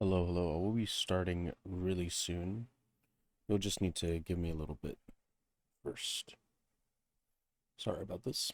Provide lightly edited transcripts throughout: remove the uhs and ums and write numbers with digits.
Hello, hello. I will be starting really soon. You'll just need to give me a little bit first. Sorry about this.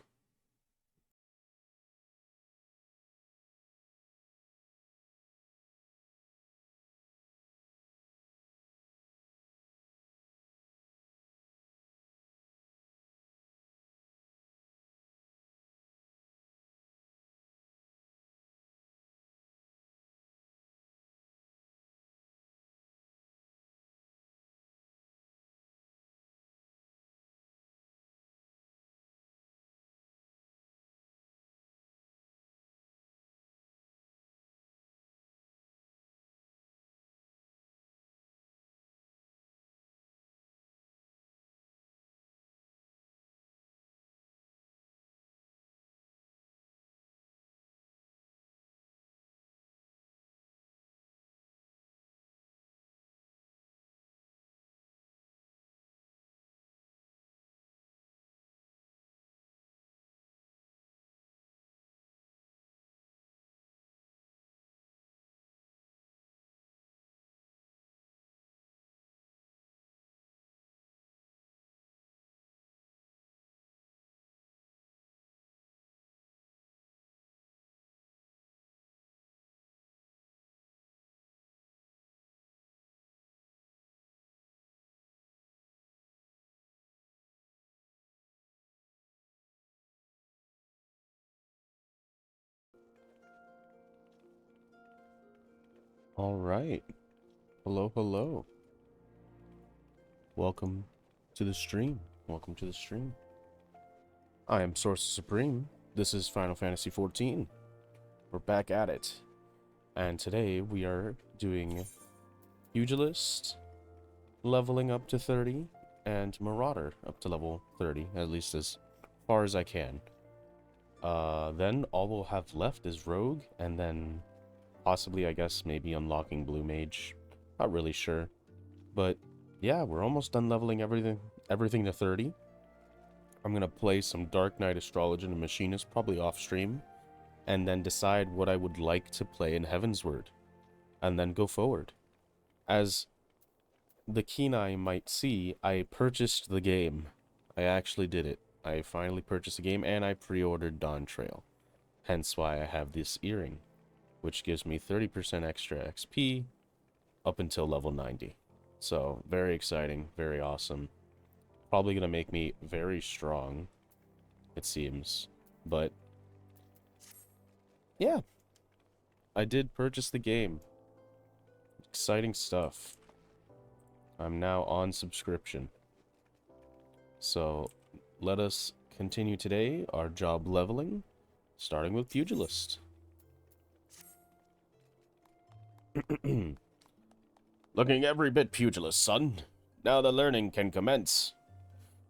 All right. Hello, hello. Welcome to the stream. Welcome to the stream. I am Source Supreme. This is Final Fantasy XIV. We're back at it. And today we are doing Pugilist, leveling up to 30, and Marauder up to level 30, at least as far as I can. Then all we'll have left is Rogue, and then possibly, I guess, maybe unlocking Blue Mage. Not really sure. But yeah, we're almost done leveling everything to 30. I'm gonna play some Dark Knight Astrologer and Machinist, probably off stream, and then decide what I would like to play in Heavensward, and then go forward. As the keen eye might see, I purchased the game. I actually did it. I finally purchased the game, and I pre-ordered Dawn Trail. Hence why I have this earring, which gives me 30% extra XP up until level 90. So, very exciting, very awesome. Probably going to make me very strong, it seems. But, yeah, I did purchase the game. Exciting stuff. I'm now on subscription. So, let us continue today our job leveling, starting with Pugilist. Looking every bit pugilist, son. Now the learning can commence.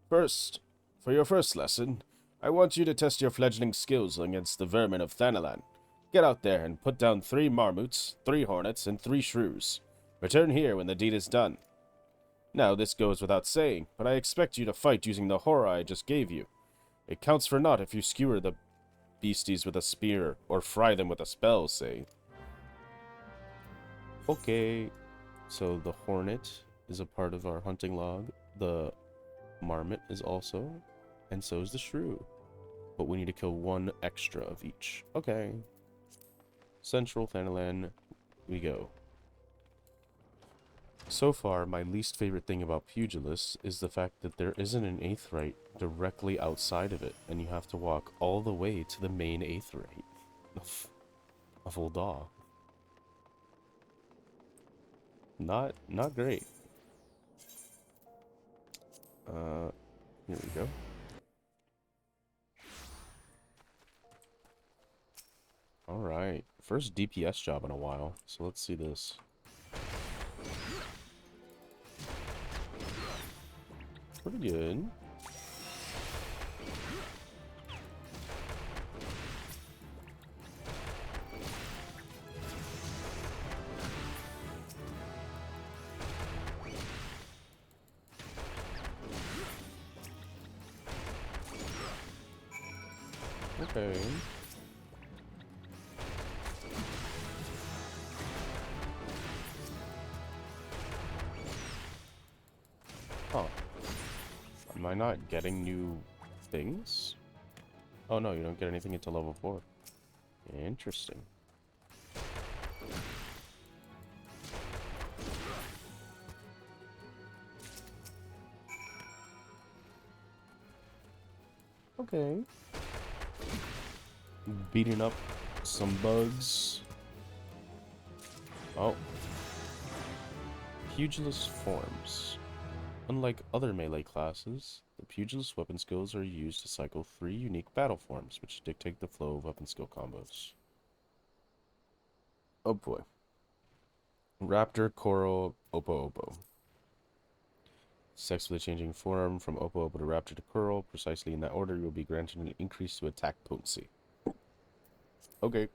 First, for your first lesson, I want you to test your fledgling skills against the vermin of Thanalan. Get out there and put down 3 marmots, 3 hornets, and 3 shrews. Return here when the deed is done. Now, this goes without saying, but I expect you to fight using the horror I just gave you. It counts for naught if you skewer the beasties with a spear, or fry them with a spell, say. Okay. So the hornet is a part of our hunting log. The marmot is also, and so is the shrew. But we need to kill 1 extra of each. Okay. Central Thanalan, we go. So far, my least favorite thing about Pugilist is the fact that there isn't an Aetheryte directly outside of it, and you have to walk all the way to the main Aetheryte of Ul'dah. Not great. Here we go. Alright. First DPS job in a while, so let's see this. Pretty good. Okay. Huh. Am I not getting new things? Oh no, you don't get anything until level 4. Interesting. Okay. Beating up some bugs. Oh. Pugilist forms. Unlike other melee classes, the Pugilist weapon skills are used to cycle 3 unique battle forms, which dictate the flow of weapon skill combos. Oh boy. Raptor, Coral, Oppo, Oppo. Successfully changing form from Oppo, Oppo to Raptor to Coral, precisely in that order, you will be granted an increase to attack potency. Okay.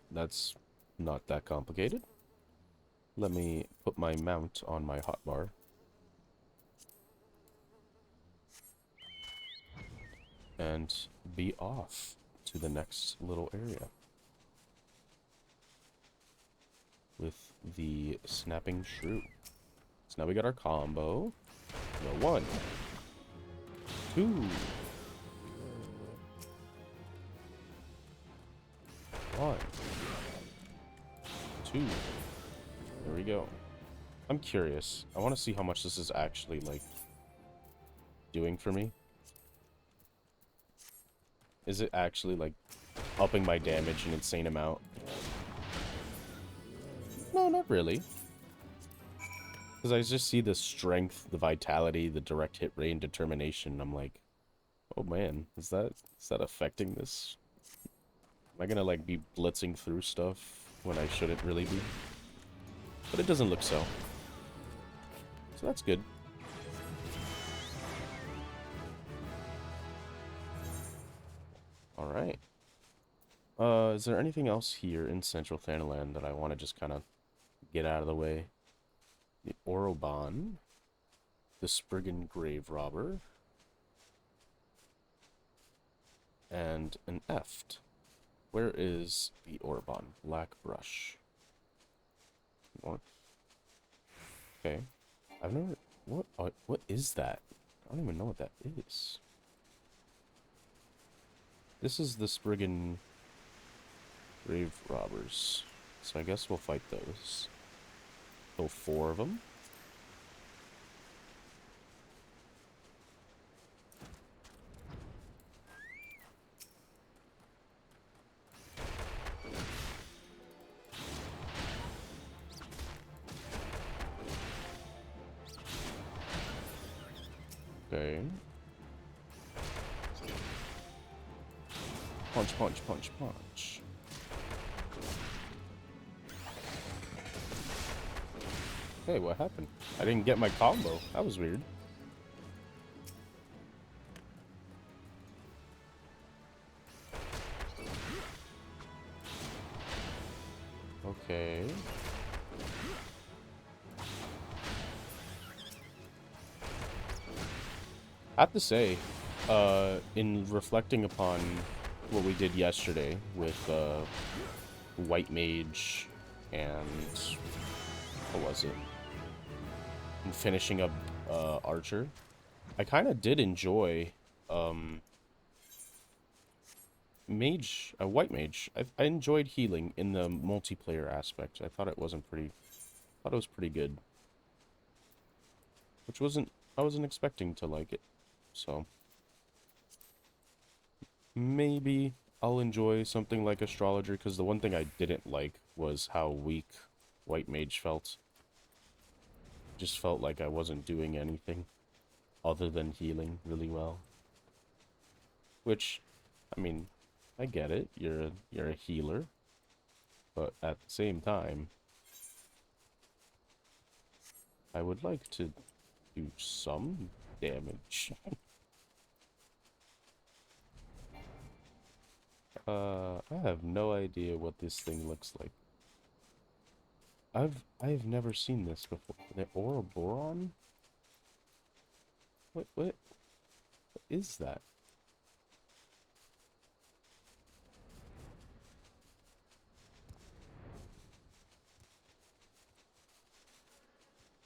That's not that complicated. Let me put my mount on my hotbar. And be off to the next little area. With the snapping shrew. So now we got our combo. No, 1, 2. 1, 2. There we go. I'm curious. I want to see how much this is actually, like, doing for me. Is it actually, like, upping my damage an insane amount? No, not really. Because I just see the strength, the vitality, the direct hit rate, and determination. I'm like, oh man, is that affecting this? Am I gonna, like, be blitzing through stuff when I shouldn't really be? But it doesn't look so. So that's good. Alright. Is there anything else here in Central Thanaland that I want to just kind of get out of the way? The Oroban. The Spriggan Grave Robber. And an Eft. Where is the Oroban? Black Brush. What? Okay. I've never... What is that? I don't even know what that is. This is the Spriggan Grave Robbers. So I guess we'll fight those. Kill 4 of them. Okay. Punch, punch, punch, punch. Hey, what happened? I didn't get my combo. That was weird. Okay. I have to say, in reflecting upon what we did yesterday with White Mage and what was it? And finishing up Archer, I kind of did enjoy White Mage. I enjoyed healing in the multiplayer aspect. I thought it was pretty good, which I wasn't expecting to like it. So maybe I'll enjoy something like Astrologer, because the one thing I didn't like was how weak White Mage felt. Just felt like I wasn't doing anything other than healing really well. Which, I mean, I get it. You're a healer, but at the same time, I would like to do some damage. I have no idea what this thing looks like. I've never seen this before. The Ouroboros? What is that?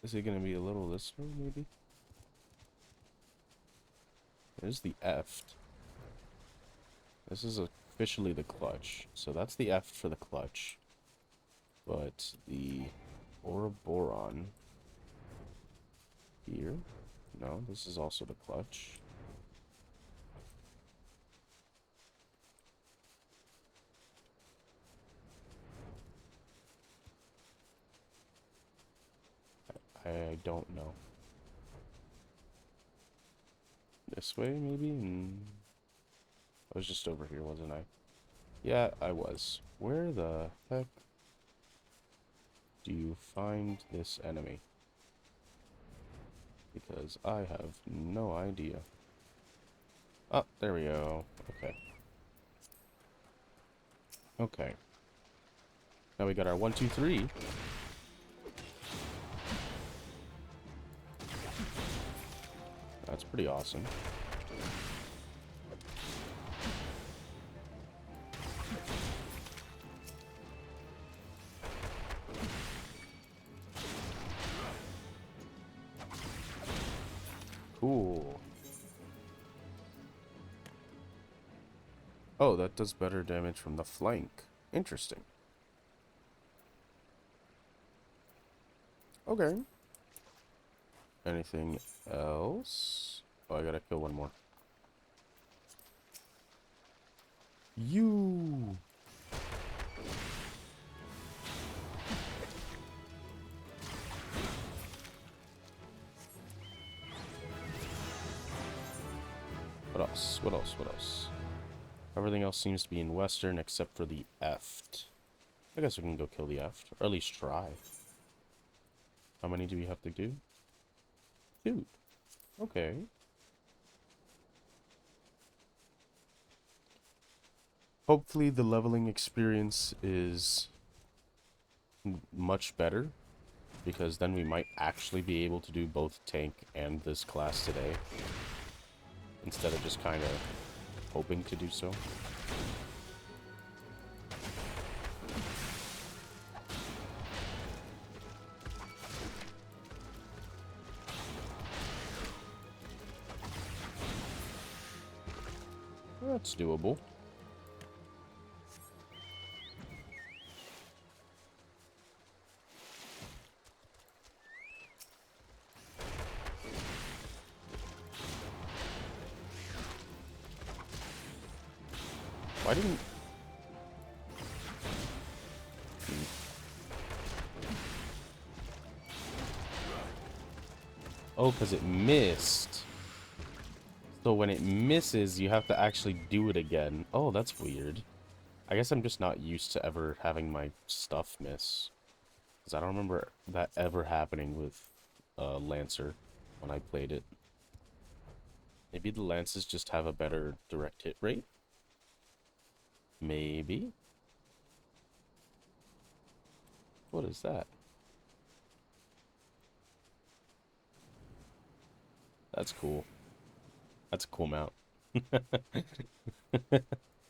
Is it gonna be a little this way, maybe? There's the F. This is officially the clutch. So that's the F for the clutch. But the Ouroboron here? No, this is also the clutch. I don't know. This way, maybe? I was just over here, wasn't I? Yeah, I was. Where the heck do you find this enemy? Because I have no idea. Oh, there we go. Okay. Okay. Now we got our 1, 2, 3. That's pretty awesome. Cool. Oh, that does better damage from the flank. Interesting. Okay. Anything else? Oh, I gotta kill one more. You. What else? What else? What else? Everything else seems to be in Western except for the F. I guess we can go kill the F, or at least try. How many do we have to do? 2. Okay. Hopefully the leveling experience is much better, because then we might actually be able to do both tank and this class today, instead of just kind of hoping to do so. That's doable. Why didn't... Oh, because it missed. So when it misses, you have to actually do it again. Oh, that's weird. I guess I'm just not used to ever having my stuff miss. Because I don't remember that ever happening with Lancer when I played it. Maybe the Lances just have a better direct hit rate? Maybe? What is that? That's cool. That's a cool mount.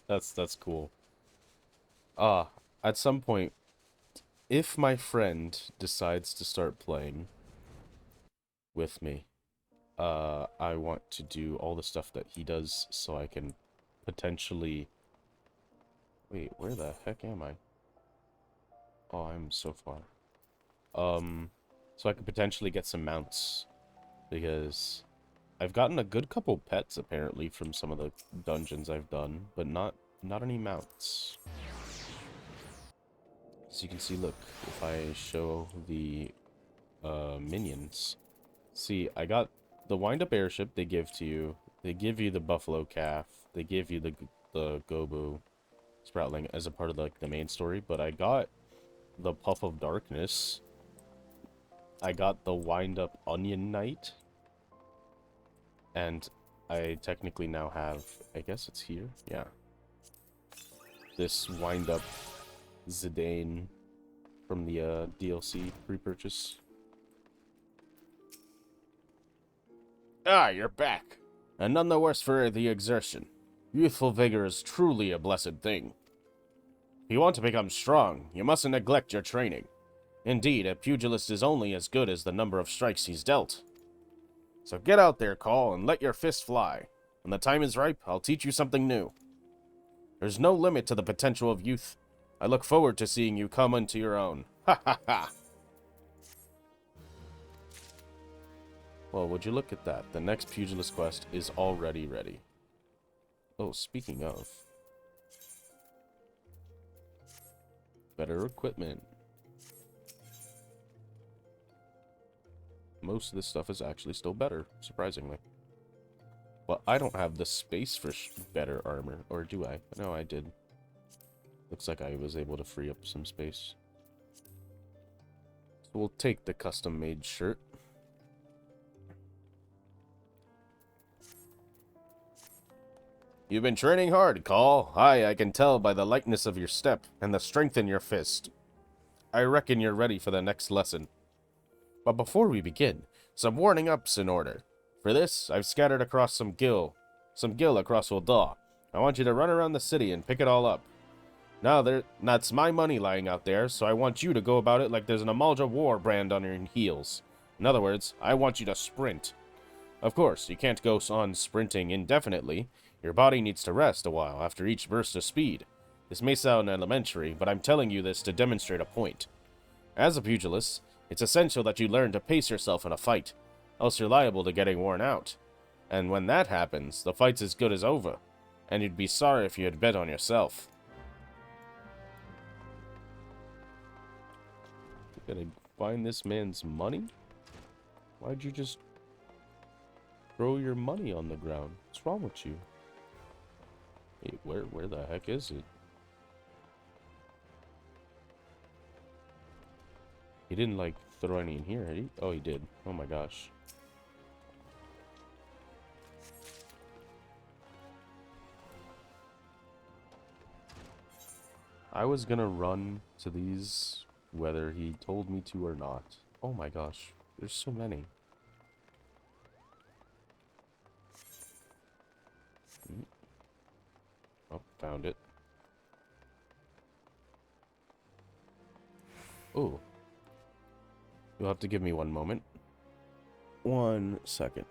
That's cool. At some point, if my friend decides to start playing with me, I want to do all the stuff that he does so I can potentially... Wait, where the heck am I? Oh, I'm so far. So I could potentially get some mounts, because I've gotten a good couple pets apparently from some of the dungeons I've done, but not any mounts. As you can see, look, if I show the minions, see, I got the wind-up airship they give to you. They give you the buffalo calf. They give you the Gobu Sproutling as a part of the main story, but I got the Puff of Darkness. I got the wind-up Onion Knight. And I technically now have, I guess it's here, yeah, this wind-up Zidane from the DLC pre-purchase. Ah, you're back, and none the worse for the exertion. Youthful vigor is truly a blessed thing. If you want to become strong, you mustn't neglect your training. Indeed, a pugilist is only as good as the number of strikes he's dealt. So get out there, Call, and let your fist fly. When the time is ripe, I'll teach you something new. There's no limit to the potential of youth. I look forward to seeing you come into your own. Ha ha ha! Well, would you look at that? The next pugilist quest is already ready. Oh, speaking of... better equipment. Most of this stuff is actually still better, surprisingly. Well, I don't have the space for better armor, or do I? No, I did. Looks like I was able to free up some space. So we'll take the custom-made shirt. You've been training hard, Call. Aye, I can tell by the lightness of your step and the strength in your fist. I reckon you're ready for the next lesson. But before we begin, some warning ups in order. For this, I've scattered across some gil across Ul'dah. I want you to run around the city and pick it all up. Now, that's my money lying out there, so I want you to go about it like there's an Amalja War brand on your heels. In other words, I want you to sprint. Of course, you can't go on sprinting indefinitely. Your body needs to rest a while after each burst of speed. This may sound elementary, but I'm telling you this to demonstrate a point. As a pugilist, it's essential that you learn to pace yourself in a fight, else you're liable to getting worn out. And when that happens, the fight's as good as over, and you'd be sorry if you had bet on yourself. You gonna find this man's money? Why'd you just throw your money on the ground? What's wrong with you? Hey, where the heck is it? He didn't, like, throw any in here, did he? Oh, he did. Oh my gosh. I was gonna run to these whether he told me to or not. Oh my gosh. There's so many. Oh, found it. Oh. You'll have to give me one moment. 1 second.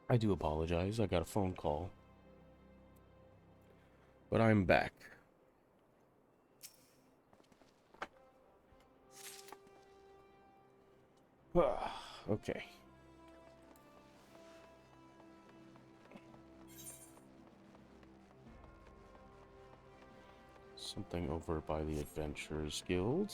I do apologize, I got a phone call. But I'm back. Okay. Something over by the Adventurers Guild.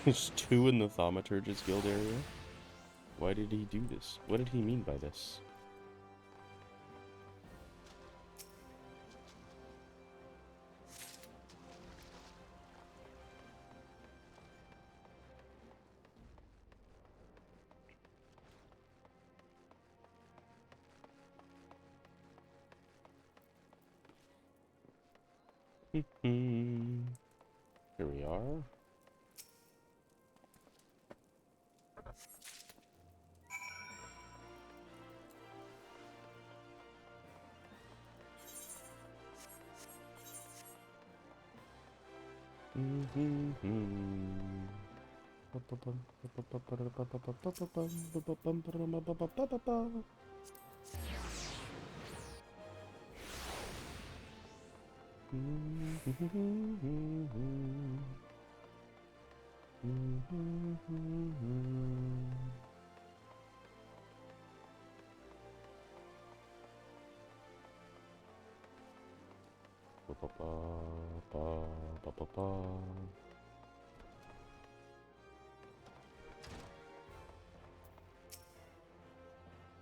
There's 2 in the Thaumaturgist Guild area? Why did he do this? What did he mean by this? Here we are.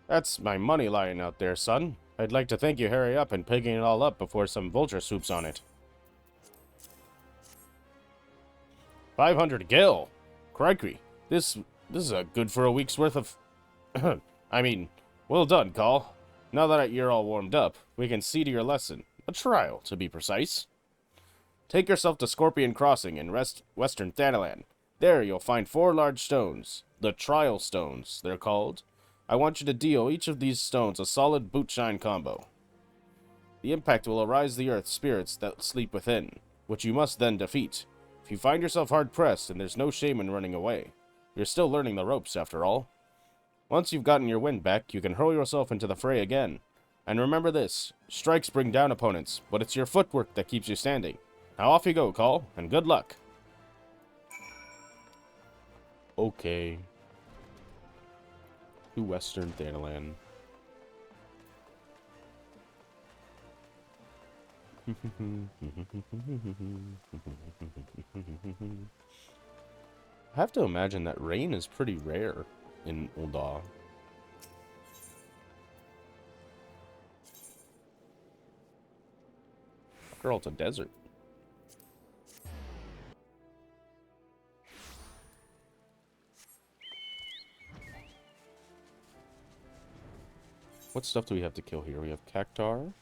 That's my money lying out there, son. I'd like to think you hurry up and picking it all up before some vulture swoops on it. 500 gil. Crikey. This is a good for a week's worth of... I mean, well done, Call. Now that you're all warmed up, we can see to your lesson. A trial, to be precise. Take yourself to Scorpion Crossing in Western Thanalan. There you'll find 4 large stones. The Trial Stones, they're called. I want you to deal each of these stones a solid boot-shine combo. The impact will arouse the earth's spirits that sleep within, which you must then defeat. If you find yourself hard-pressed, then there's no shame in running away. You're still learning the ropes, after all. Once you've gotten your wind back, you can hurl yourself into the fray again. And remember this, strikes bring down opponents, but it's your footwork that keeps you standing. Now off you go, Call, and good luck. Okay. To Western Thanalan. I have to imagine that rain is pretty rare in Ul'dah. After all, it's a desert. What stuff do we have to kill here? We have Cactar,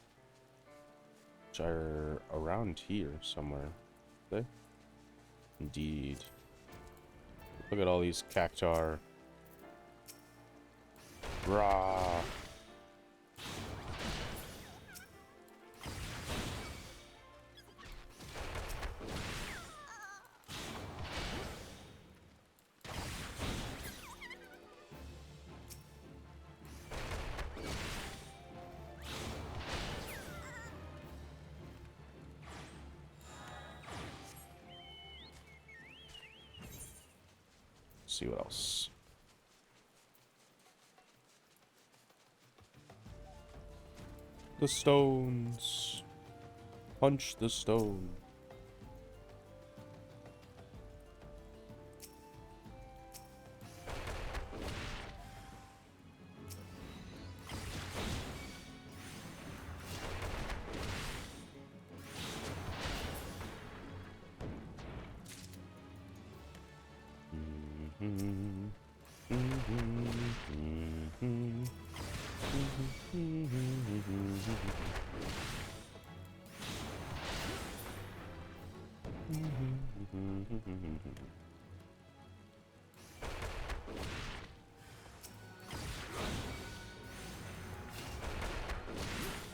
which are around here somewhere. Are they? Indeed. Look at all these Cactar. Rah! See what else. The stones. Punch the stone.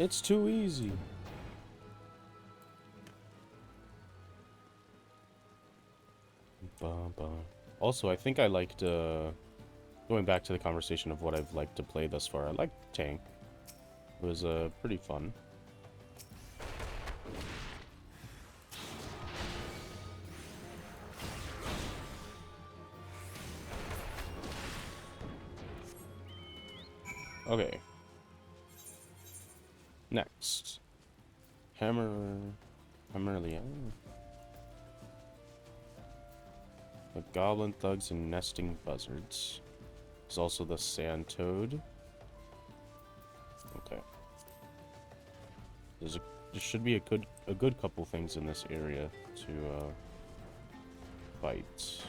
It's too easy. Also, I think I liked, going back to the conversation of what I've liked to play thus far, I liked Tank. It was, pretty fun. Okay. Next. Hammerlia. The Goblin Thugs and Nesting Buzzards. There's also the Sand Toad. Okay. There should be a good couple things in this area to fight.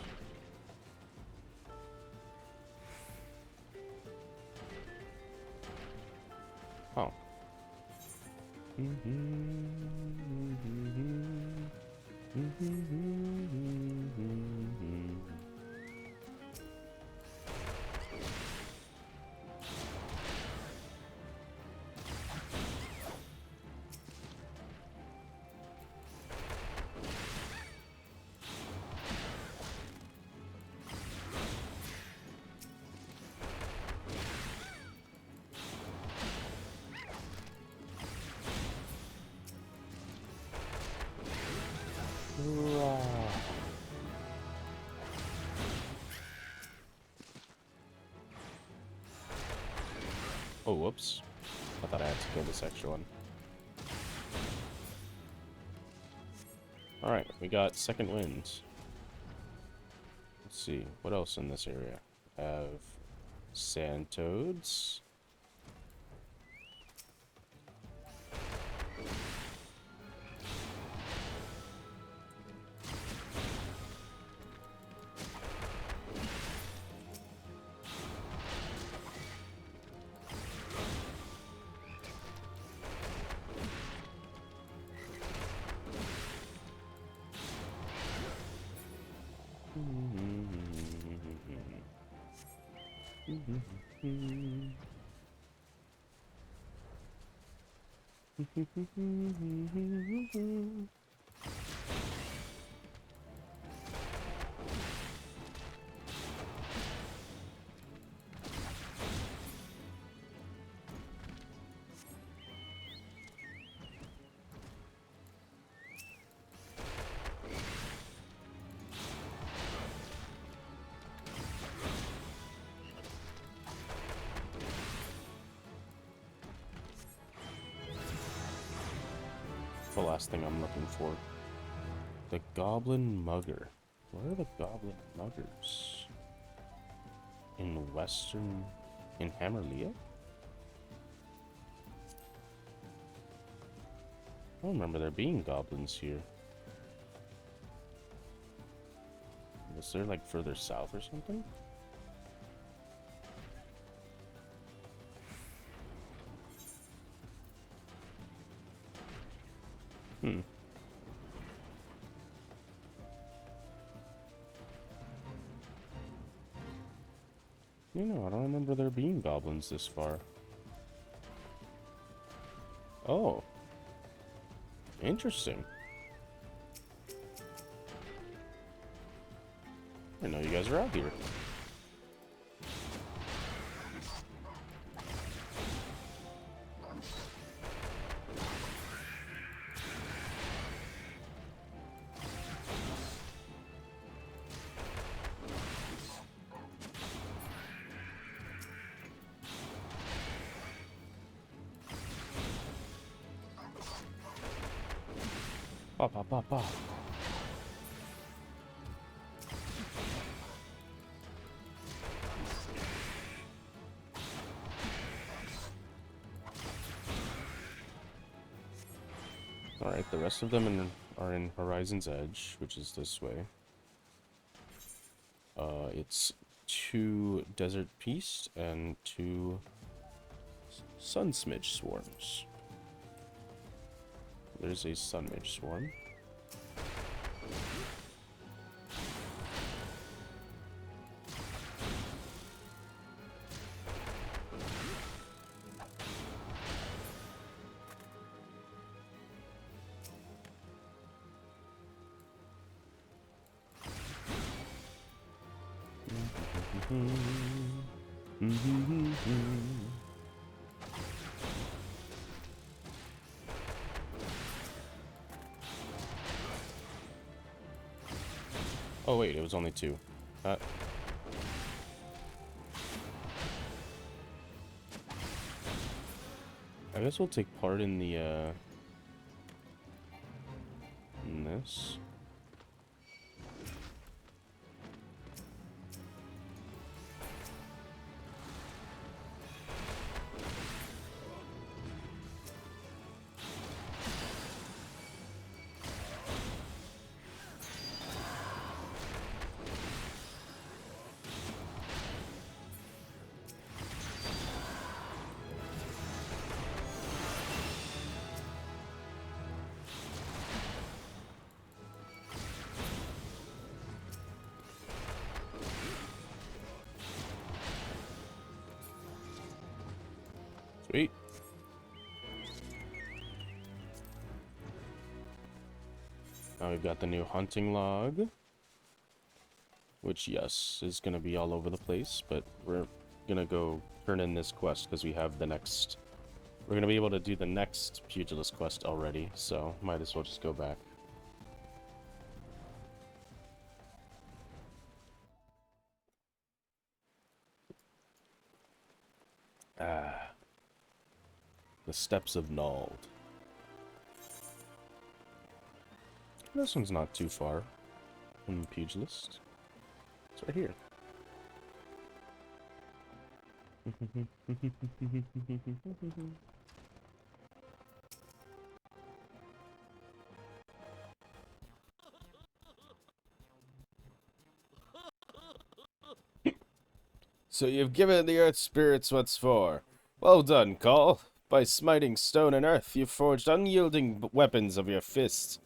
Oh. Oh, whoops. I thought I had to kill this extra one. Alright, we got second wind. Let's see, what else in this area? We have sand toads. The last thing I'm looking for. The Goblin Mugger. Where are the Goblin Muggers? In Hammerlia? I don't remember there being goblins here. Was there like further south or something? You know, I don't remember there being goblins this far. Oh. Interesting. I didn't know you guys were out here. Pop, pop, pop, pop. Alright, the rest of them are in Horizon's Edge, which is this way. It's 2 Desert Beast and 2 Sun Smidge Swarms. There's a Sun Mage Swarm. Oh wait, it was only 2. I guess we'll take part in the, in this. Sweet. Now we've got the new hunting log, which, yes, is going to be all over the place, but we're going to go turn in this quest because we have the next... We're going to be able to do the next Pugilist quest already, so might as well just go back. The Steps of Nald. This one's not too far from the Pugilist. It's right here. So you've given the earth spirits what's for. Well done, Call. By smiting stone and earth, you've forged unyielding weapons of your fist.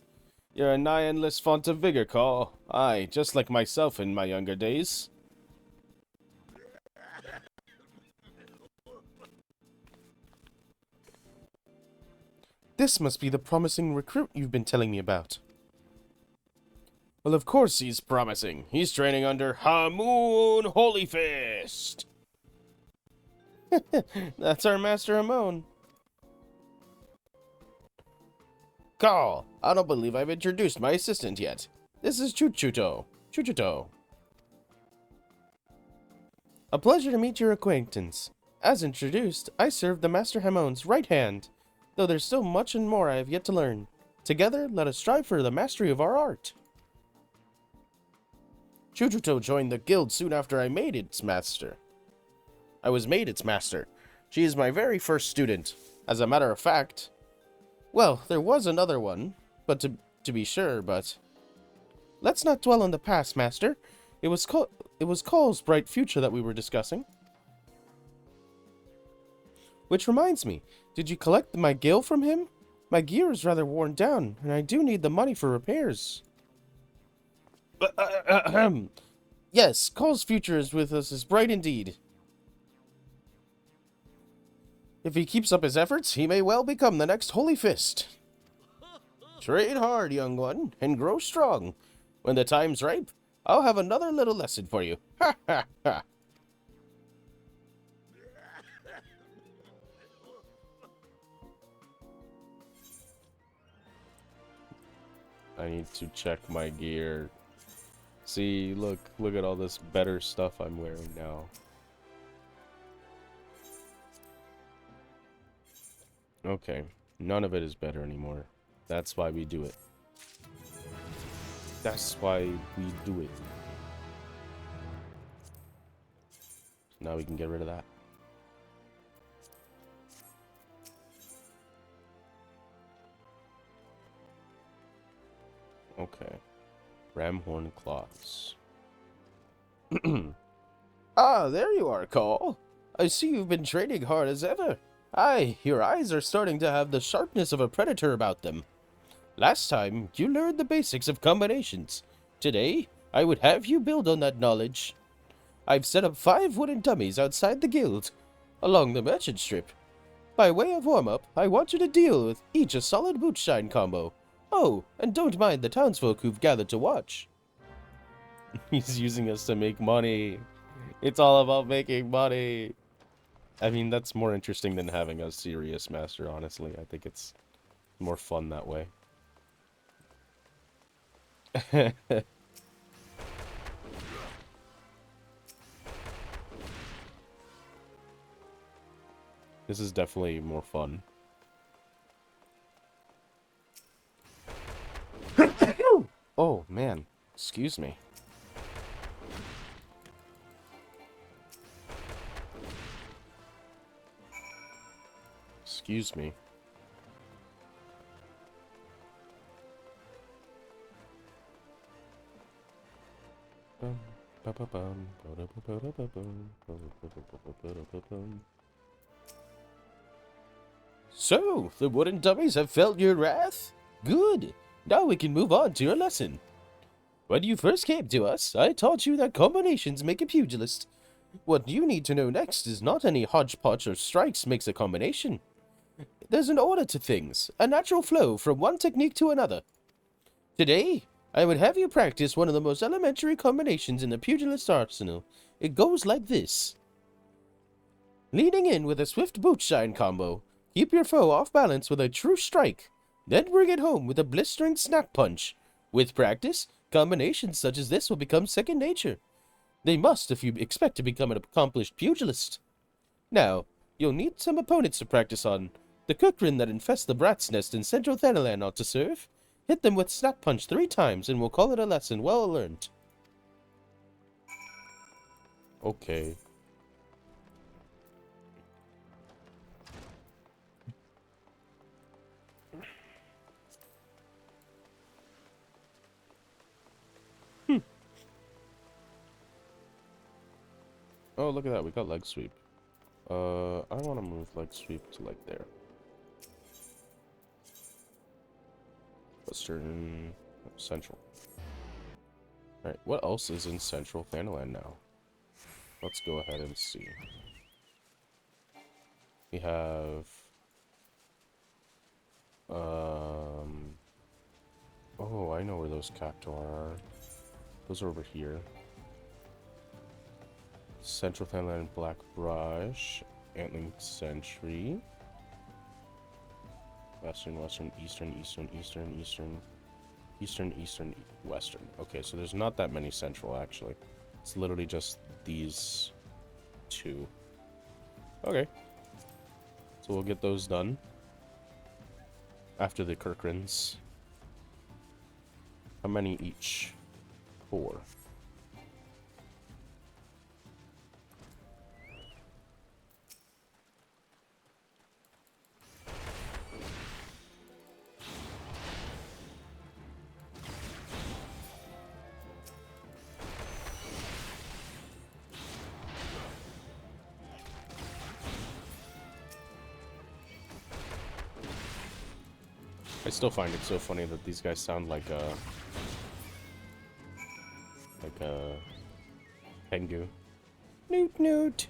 You're a nigh endless font of vigor, Call. Aye, just like myself in my younger days. This must be the promising recruit you've been telling me about. Well, of course he's promising. He's training under Hamoon Holy Fist. That's our Master Hamon. Call, I don't believe I've introduced my assistant yet. This is Chuchuto. Chuchuto. A pleasure to meet your acquaintance. As introduced, I serve the Master Hamon's right hand, though there's still much and more I have yet to learn. Together, let us strive for the mastery of our art. Chuchuto joined the guild soon after I was made its master. She is my very first student. As a matter of fact... Well, there was another one, but to be sure, but... Let's not dwell on the past, Master. It was Call's bright future that we were discussing. Which reminds me, did you collect my gil from him? My gear is rather worn down, and I do need the money for repairs. Yes, Call's future is with us is bright indeed. If he keeps up his efforts, he may well become the next Holy Fist. Train hard, young one, and grow strong. When the time's ripe, I'll have another little lesson for you. Ha ha ha. I need to check my gear. See, look at all this better stuff I'm wearing now. Okay, none of it is better anymore. That's why we do it. That's why we do it. Now we can get rid of that. Okay. Ramhorn claws. Ah, there you are, Call. I see you've been training hard as ever. Aye, your eyes are starting to have the sharpness of a predator about them. Last time, you learned the basics of combinations. Today, I would have you build on that knowledge. I've set up 5 wooden dummies outside the guild, along the merchant strip. By way of warm-up, I want you to deal with each a solid bootshine combo. Oh, and don't mind the townsfolk who've gathered to watch. He's using us to make money. It's all about making money. I mean, that's more interesting than having a serious master, honestly. I think it's more fun that way. This is definitely more fun. Oh, man. Excuse me. Excuse me. So, the wooden dummies have felt your wrath? Good. Now we can move on to your lesson. When you first came to us, I taught you that combinations make a pugilist. What you need to know next is not any hodgepodge or strikes makes a combination. There's an order to things, a natural flow from one technique to another. Today, I would have you practice one of the most elementary combinations in the pugilist arsenal. It goes like this. Leaning in with a swift boot shine combo. Keep your foe off balance with a true strike. Then bring it home with a blistering snap punch. With practice, combinations such as this will become second nature. They must if you expect to become an accomplished pugilist. Now, you'll need some opponents to practice on. The Cookrin that infests the Brat's Nest in Central Thanalan ought to serve. Hit them with Snap Punch 3 times and we'll call it a lesson well learned. Okay. Oh, look at that. We got leg sweep. I want to move leg sweep to like there. Western, Central. Alright, what else is in Central Thanalan now? Let's go ahead and see. We have... Oh, I know where those cactuar are. Those are over here. Central Thanalan Black Brush. Antling Sentry. Western, Western, Eastern, Eastern, Eastern, Eastern, Eastern, Eastern, Western. Okay, so there's not that many Central, actually. It's literally just these two. Okay. So we'll get those done. After the Kirkrins. How many each? 4. I still find it so funny that these guys sound like a Tengu. Newt newt.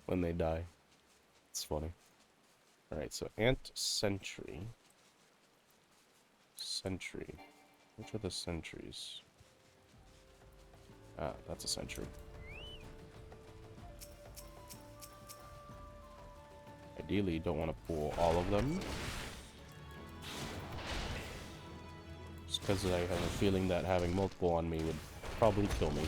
When they die. It's funny. Alright, so Ant Sentry. Sentry. Which are the sentries? Ah, that's a sentry. Ideally, you don't want to pull all of them. Just because I have a feeling that having multiple on me would probably kill me.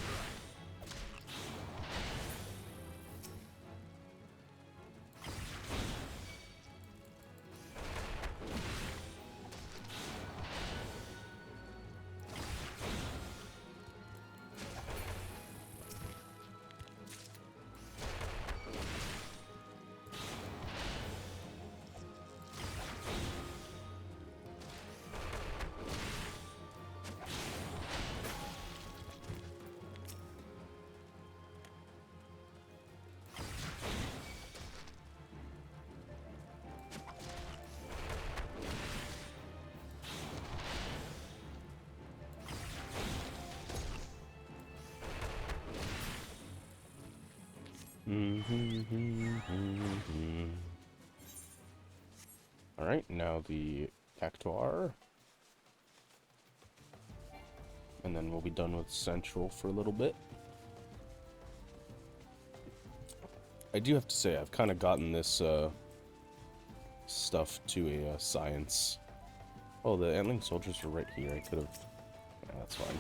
Alright, now the cactuar. And then we'll be done with Central for a little bit. I do have to say, I've kind of gotten this stuff to a science. Oh, the antling soldiers are right here. I could have... Yeah, that's fine.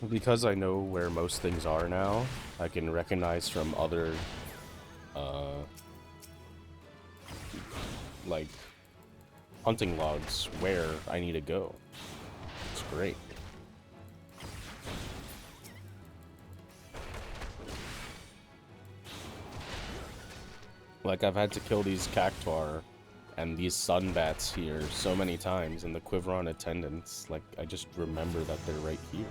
Because I know where most things are now, I can recognize from other, like, hunting logs where I need to go. It's great. Like, I've had to kill these cactuar and these sunbats here so many times, and the Quiveron attendants, like, I just remember that they're right here.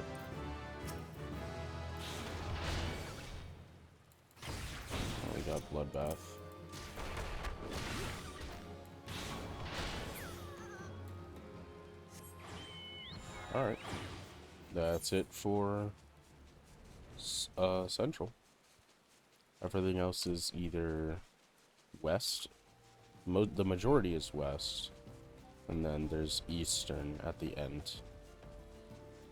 Oh, we got Bloodbath. Alright. That's it for Central. Everything else is either west. The majority is west. And then there's eastern at the end.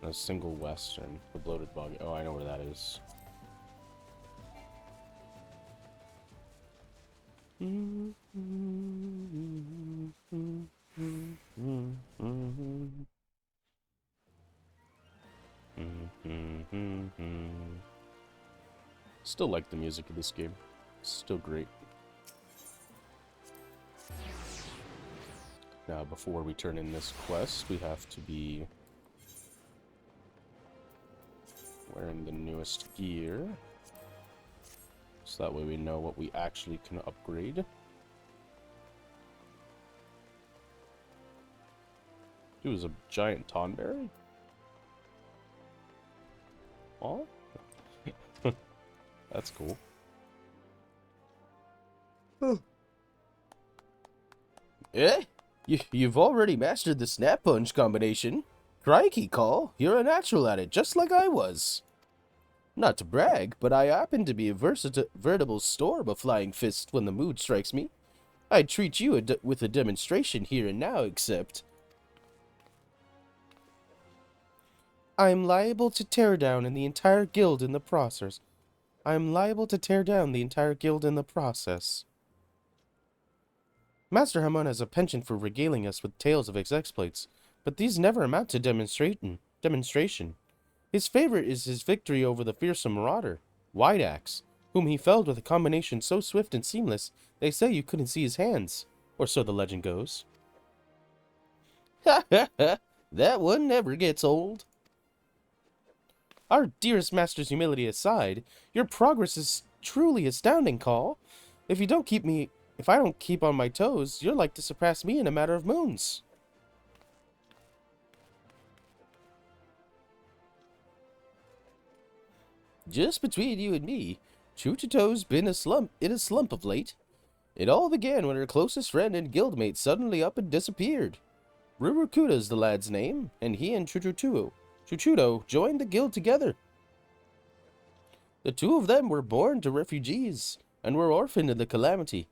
And a single western. The bloated bog. Oh, I know where that is. Still like the music of this game. Still great. Now, before we turn in this quest, we have to be wearing the newest gear. So that way we know what we actually can upgrade. Dude, it was a giant tonberry? Oh? That's cool. Eh? You've already mastered the Snap Punch combination. Crikey, Call, you're a natural at it, just like I was. Not to brag, but I happen to be a veritable storm of flying fists when the mood strikes me. I'd treat you with a demonstration here and now, except... I'm liable to tear down the entire guild in the process. Master Hamon has a penchant for regaling us with tales of his exploits, but these never amount to demonstration. His favorite is his victory over the fearsome marauder, Wide Axe, whom he felled with a combination so swift and seamless, they say you couldn't see his hands, or so the legend goes. Ha ha ha! That one never gets old. Our dearest master's humility aside, your progress is truly astounding, Call. If I don't keep on my toes, you're like to surpass me in a matter of moons. Just between you and me, Chuchito's been in a slump of late. It all began when her closest friend and guildmate suddenly up and disappeared. Rurukuda's the lad's name, and he and Chuchuto joined the guild together. The two of them were born to refugees, and were orphaned in the calamity.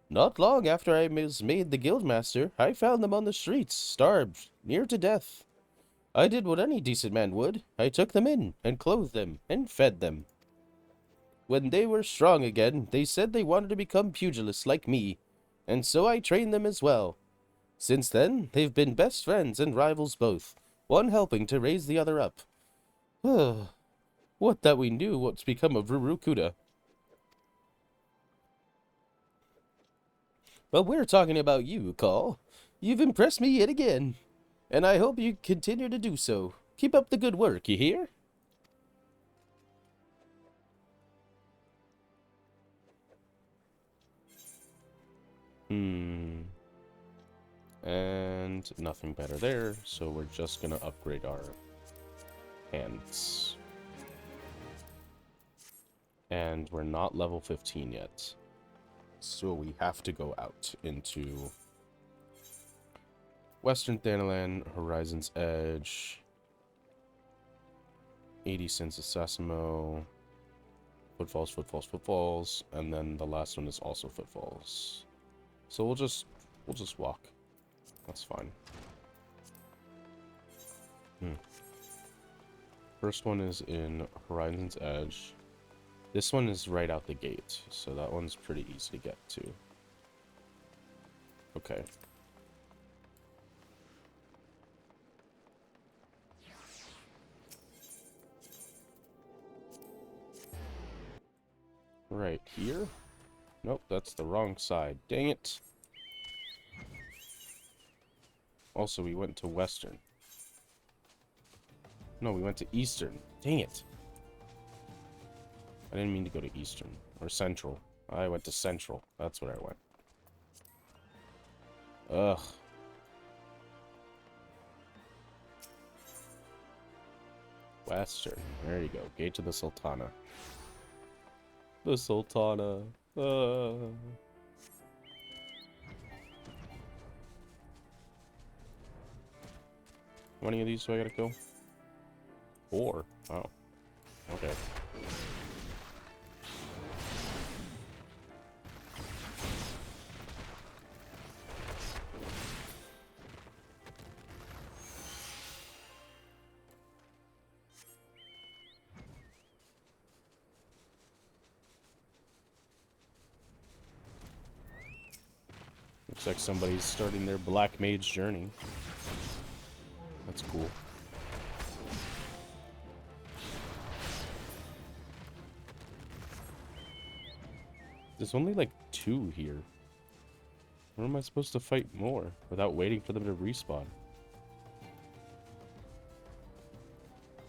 Not long after I was made the guildmaster, I found them on the streets, starved, near to death. I did what any decent man would. I took them in, and clothed them, and fed them. When they were strong again, they said they wanted to become pugilists like me, and so I trained them as well. Since then, they've been best friends and rivals both, one helping to raise the other up. What that we knew what's become of Rurukuda. But we're talking about you, Call. You've impressed me yet again, and I hope you continue to do so. Keep up the good work, you hear? And nothing better there, so we're just gonna upgrade our hands. And we're not level 15 yet. So we have to go out into Western Thanalan, Horizon's Edge, 80 Cents of Sasimo, Footfalls, and then the last one is also Footfalls. So we'll just walk. That's fine. First one is in Horizon's Edge. This one is right out the gate, so that one's pretty easy to get to. Okay. Right here? Nope, that's the wrong side. Dang it. Also, we went to Western. No, we went to Eastern. Dang it. I didn't mean to go to Eastern. Or Central. I went to Central. That's where I went. Ugh. Western. There you go. Gate to the Sultana. The Sultana. How many of these do I gotta kill? 4. Oh. Okay. Looks like somebody's starting their Black Mage journey. That's cool. There's only like 2 here. Where am I supposed to fight more without waiting for them to respawn?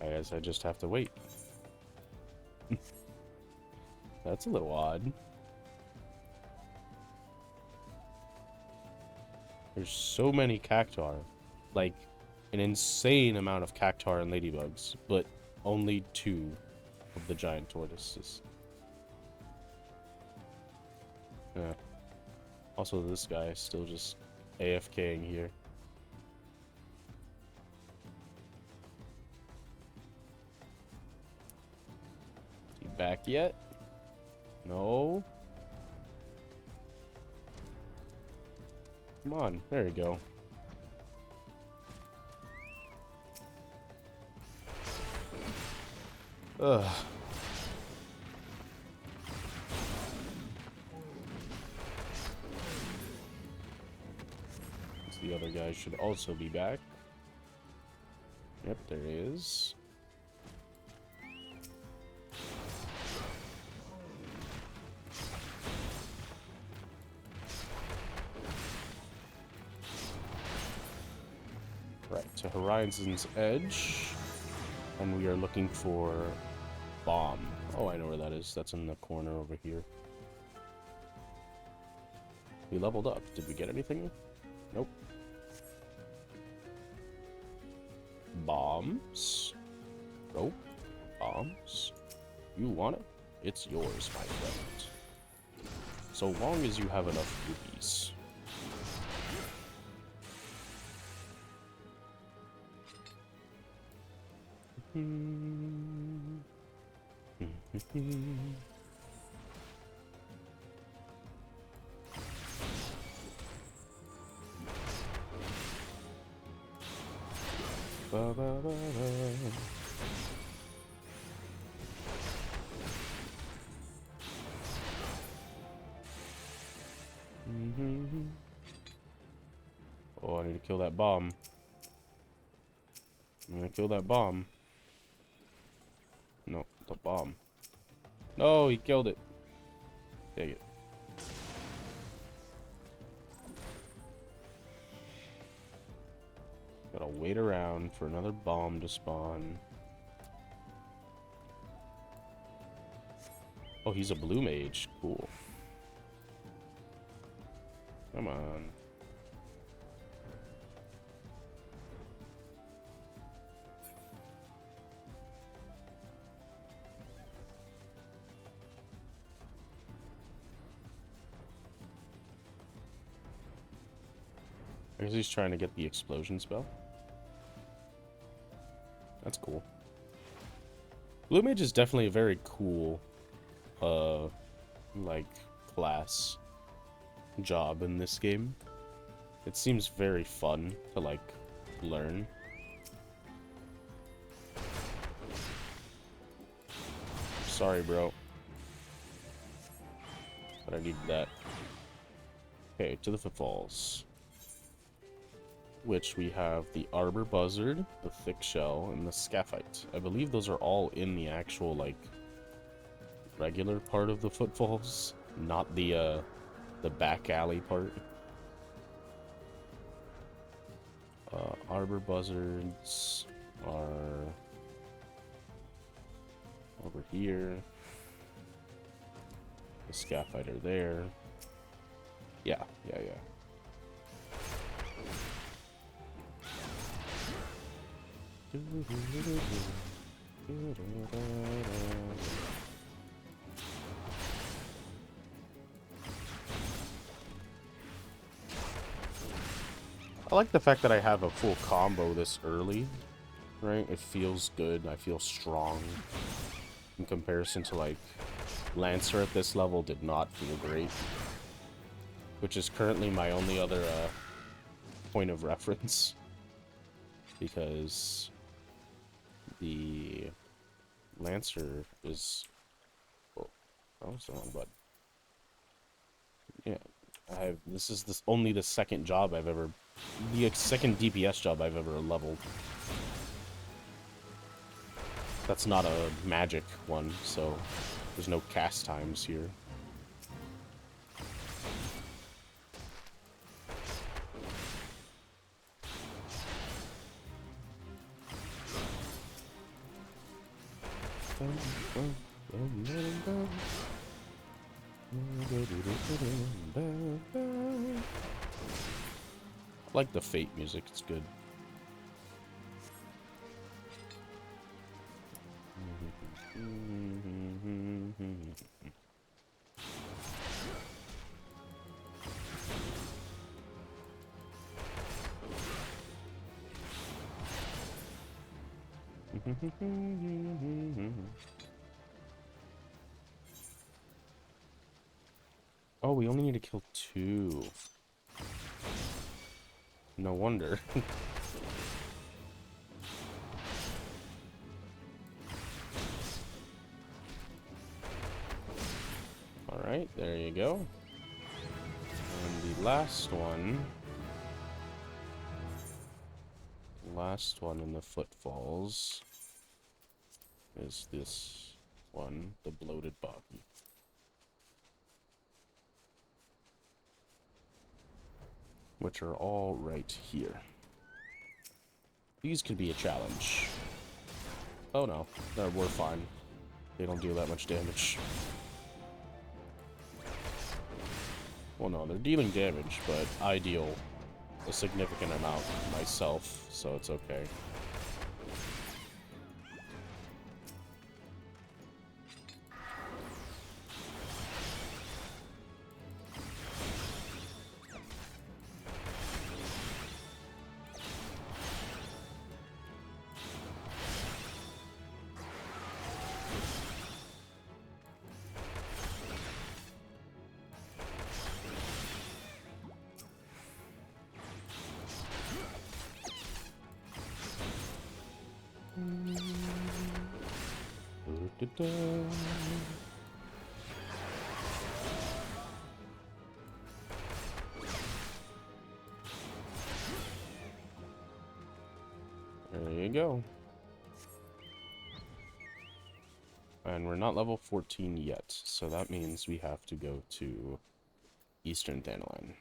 I guess I just have to wait. That's a little odd. There's so many cactuar. Like, an insane amount of cactuar and ladybugs, but only 2 of the giant tortoises. Yeah. Also, this guy is still just AFKing here. Is he back yet? No. Come on, there you go. Ugh. The other guy should also be back. Yep, there he is. Right, to Horizon's Edge. And we are looking for Bomb. Oh, I know where that is. That's in the corner over here. We leveled up. Did we get anything? Nope. Bombs. Nope. Bombs. You want it? It's yours, my friend. So long as you have enough rupees. Ba, ba, ba, ba. Oh, I need to kill that bomb. I'm gonna kill that bomb. No, the bomb. No, he killed it. Dang it. Gotta wait around for another bomb to spawn. Oh, he's a blue mage. Cool. Come on. I guess he's trying to get the explosion spell. That's cool. Blue Mage is definitely a very cool, like, class job in this game. It seems very fun to, like, learn. Sorry, bro. but I needed that. Okay, to the footfalls. Which we have the arbor buzzard, the thick shell, and the scaphite. I believe those are all in the actual, like, regular part of the footfalls, not the back alley part. Arbor buzzards are over here. The scaphite are there. Yeah. I like the fact that I have a full combo this early, right? It feels good. I feel strong in comparison to, like, Lancer at this level did not feel great, which is currently my only other point of reference, because the Lancer is... Oh, that was the wrong button. Yeah, this is only the second job I've ever... The second DPS job I've ever leveled. That's not a magic one, so there's no cast times here. I like the Fate music, it's good. Oh, we only need to kill 2. No wonder. Alright, there you go. And the last one in the footfalls is this one, the bloated body. Which are all right here. These could be a challenge. Oh no, we're fine. They don't deal that much damage. Well, no, they're dealing damage, but I deal a significant amount myself, so it's okay. There you go. And we're not level 14 yet, so that means we have to go to Eastern Thanaline.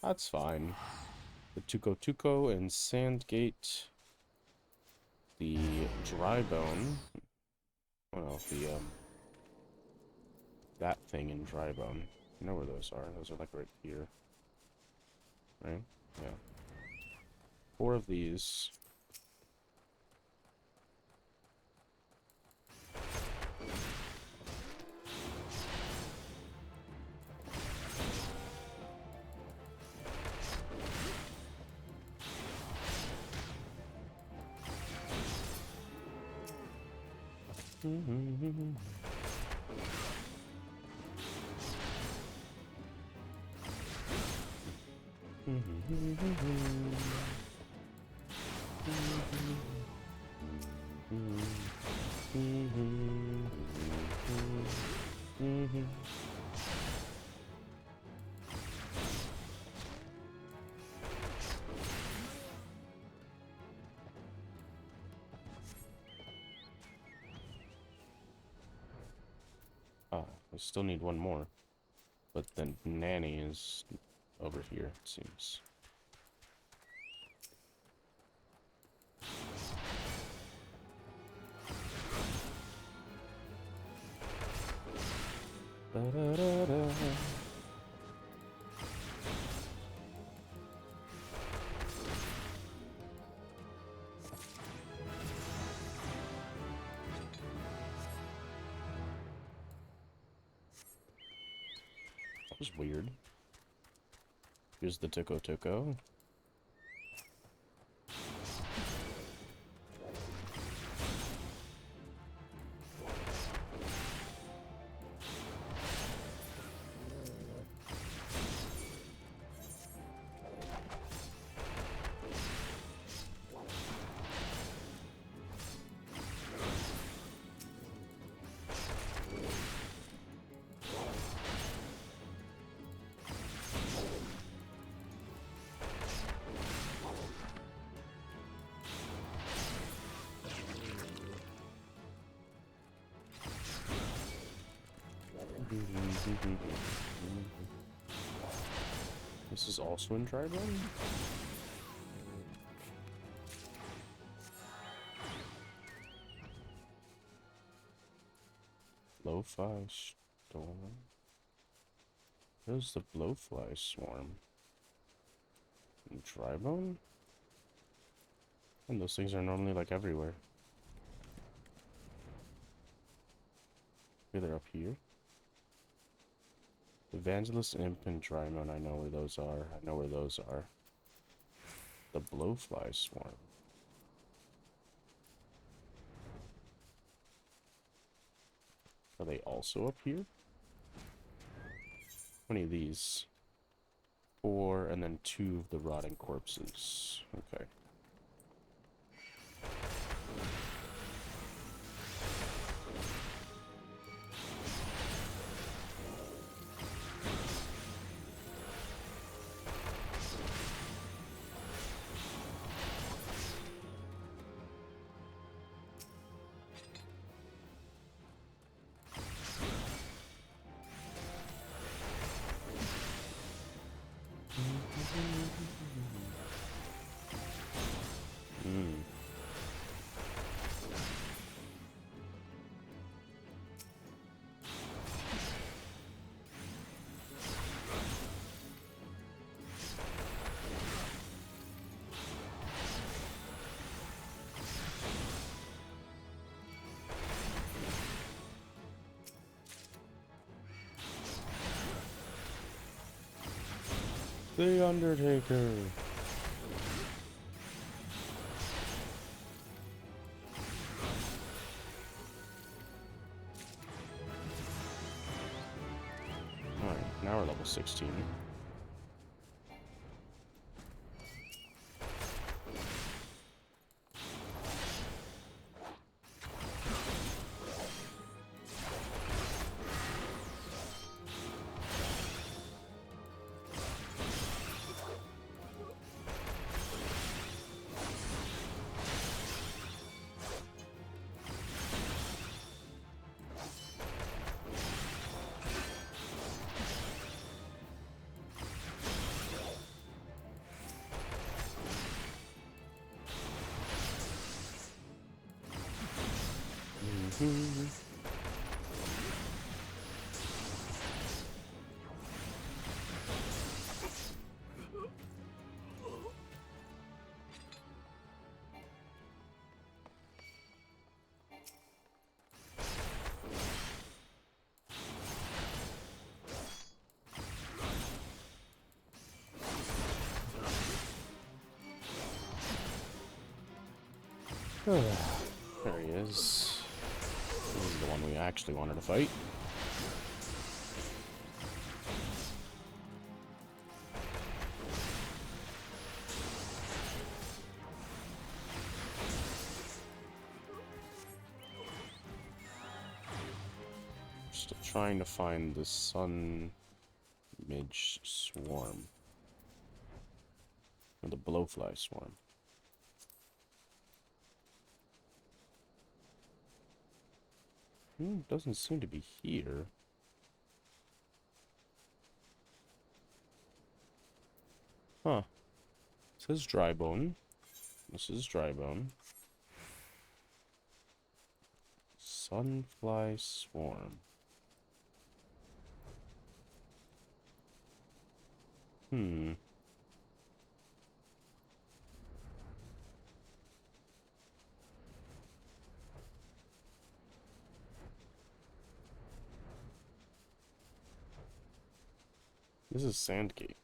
That's fine. The Tuco and Sandgate. The Drybone. Well, that thing in Drybone. You know where those are. Those are like right here. Right? Yeah. 4 of these. Ah, I still need one more. But then Nanny is over here, it seems. Da-da-da-da. That was weird. Here's the Toko Toko. This is also in dry run? Blowfly storm. Where's the blowfly swarm? In dry bone? And those things are normally like everywhere. Maybe they're up here. Evangelist, Imp, and Drymon, I know where those are. I know where those are. The blowfly swarm. Are they also up here? How many of these? 4, and then 2 of the rotting corpses. Okay. The Undertaker. Alright, now we're level 16. There he is. This is the one we actually wanted to fight. Still trying to find the sun midge swarm. Or the blowfly swarm. Doesn't seem to be here. Huh. This is dry bone. This is dry bone. Sunfly swarm. This is Sandgate.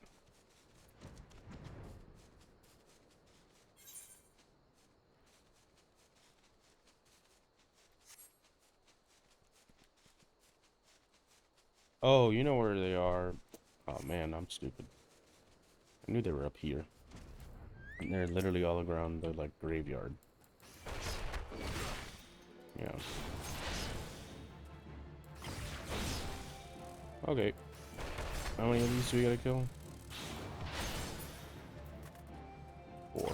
Oh, you know where they are. Oh man, I'm stupid. I knew they were up here. And they're literally all around the, like, graveyard. Yeah. Okay. How many of these do we gotta kill? 4.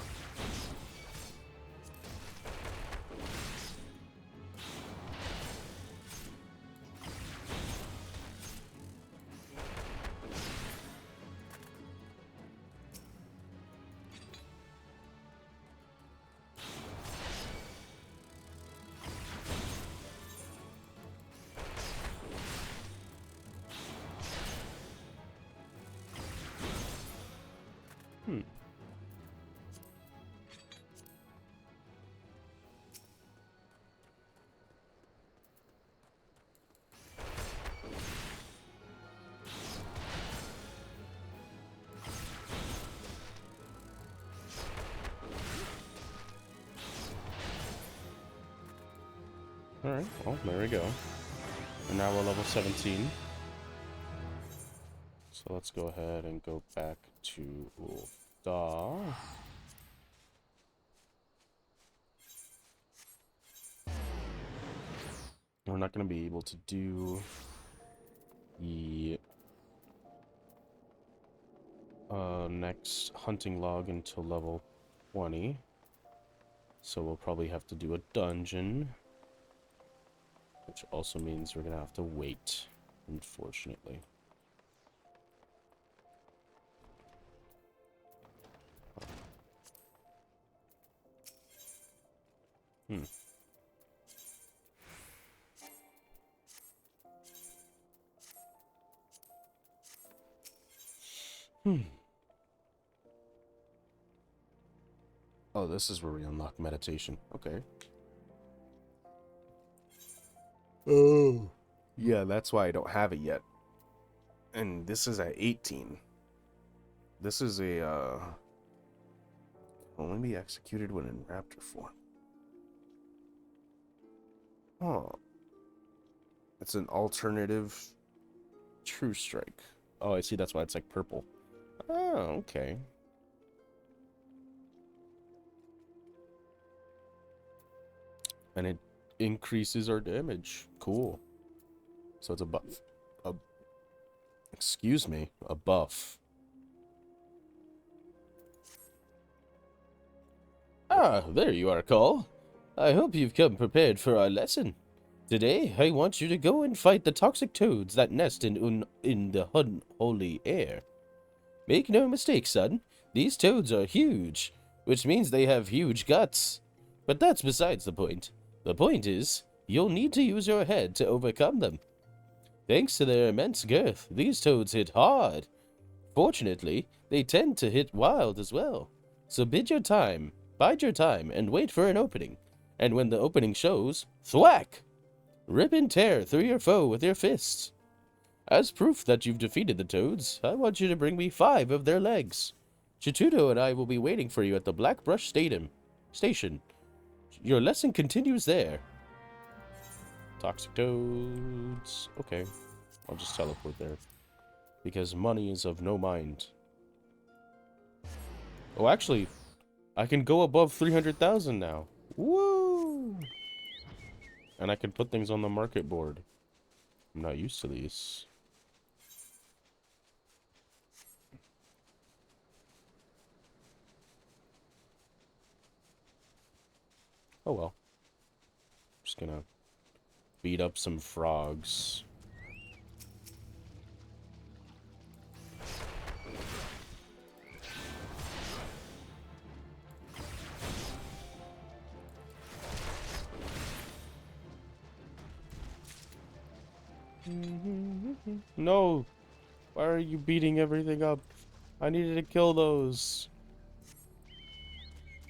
Alright, well, there we go. And now we're level 17. So let's go ahead and go back to Ul'dah. We're not going to be able to do the next hunting log until level 20. So we'll probably have to do a dungeon. Which also means we're going to have to wait, unfortunately. Oh, this is where we unlock meditation. Okay. Oh. Yeah, that's why I don't have it yet. And this is at 18. This is a, only be executed when in raptor form. Oh. It's an alternative true strike. Oh, I see, that's why it's like purple. Oh, okay. And it increases our damage. Cool. So it's a buff. Excuse me, a buff. Ah, there you are, Call. I hope you've come prepared for our lesson. Today, I want you to go and fight the toxic toads that nest in the unholy air. Make no mistake, son. These toads are huge, which means they have huge guts. But that's besides the point. The point is, you'll need to use your head to overcome them. Thanks to their immense girth, these toads hit hard. Fortunately, they tend to hit wild as well. So bide your time, and wait for an opening. And when the opening shows, thwack! Rip and tear through your foe with your fists. As proof that you've defeated the toads, I want you to bring me 5 of their legs. Chituto and I will be waiting for you at the Blackbrush Station. Your lesson continues there. Toxic toads. Okay. I'll just teleport there. Because money is of no mind. Oh, actually, I can go above 300,000 now. Woo! And I can put things on the market board. I'm not used to these. Oh well. Just gonna beat up some frogs. No! Why are you beating everything up? I needed to kill those.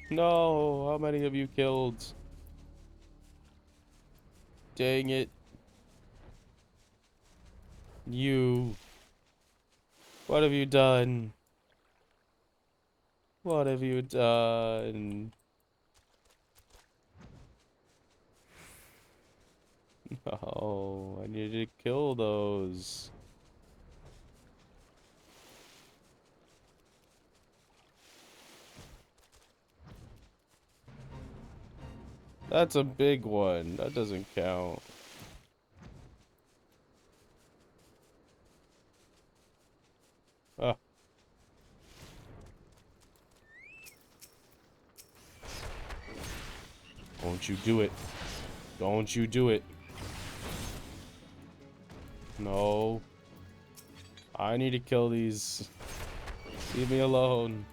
No! How many have you killed? Dang it. You. What have you done? What have you done? No, I needed to kill those. That's a big one. That doesn't count. Ah. Don't you do it. Don't you do it. No. I need to kill these. Leave me alone.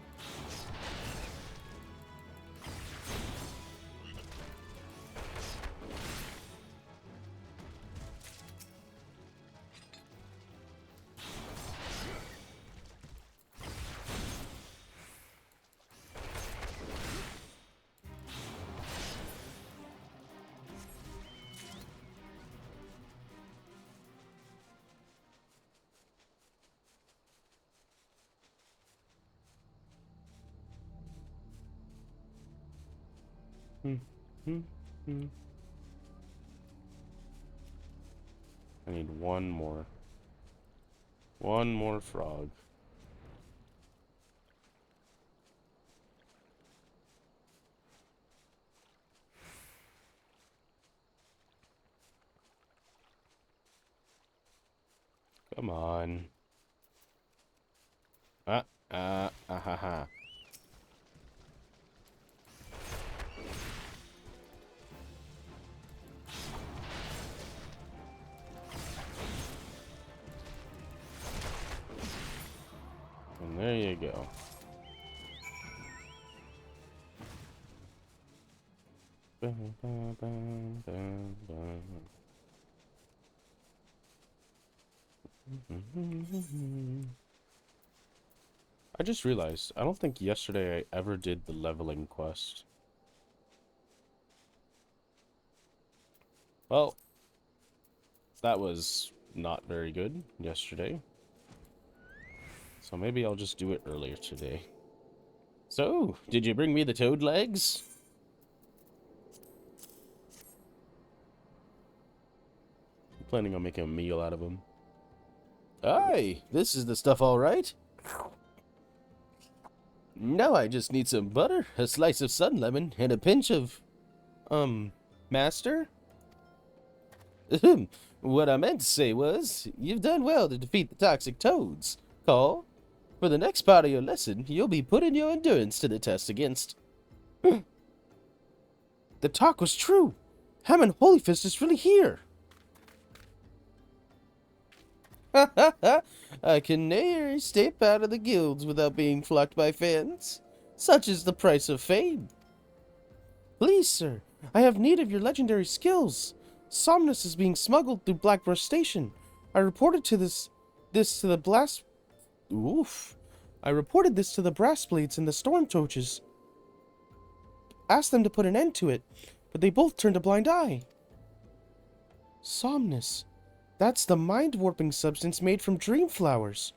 I need one more. One more frog. Come on. Ha ha. And there you go. I just realized, I don't think yesterday I ever did the leveling quest. Well, that was not very good yesterday. So maybe I'll just do it earlier today. So, did you bring me the toad legs? I'm planning on making a meal out of them. Aye, this is the stuff all right. Now I just need some butter, a slice of sun lemon, and a pinch of... master? What I meant to say was, you've done well to defeat the toxic toads, Call. For the next part of your lesson, you'll be putting your endurance to the test against... The talk was true! Hammond Holyfist is really here! Ha ha ha! I can ne'er step out of the guilds without being flocked by fans. Such is the price of fame. Please, sir, I have need of your legendary skills. Somnus is being smuggled through Blackbrush Station. I reported this to the blast... Oof. I reported this to the brass blades and the storm torches. Asked them to put an end to it, but they both turned a blind eye. Somnus. That's the mind-warping substance made from dream flowers.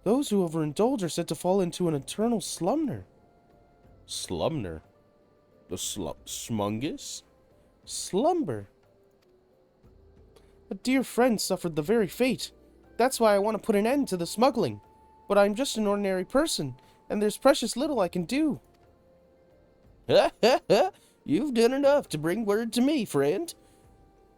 Those who overindulge are said to fall into an eternal slumber. Slumber? The smungus? Slumber. A dear friend suffered the very fate. That's why I want to put an end to the smuggling. But I'm just an ordinary person, and there's precious little I can do. Ha ha ha! You've done enough to bring word to me, friend.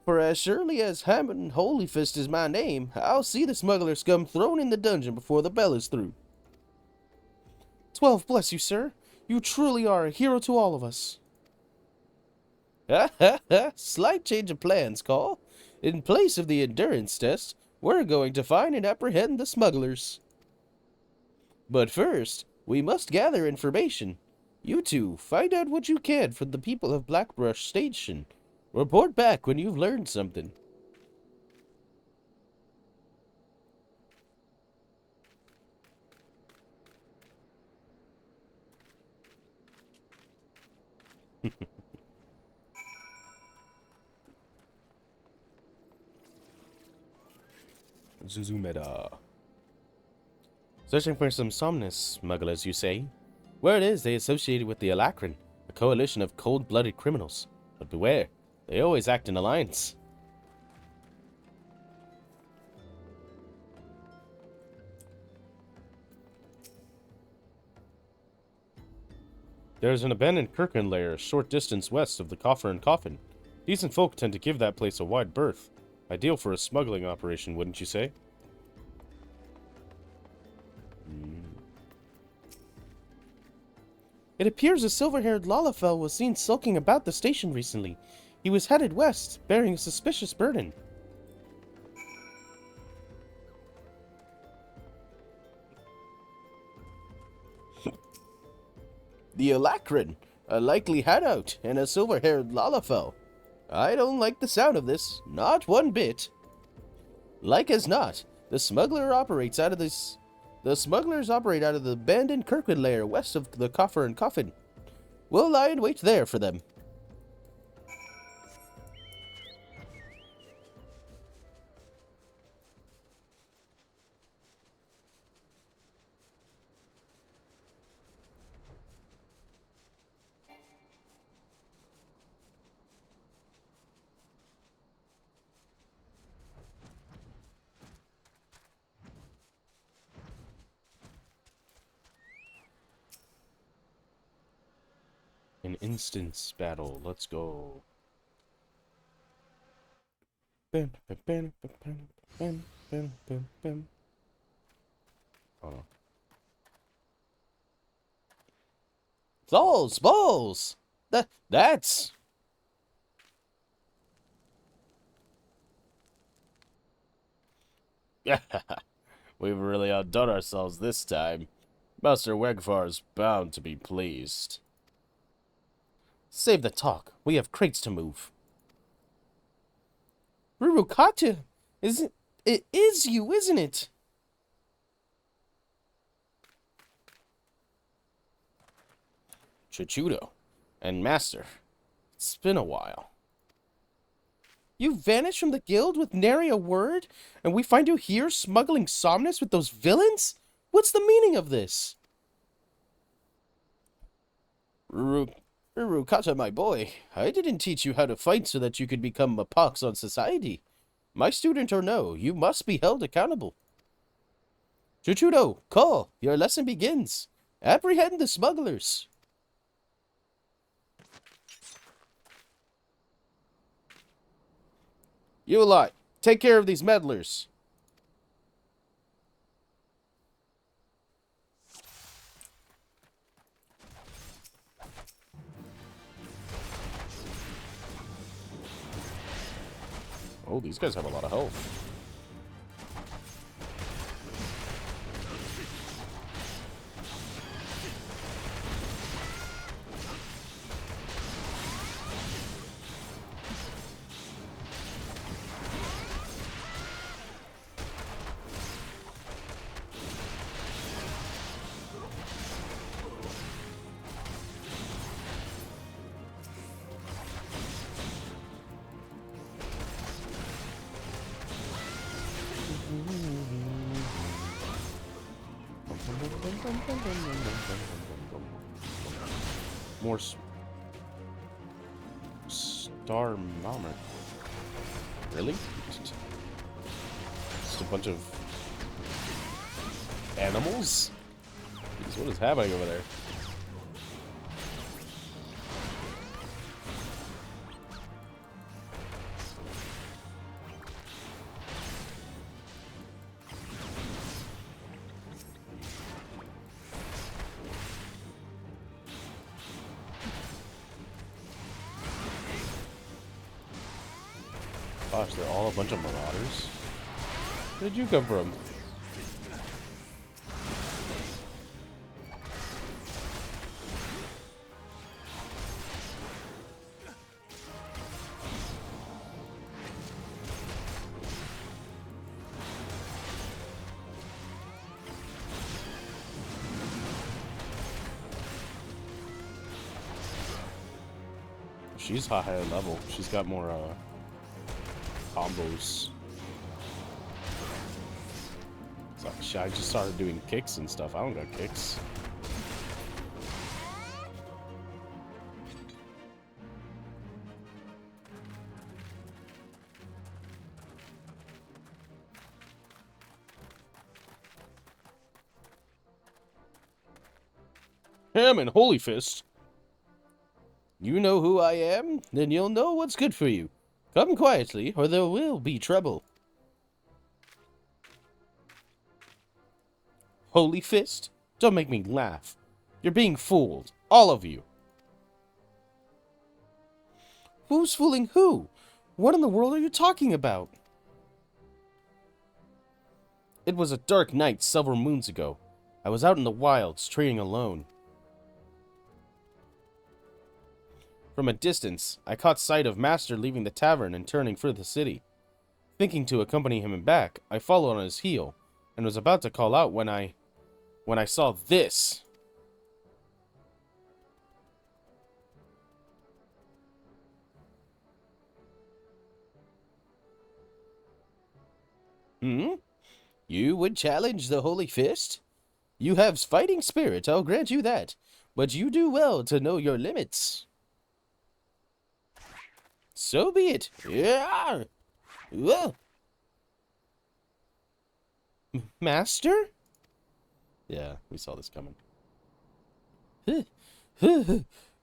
For as surely as Hammond Holyfist is my name, I'll see the smuggler scum thrown in the dungeon before the bell is through. 12 bless you, sir. You truly are a hero to all of us. Ha ha ha! Slight change of plans, Call. In place of the endurance test, we're going to find and apprehend the smugglers. But first, we must gather information. You two, find out what you can from the people of Blackbrush Station. Report back when you've learned something. Zuzumeda. Searching for some somnus smugglers, you say? Where it is, they associated with the Alacrin, a coalition of cold-blooded criminals. But beware, they always act in alliance. There is an abandoned Kirkland lair a short distance west of the Coffer and Coffin. Decent folk tend to give that place a wide berth. Ideal for a smuggling operation, wouldn't you say? It appears a silver-haired Lalafell was seen sulking about the station recently. He was headed west, bearing a suspicious burden. The Alacrin, a likely hideout, and a silver-haired Lalafell. I don't like the sound of this, not one bit. Like as not, the smugglers operate out of the abandoned Kirkwood lair west of the Coffer and Coffin. We'll lie in wait there for them. An instance battle. Let's go. Bam, bam, bam, bam, bam, bam, bam, bam. Oh. Balls! That's... Yeah, we've really outdone ourselves this time. Master Wegfar's bound to be pleased. Save the talk. We have crates to move. Rurukata! It is you, isn't it? Chichudo. And Master. It's been a while. You vanished from the guild with nary a word, and we find you here smuggling Somnus with those villains? What's the meaning of this? Rurukata, my boy, I didn't teach you how to fight so that you could become a pox on society. My student or no, you must be held accountable. Chuchudo, call, your lesson begins. Apprehend the smugglers. You lot, take care of these meddlers. Oh, these guys have a lot of health. More star bomber. Really? Just a bunch of animals? Jeez, what is happening over there? Gosh, they're all a bunch of marauders. Where did you come from? She's higher level. She's got more combos. So I just started doing kicks and stuff. I don't got kicks. Hammond, Holy Fist. You know who I am? Then you'll know what's good for you. Come quietly, or there will be trouble. Holy Fist? Don't make me laugh. You're being fooled. All of you. Who's fooling who? What in the world are you talking about? It was a dark night several moons ago. I was out in the wilds, trading alone. From a distance, I caught sight of Master leaving the tavern and turning for the city. Thinking to accompany him back, I followed on his heel, and was about to call out when I saw this. You would challenge the Holy Fist? You have fighting spirit, I'll grant you that, but you do well to know your limits. So be it. Yeah. Master? Yeah, we saw this coming.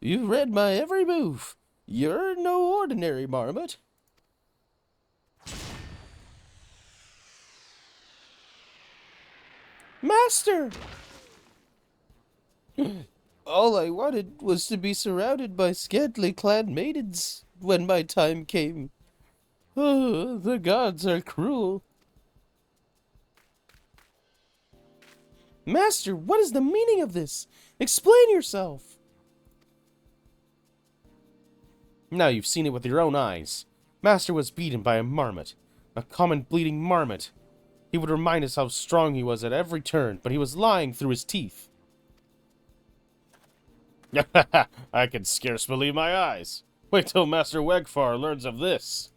You've read my every move. You're no ordinary marmot. Master! All I wanted was to be surrounded by scantily clad maidens when my time came. Oh, the gods are cruel. Master, what is the meaning of this? Explain yourself. Now you've seen it with your own eyes. Master was beaten by a marmot. A common bleeding marmot. He would remind us how strong he was at every turn, but he was lying through his teeth. I can scarce believe my eyes. Wait till Master Wegfar learns of this.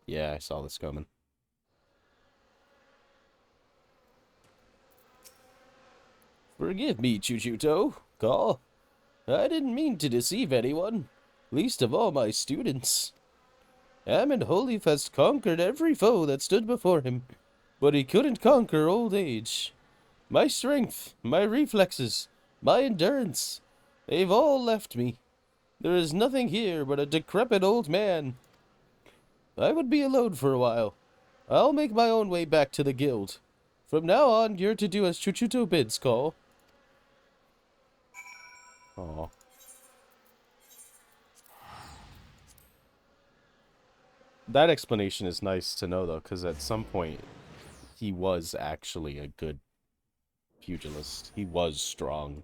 Yeah, I saw this coming. Forgive me, Chuchuto. Call. I didn't mean to deceive anyone, least of all my students. Hammond Holyfest conquered every foe that stood before him, but he couldn't conquer old age. My strength, my reflexes, my endurance, they've all left me. There is nothing here but a decrepit old man. I would be alone for a while. I'll make my own way back to the guild. From now on, you're to do as Chuchuto bids, Call. Aww. That explanation is nice to know, though, because at some point, he was actually a good pugilist. He was strong.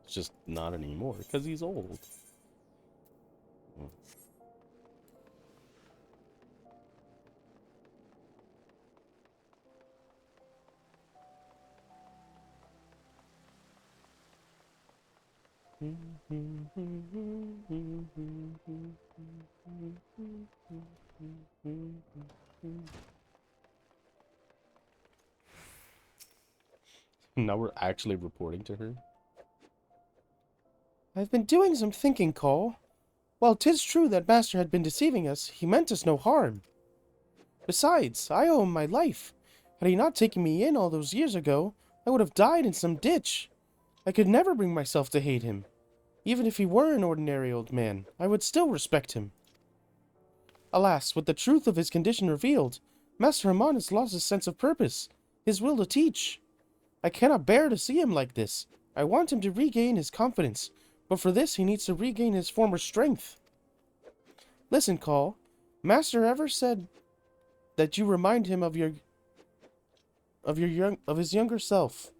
It's just not anymore, because he's old. Now we're actually reporting to her. I've been doing some thinking, Cole. While 'tis true that Master had been deceiving us, he meant us no harm. Besides, I owe him my life. Had he not taken me in all those years ago, I would have died in some ditch. I could never bring myself to hate him. Even if he were an ordinary old man, I would still respect him. Alas, with the truth of his condition revealed, Master Hamon has lost his sense of purpose, his will to teach. I cannot bear to see him like this, I want him to regain his confidence, but for this he needs to regain his former strength. Listen, Call. Master ever said that you remind him of his younger self.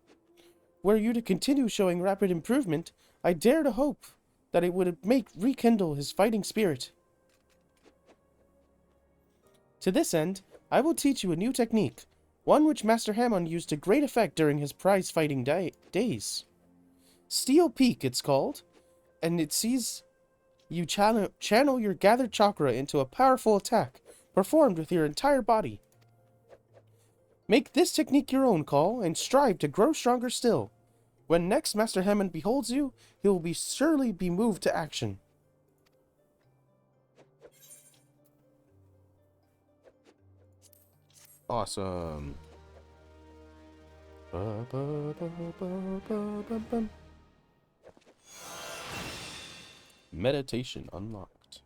Were you to continue showing rapid improvement, I dare to hope that it would rekindle his fighting spirit. To this end, I will teach you a new technique, one which Master Hamon used to great effect during his prize-fighting days. Steel Peak, it's called, and it sees you channel your gathered chakra into a powerful attack, performed with your entire body. Make this technique your own, Call, and strive to grow stronger still. When next Master Hamon beholds you, he will surely be moved to action. Awesome. Meditation unlocked.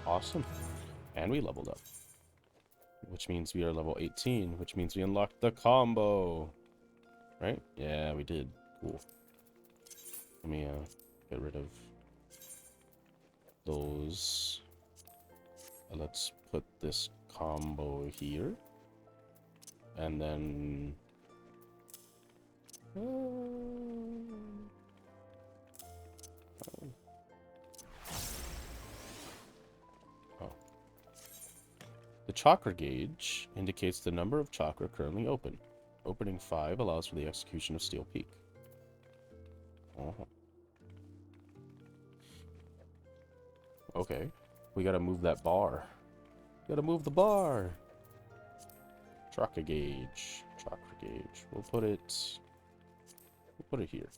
Awesome. And we leveled up. Which means we are level 18, which means we unlocked the combo. Right? Yeah, we did. Cool. Let me get rid of those. Let's put this combo here. And then... The chakra gauge indicates the number of chakra currently open. Opening 5 allows for the execution of Steel Peak. Okay. We gotta move that bar. Gotta move the bar. Chakra gauge. Chakra gauge. We'll put it here.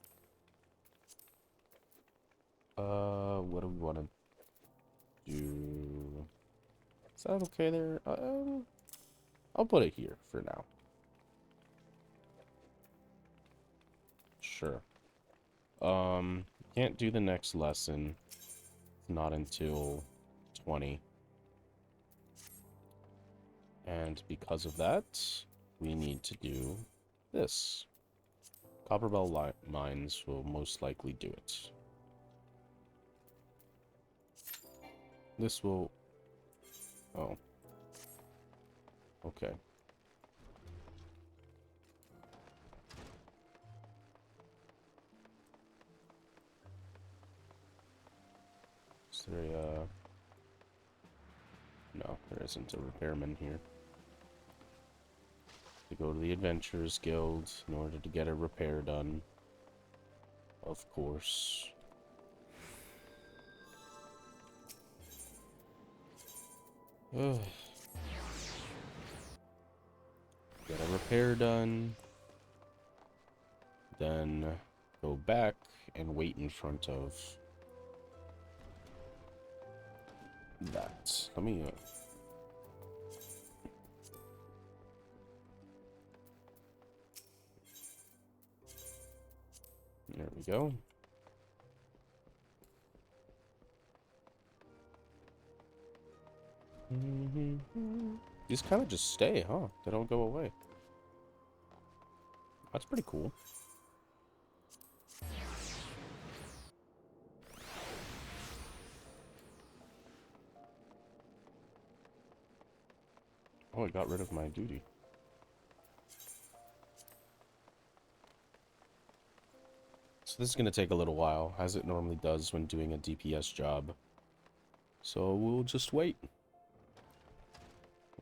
What do we want to do? Is that okay there? I'll put it here for now. Sure. Can't do the next lesson. Not until 20. And because of that, we need to do this. Copperbell mines will most likely do it. This will... Oh. Okay. Is there a... No, there isn't a repairman here. To go to the Adventurers Guild in order to get a repair done. Of course. Ugh. Get a repair done. Then go back and wait in front of that. Let me there we go. These kind of just stay, huh? They don't go away. That's pretty cool. Oh, I got rid of my duty. So this is going to take a little while, as it normally does when doing a DPS job. So we'll just wait.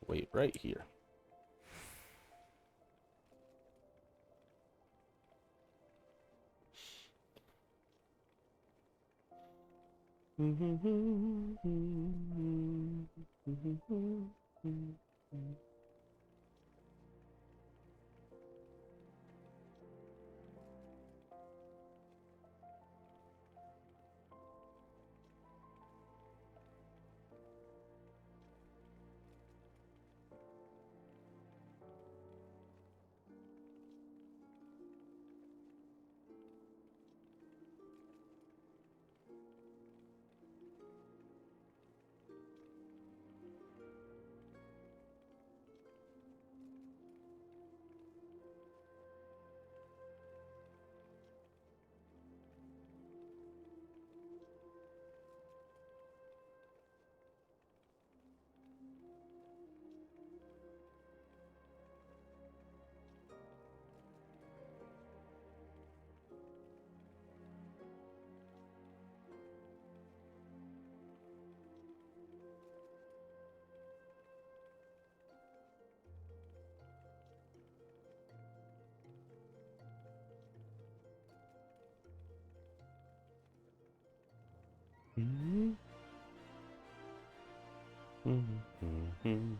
Wait right here. Mm-hmm. Mm-hmm. Mm-hmm.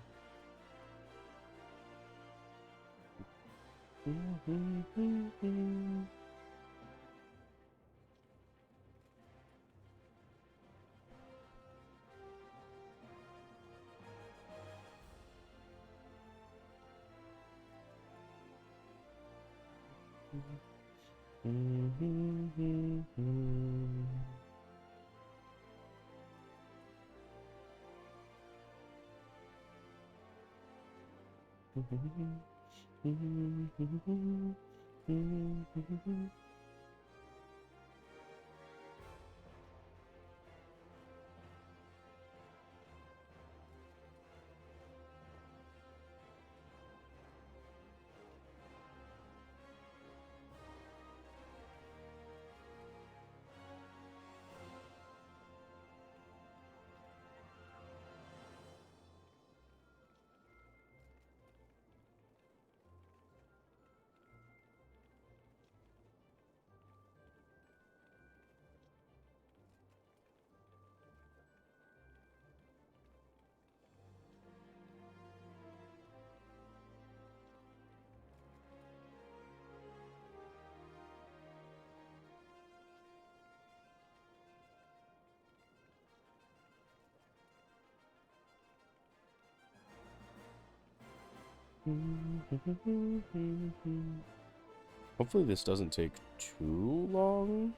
Hopefully this doesn't take too long,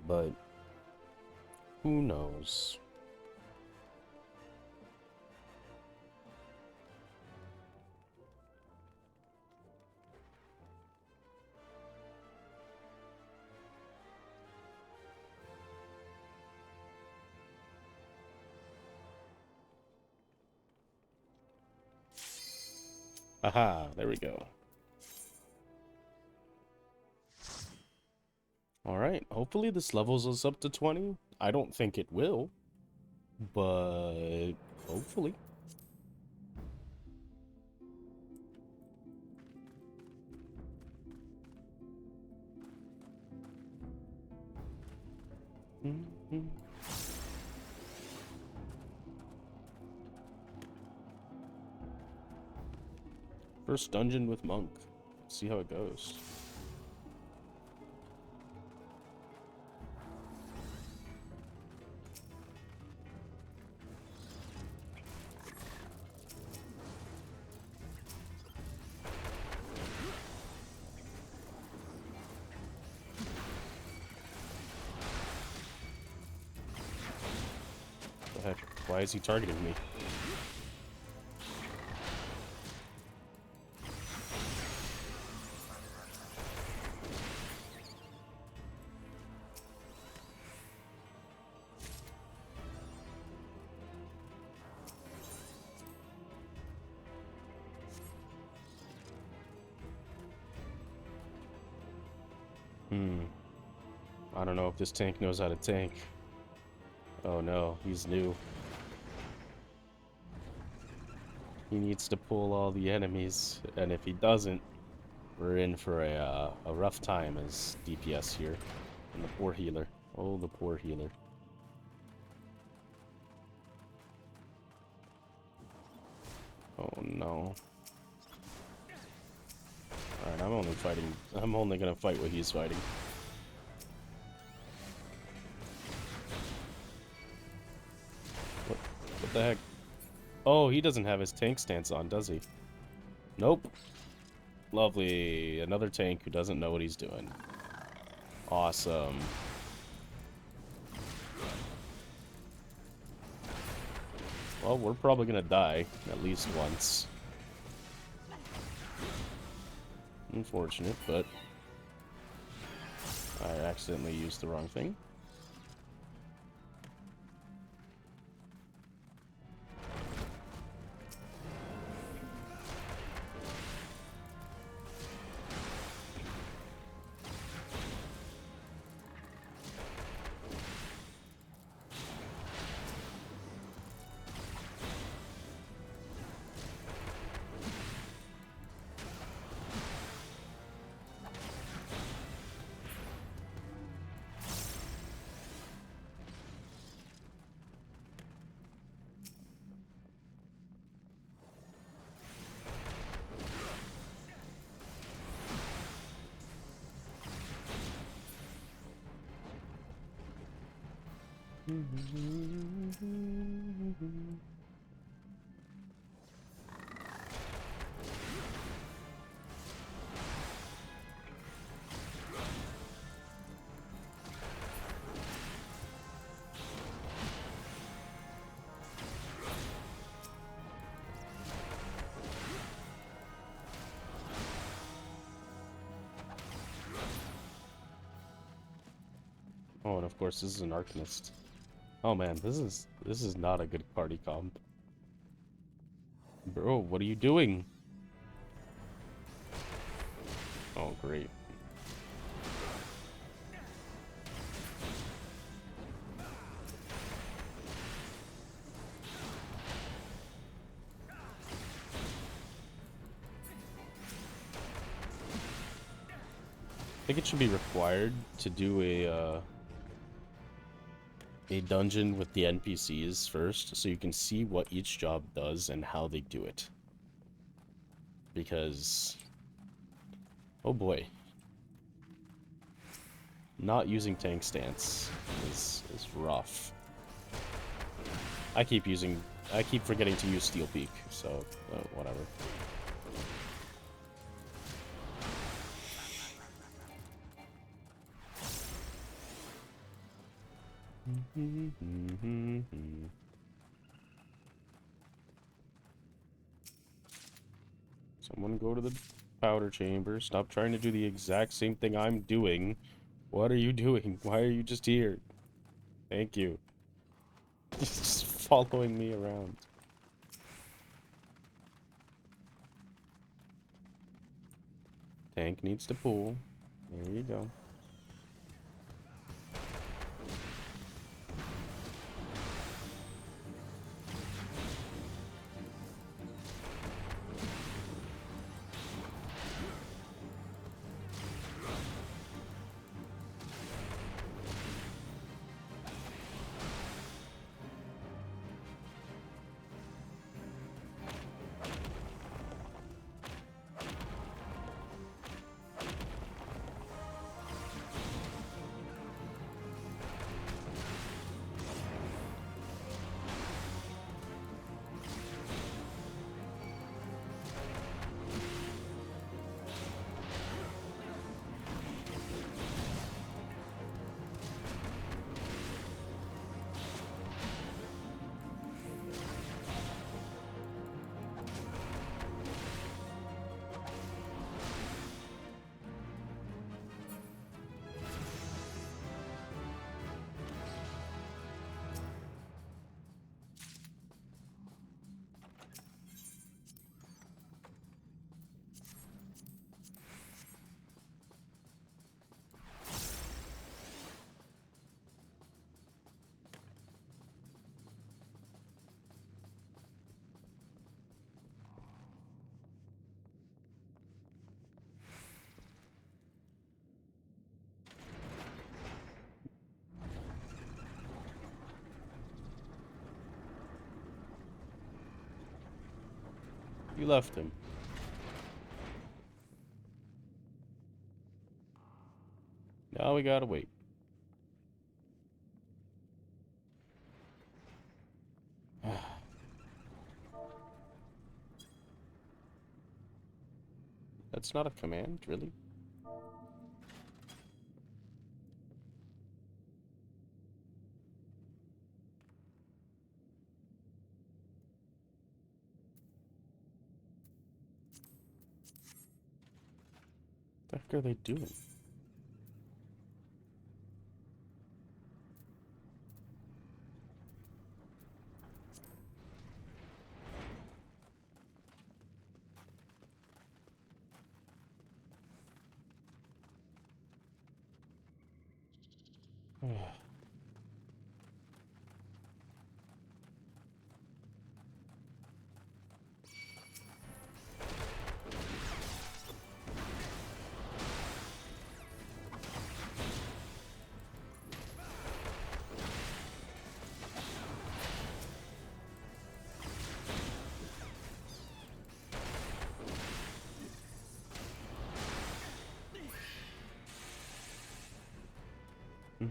but who knows? Aha, there we go. Alright, hopefully this levels us up to 20. I don't think it will, but hopefully. First dungeon with Monk. See how it goes. What the heck? Why is he targeting me? I don't know if this tank knows how to tank. Oh no, he's new. He needs to pull all the enemies, and if he doesn't, we're in for a rough time as DPS here. And the poor healer. Oh, the poor healer. Oh no. Alright, I'm only gonna fight what he's fighting. What the heck? Oh, he doesn't have his tank stance on, does he? Nope. Lovely. Another tank who doesn't know what he's doing. Awesome. Well, we're probably gonna die at least once. Unfortunate, but I accidentally used the wrong thing. Oh, and of course this is an Arcanist. Oh man, this is not a good party comp. Bro, what are you doing? Oh, great. I think it should be required to do a dungeon with the NPCs first, so you can see what each job does and how they do it. Because, oh boy, not using tank stance is rough. I keep forgetting to use Steel Peak, so whatever. Someone go to the powder chamber. Stop trying to do the exact same thing I'm doing. What are you doing? Why are you just here? Thank you. He's just following me around. Tank needs to pull. There you go. You left him. Now we gotta wait. That's not a command, really? What the heck are they doing?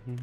Bip,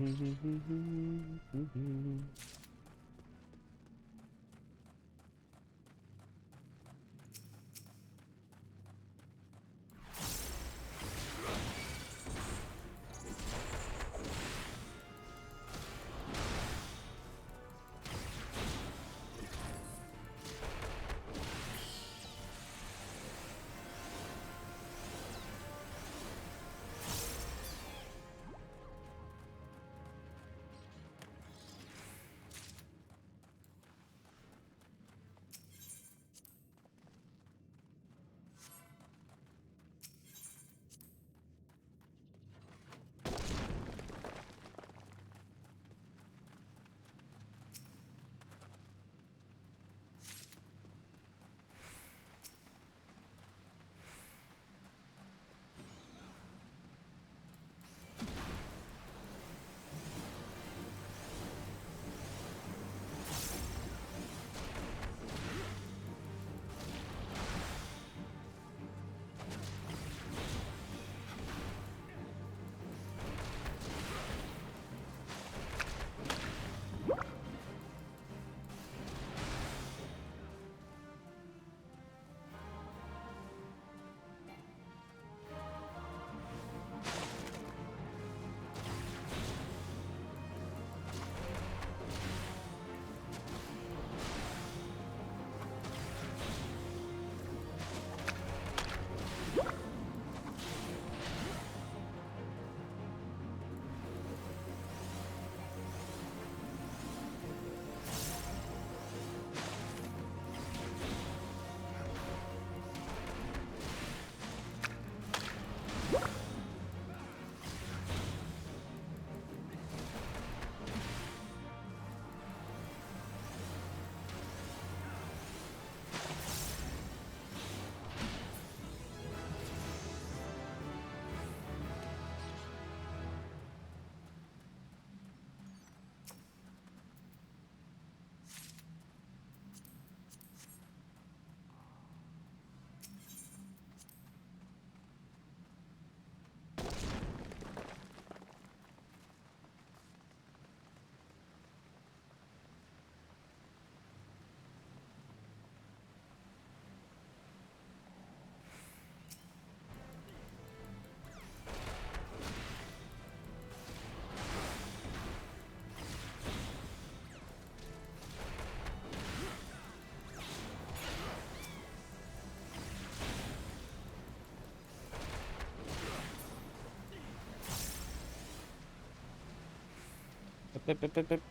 bip, bip, bip.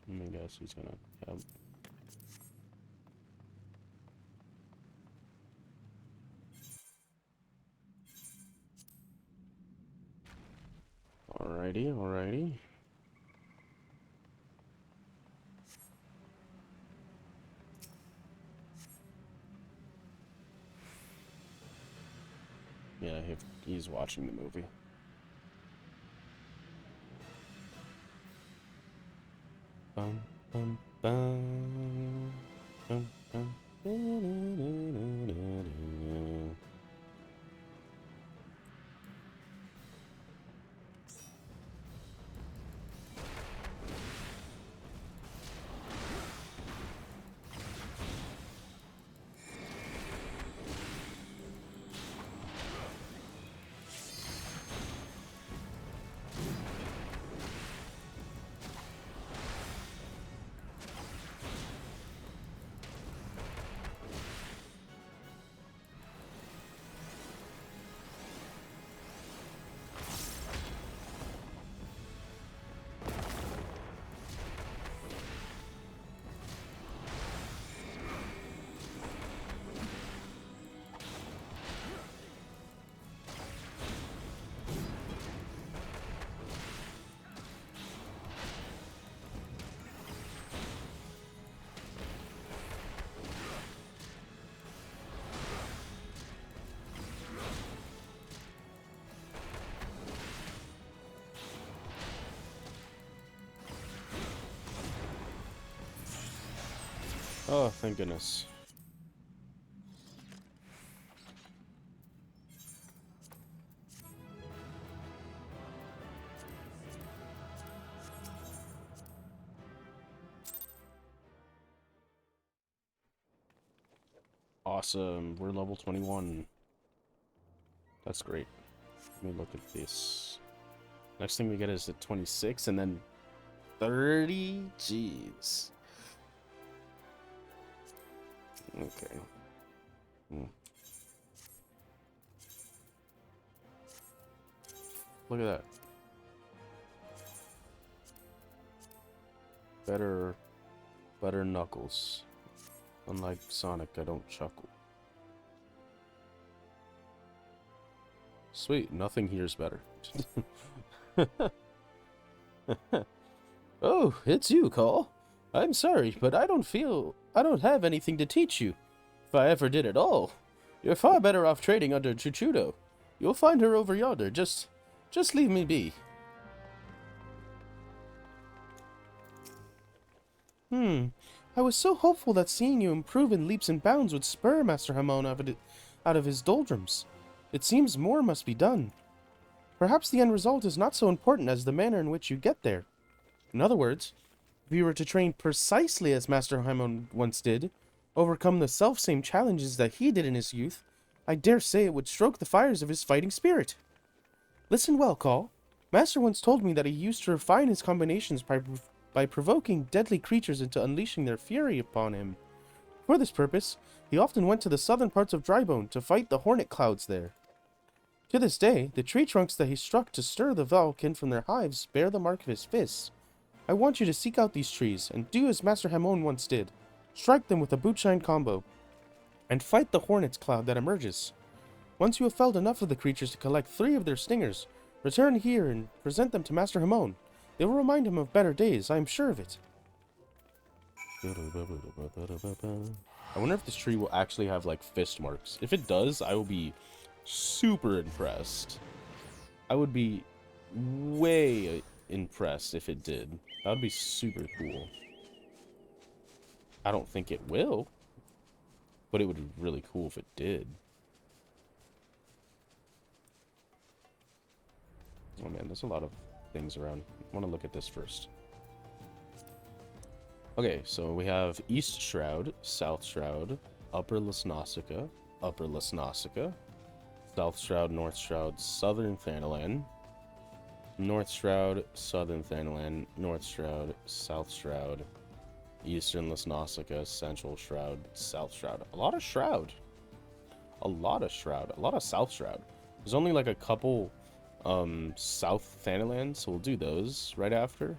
Let me guess who's gonna have. Alrighty, alrighty. Yeah, he's watching the movie. Bum, bum, bum. Bum, bum. Oh, thank goodness. Awesome. We're level 21. That's great. Let me look at this. Next thing we get is at 26 and then 30. Jeez. Okay. Look at that. Better Knuckles. Unlike Sonic, I don't chuckle. Sweet, nothing here's better. Oh, it's you, Cole. I'm sorry, but I don't have anything to teach you. If I ever did at all, you're far better off trading under Chuchudo. You'll find her over yonder. Just leave me be. I was so hopeful that seeing you improve in leaps and bounds would spur Master Hamon out of his doldrums. It seems more must be done. Perhaps the end result is not so important as the manner in which you get there. In other words, if you were to train precisely as Master Hamon once did, overcome the selfsame challenges that he did in his youth, I dare say it would stroke the fires of his fighting spirit. Listen well, Call. Master once told me that he used to refine his combinations by provoking deadly creatures into unleashing their fury upon him. For this purpose, he often went to the southern parts of Drybone to fight the hornet clouds there. To this day, the tree trunks that he struck to stir the Valken from their hives bear the mark of his fists. I want you to seek out these trees and do as Master Hamon once did. Strike them with a bootshine combo, and fight the hornet's cloud that emerges. Once you have felled enough of the creatures to collect 3 of their stingers, return here and present them to Master Hamon. They will remind him of better days, I am sure of it. I wonder if this tree will actually have, like, fist marks. If it does, I will be super impressed. I would be way impressed if it did. That would be super cool. I don't think it will, but it would be really cool if it did. Oh man, there's a lot of things around. I want to look at this first. Okay, so we have East Shroud, South Shroud, Upper Lesnausica, South Shroud, North Shroud, Southern Thanalan, North Shroud, Southern Thanalan, North Shroud, South Shroud, Eastern Lesnausica, Central Shroud, South Shroud. A lot of Shroud. A lot of Shroud. A lot of South Shroud. There's only like a couple South Thanalan, so we'll do those right after.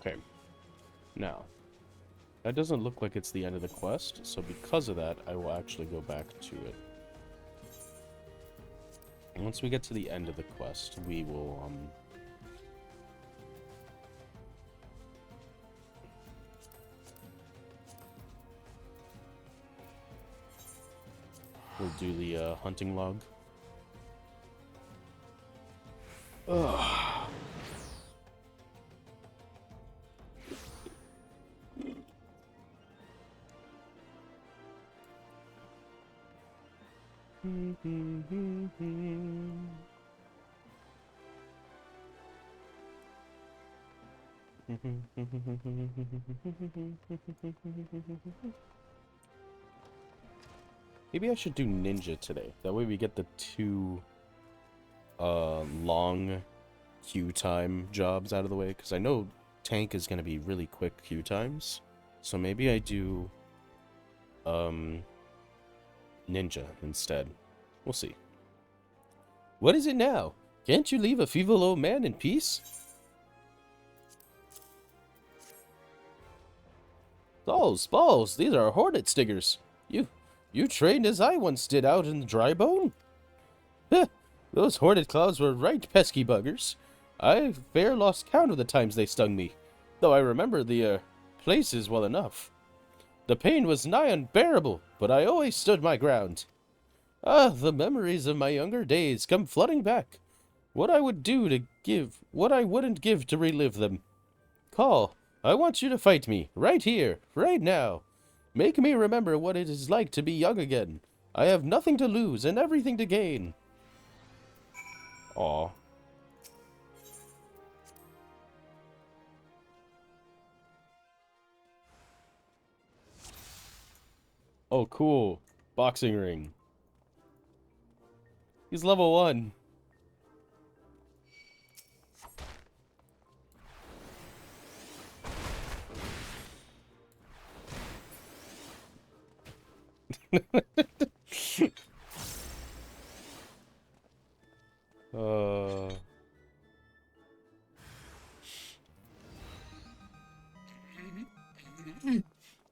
Okay, now, that doesn't look like it's the end of the quest, so because of that, I will actually go back to it. And once we get to the end of the quest, we will, do the hunting log. Ugh. Maybe I should do ninja today. That way we get the 2 long queue time jobs out of the way, because I know tank is going to be really quick queue times. So maybe I do ninja instead. We'll see. What is it now? Can't you leave a feeble old man in peace? Balls, these are hornet stingers. You trained as I once did out in the dry bone? Huh, those hornet claws were right pesky buggers. I fair lost count of the times they stung me, though I remember the places well enough. The pain was nigh unbearable, but I always stood my ground. Ah, the memories of my younger days come flooding back. What I would do to give, what I wouldn't give to relive them. Call, I want you to fight me, right here, right now. Make me remember what it is like to be young again. I have nothing to lose and everything to gain. Aw. Oh, cool. Boxing ring. He's level 1.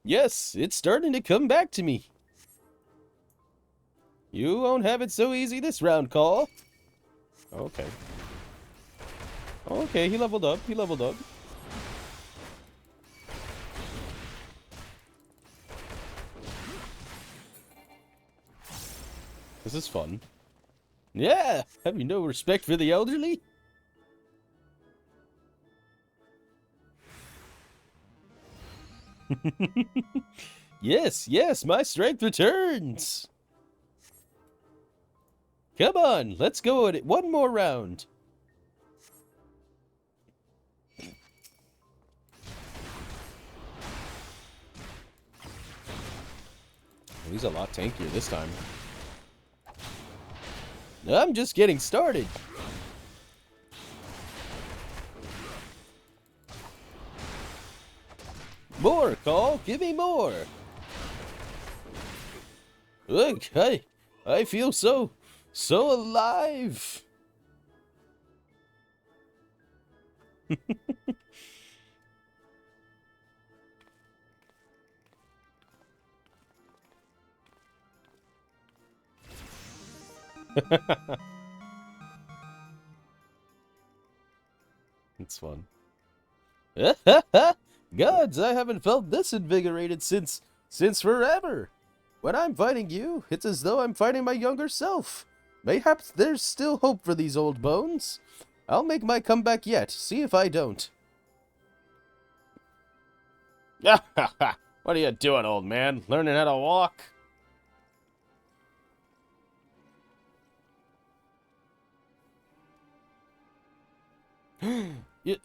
Yes, it's starting to come back to me. You won't have it so easy this round, Call. Okay. Okay, he leveled up. He leveled up. This is fun. Yeah! Have you no respect for the elderly? Yes, my strength returns! Come on, let's go at it one more round. He's a lot tankier this time. I'm just getting started. More, Call. Give me more. Look, I feel so alive. It's fun. Gods, I haven't felt this invigorated since forever. When I'm fighting you, it's as though I'm fighting my younger self. Mayhaps there's still hope for these old bones. I'll make my comeback yet, see if I don't. What are you doing, old man? Learning how to walk?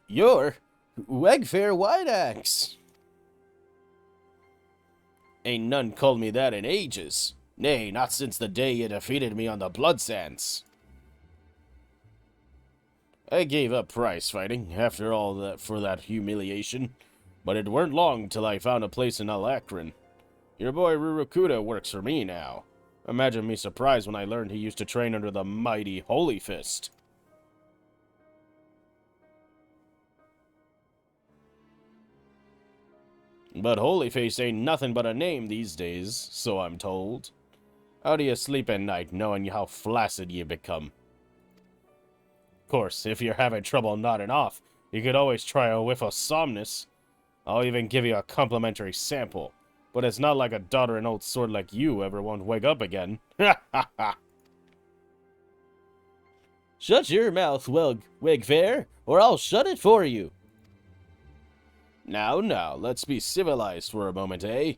You're Wegfair White Axe. Ain't none called me that in ages. Nay, not since the day you defeated me on the Blood Sands. I gave up prize fighting after all that for that humiliation, but it weren't long till I found a place in Alacron. Your boy Rurukuda works for me now. Imagine me surprised when I learned he used to train under the mighty Holy Fist. But Holyface ain't nothing but a name these days, so I'm told. How do you sleep at night knowing how flaccid you become? Of course, if you're having trouble nodding off, you could always try a whiff of Somnus. I'll even give you a complimentary sample. But it's not like a doddering old sword like you ever won't wake up again. Ha ha ha! Shut your mouth, Wigfair, or I'll shut it for you. Now, let's be civilized for a moment, eh?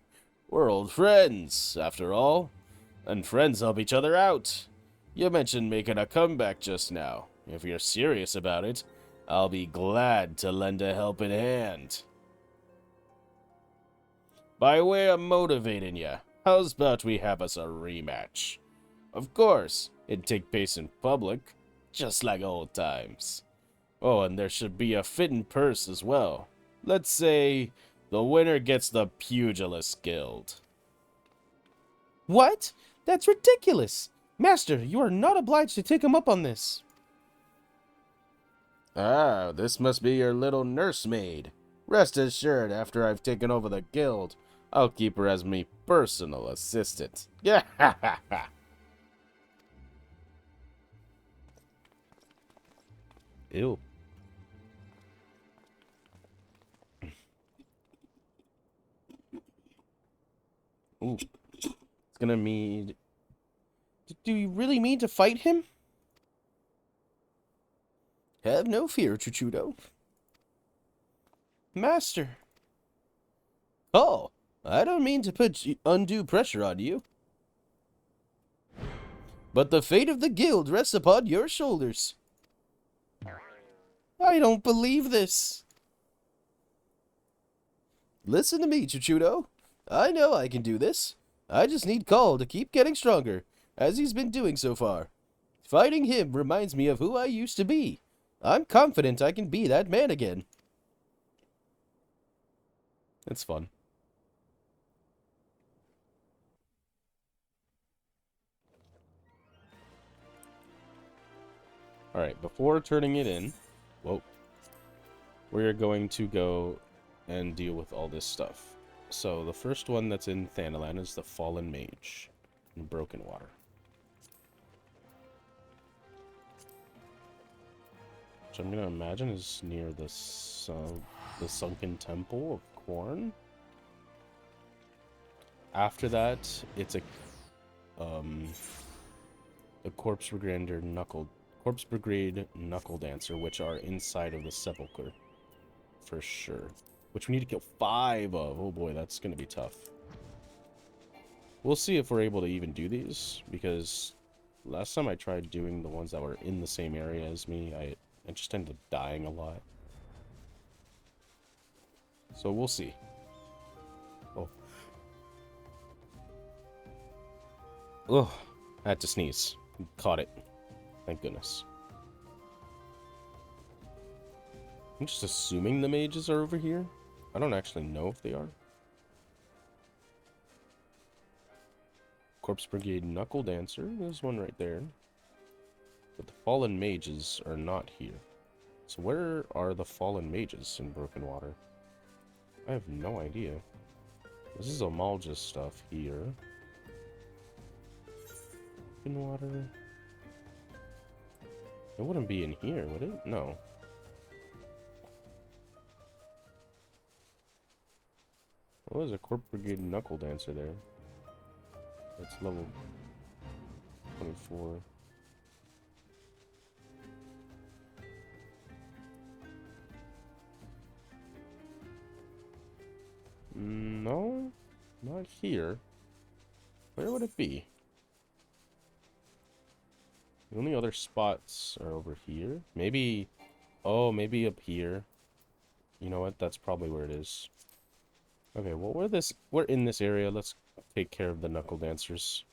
We're old friends, after all. And friends help each other out. You mentioned making a comeback just now. If you're serious about it, I'll be glad to lend a helping hand. By way of motivating you, how's about we have us a rematch? Of course, it'd take place in public, just like old times. Oh, and there should be a fitting purse as well. Let's say the winner gets the Pugilist Guild. What? That's ridiculous! Master, you are not obliged to take him up on this. Ah, this must be your little nursemaid. Rest assured, after I've taken over the guild, I'll keep her as me personal assistant. Yeah, ha ha ha. Ew. Ooh. It's gonna mean... Do you really mean to fight him? Have no fear, Chuchudo. Master. Oh, I don't mean to put undue pressure on you. But the fate of the guild rests upon your shoulders. I don't believe this. Listen to me, Chuchudo. I know I can do this. I just need Call to keep getting stronger, as he's been doing so far. Fighting him reminds me of who I used to be. I'm confident I can be that man again. It's fun. Alright, before turning it in, we're going to go and deal with all this stuff. So, the first one that's in Thanalan is the Fallen Mage in Broken Water. Which I'm going to imagine is near the Sunken Temple of Corn. After that, it's a Corpse Brigade Knuckle Dancer, which are inside of the Sepulchre. For sure. Which we need to kill 5 of. Oh boy, that's going to be tough. We'll see if we're able to even do these, because last time I tried doing the ones that were in the same area as me, I just ended up dying a lot. So we'll see. Oh. Ugh. I had to sneeze. Caught it. Thank goodness. I'm just assuming the mages are over here. I don't actually know if they are. Corpse Brigade Knuckle Dancer. There's one right there. But the Fallen Mages are not here. So where are the Fallen Mages in Broken Water? I have no idea. This is Amalja's stuff here. Broken Water. It wouldn't be in here, would it? No. Oh, there's a Corp Brigade Knuckle Dancer there. That's level 24. No, not here. Where would it be? The only other spots are over here. Maybe, oh, maybe up here. You know what? That's probably where it is. Okay, well, we're in this area. Let's take care of the Knuckle Dancers.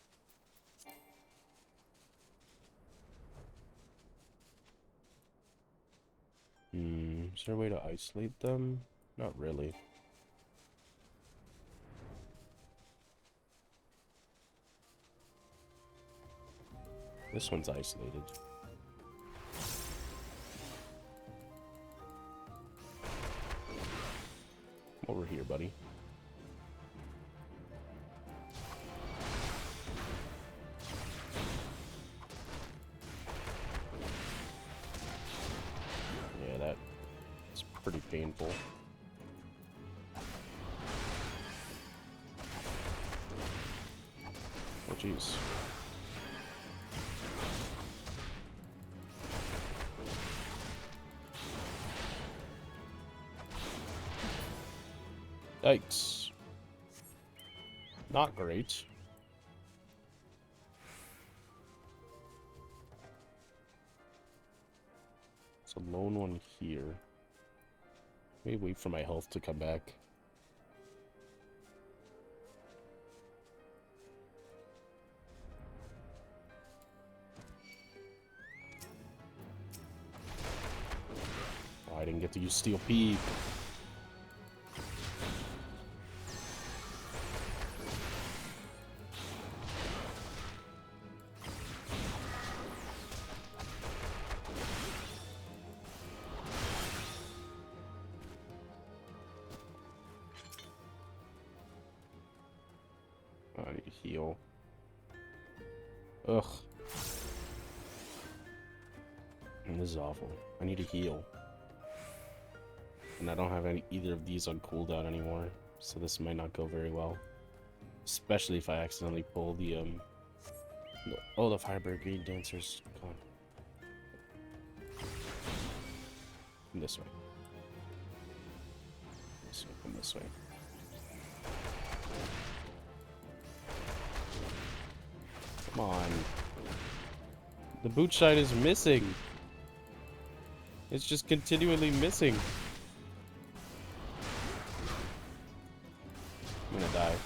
Is there a way to isolate them? Not really. This one's isolated. Over here, buddy. Yeah, that's pretty painful. jeez. Yikes. Not great. It's a lone one here. Maybe wait for my health to come back. Oh, I didn't get to use Steel Peak. I need to heal. Ugh. And this is awful. I need to heal. And I don't have either of these on cooldown anymore, so this might not go very well. Especially if I accidentally pull the oh, the Fire Brigade Dancers. Come on. Come this way. This way, come this way. Come on. The boot shine is missing. It's just continually missing. I'm gonna die.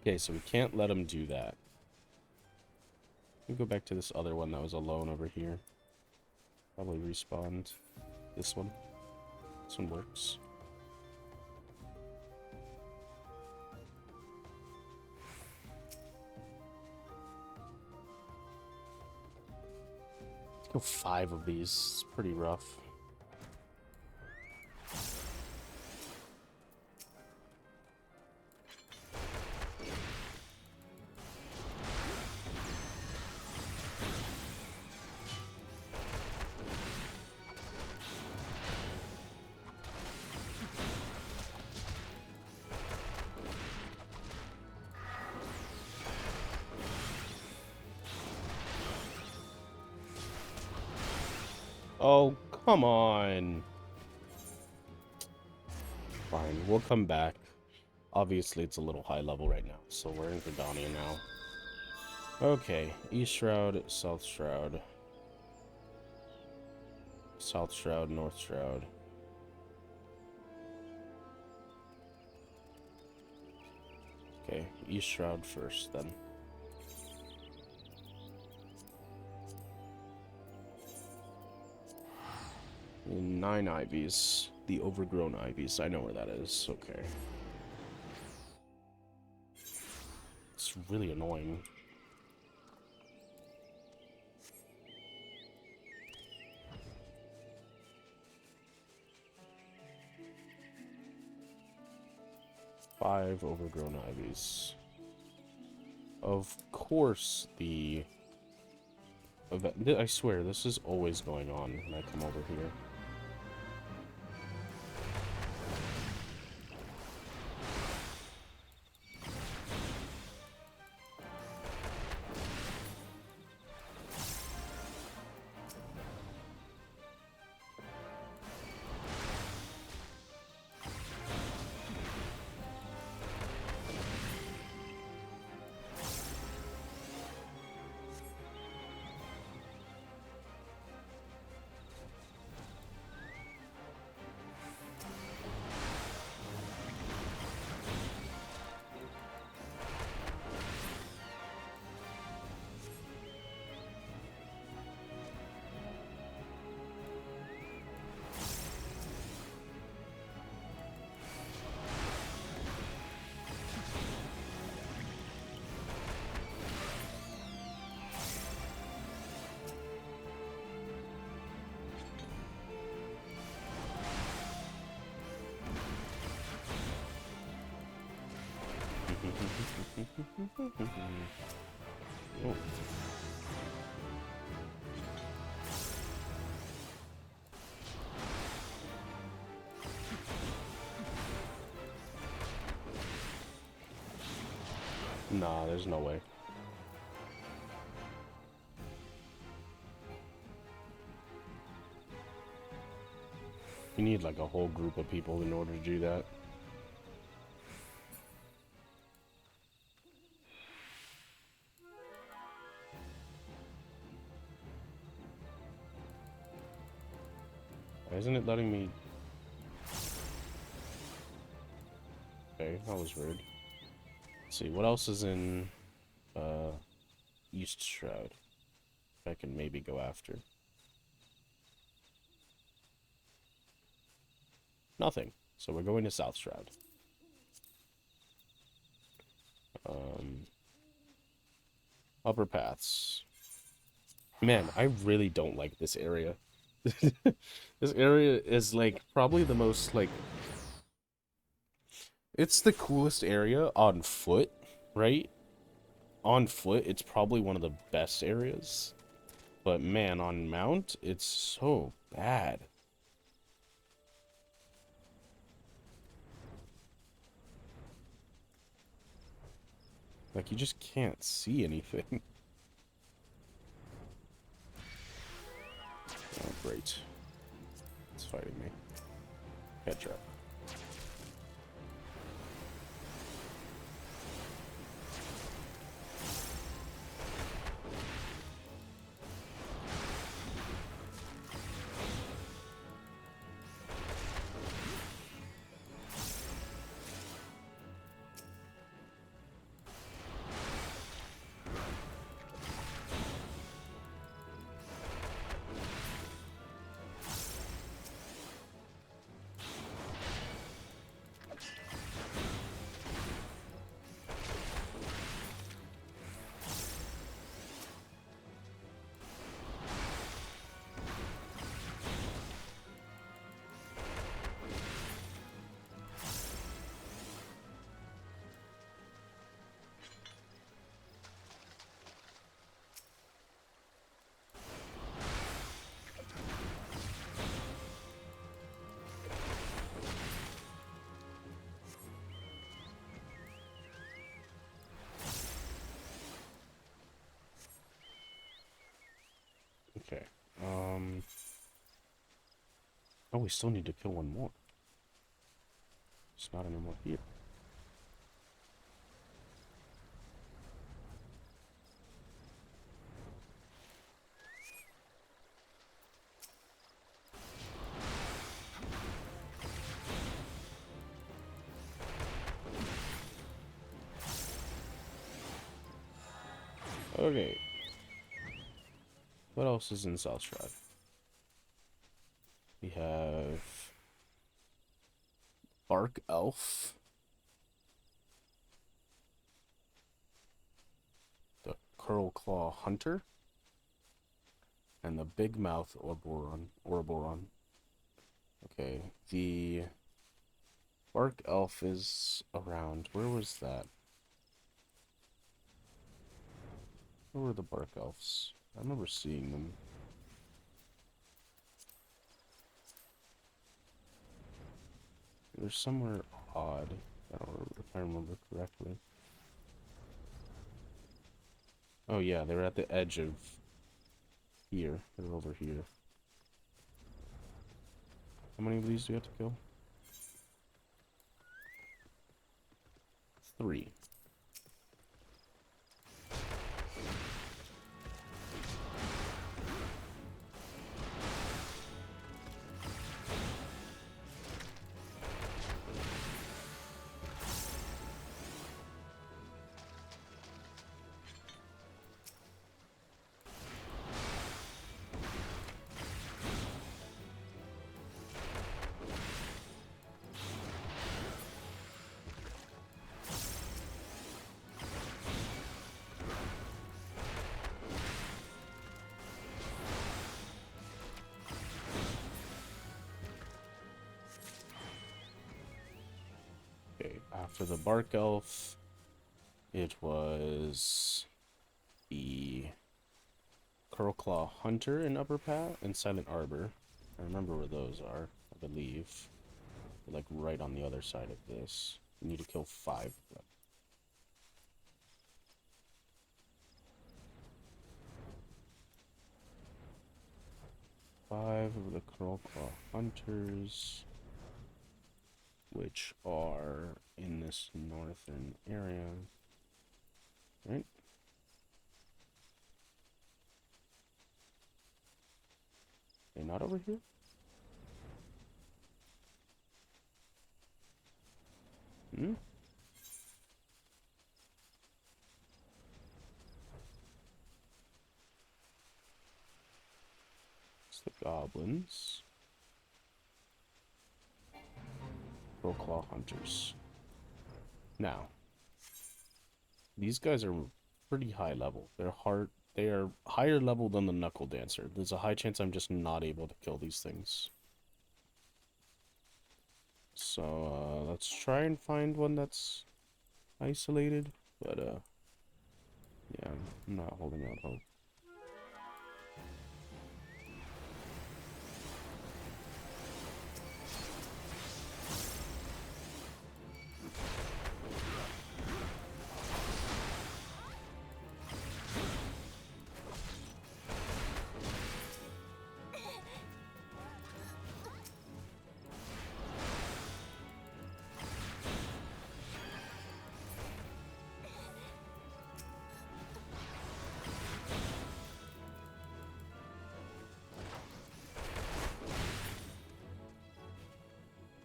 Okay, so we can't let him do that. Let me go back to this other one that was alone over here. Probably respawned. This one. This one works. Let's go 5 of these. It's pretty rough. Oh, come on. Fine, we'll come back. Obviously, it's a little high level right now, so we're in Gridania now. Okay, East Shroud, South Shroud. South Shroud, North Shroud. Okay, East Shroud first, then. Nine ivies. The overgrown ivies. I know where that is. Okay. It's really annoying. Five overgrown ivies. Of course, the event. I swear, this is always going on when I come over here. Oh. Nah, there's no way. You need like a whole group of people in order to do that. Why isn't it letting me? Okay, that was weird. Let's see, what else is in East Shroud? I can maybe go after. Nothing. So we're going to South Shroud. Upper paths. Man, I really don't like this area. This area is like probably the most like it's the coolest area on foot, right? On foot, it's probably one of the best areas. But man, on mount, it's so bad. Like, you just can't see anything. Oh, great. It's fighting me. Catch up. Okay. Oh, we still need to kill one more. It's not anymore here. Okay. What else is in South Shroud? We have Bark Elf, the Curl Claw Hunter, and the Big Mouth Ouroboron. Okay, the Bark Elf is around. Where was that? Where were the Bark Elves? I remember seeing them. They're somewhere odd. I don't remember if I remember correctly. Oh yeah, they're at the edge of here. They're over here. How many of these do you have to kill? 3. Okay, after the Bark Elf, it was the Curlclaw Hunter in Upper Pat and Silent Arbor. I remember where those are, I believe. They're like right on the other side of this. We need to kill 5 of them. Five of the Curlclaw Hunters, which are in this northern area, right? They're not over here? Hmm? It's the goblins. Curlclaw Hunters. Now, these guys are pretty high level. They are higher level than the Knuckle Dancer. There's a high chance I'm just not able to kill these things. So, let's try and find one that's isolated. But, yeah, I'm not holding out hope.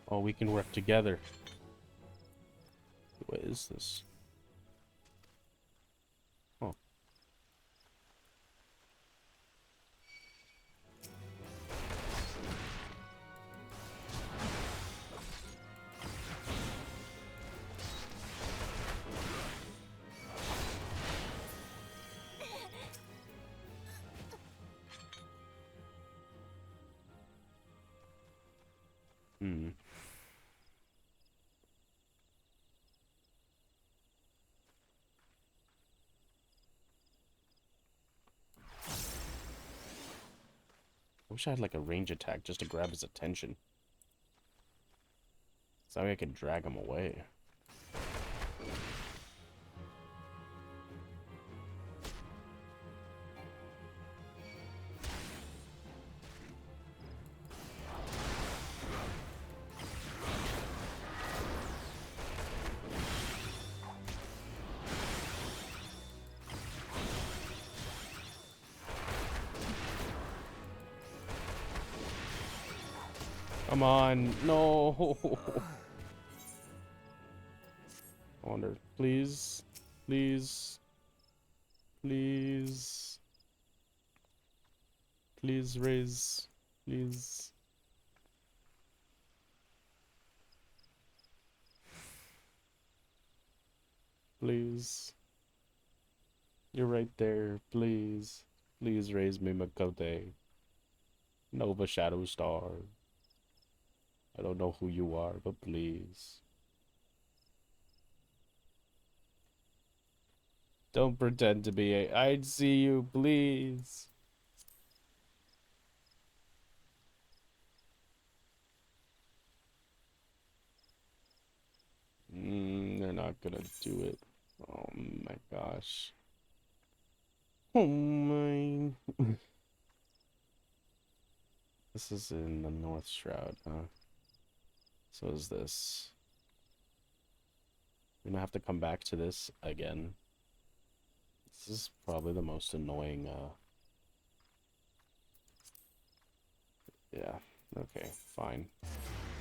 Oh, we can work together. What is this? Oh. Hmm. I wish I had like a range attack just to grab his attention. So that way I could drag him away. Come on, no. I wonder, please, please, please, please raise, please. Please. You're right there, please. Please raise me, Makote. Nova Shadow Star. I don't know who you are, but please. Don't pretend to be I'd see you, please. They're not gonna do it. Oh my gosh. Oh my. This is in the North Shroud, huh? So is this. We're gonna have to come back to this again. This is probably the most annoying, yeah. Okay, fine.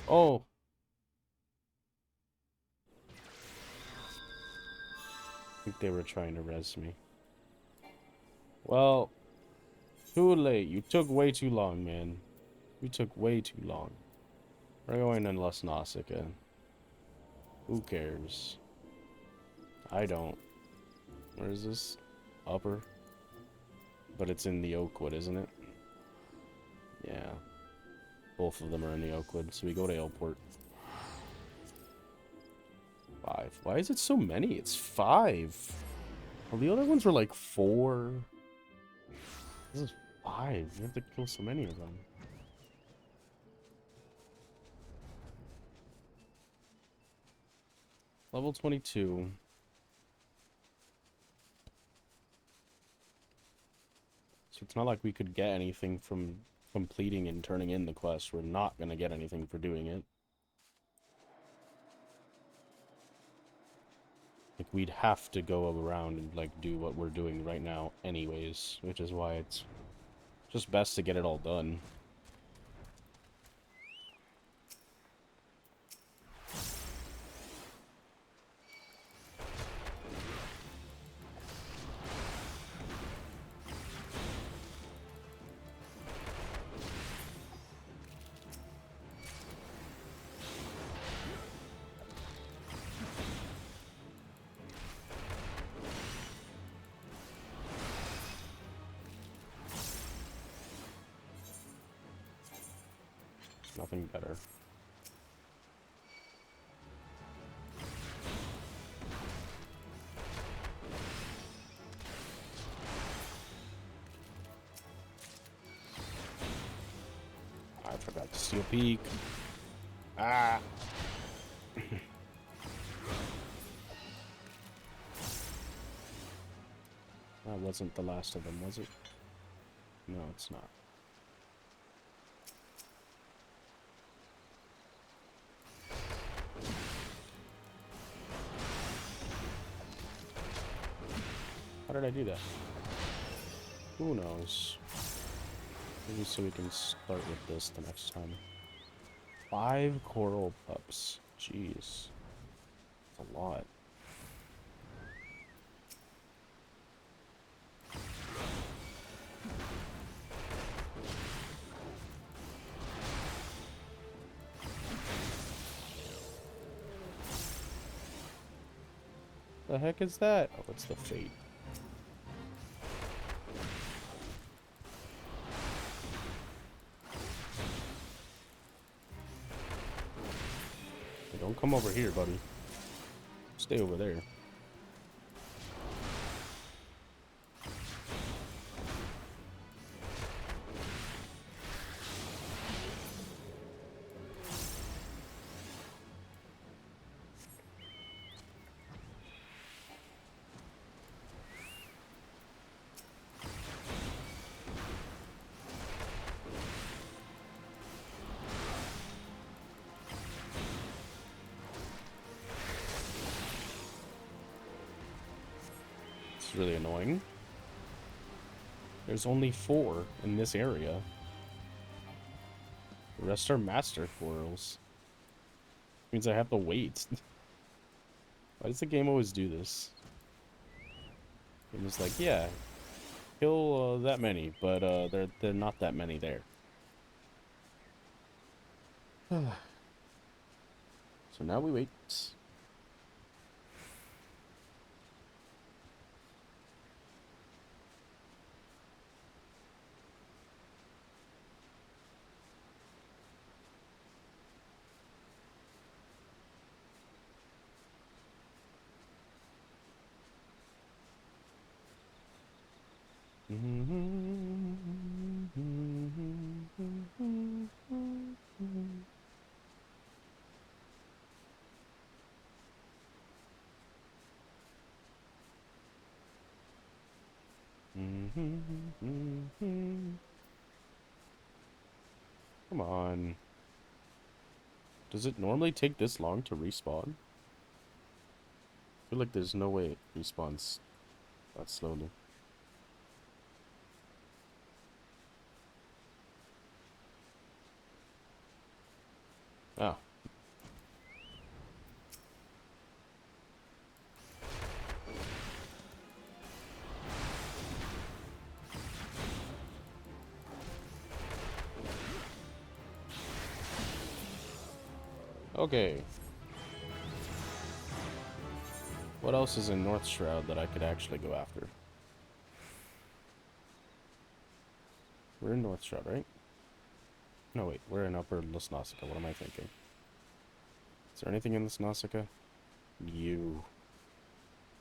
Oh! I think they were trying to res me. Well, too late. You took way too long, man. You took way too long. We're going in Las Nausicaa. Who cares? I don't. Where is this? Upper? But it's in the Oakwood, isn't it? Yeah. Both of them are in the Oakwood, so we go to Ailport. 5. Why is it so many? It's 5. Well, the other ones were like 4. This is 5. You have to kill so many of them. Level 22. So it's not like we could get anything from completing and turning in the quest. We're not going to get anything for doing it. Like, we'd have to go around and, like, do what we're doing right now anyways. Which is why it's just best to get it all done. Nothing better. I forgot to steal peek. Ah! That wasn't the last of them, was it? No, it's not. How did I do that? Who knows? Maybe so we can start with this the next time. 5 coral pups. Jeez. That's a lot. The heck is that? Oh, it's the fate. Hey, don't come over here, buddy. Stay over there. Really annoying. There's only 4 in this area. The rest are master corals. Means I have to wait. Why does the game always do this? It was like, yeah, kill that many, but they're not that many there. So now we wait. Come on. Does it normally take this long to respawn? I feel like there's no way it respawns that slowly. Oh. Okay. What else is in North Shroud that I could actually go after? We're in North Shroud, right? No, wait. We're in Upper Lasnausika. What am I thinking? Is there anything in Lasnausika? You.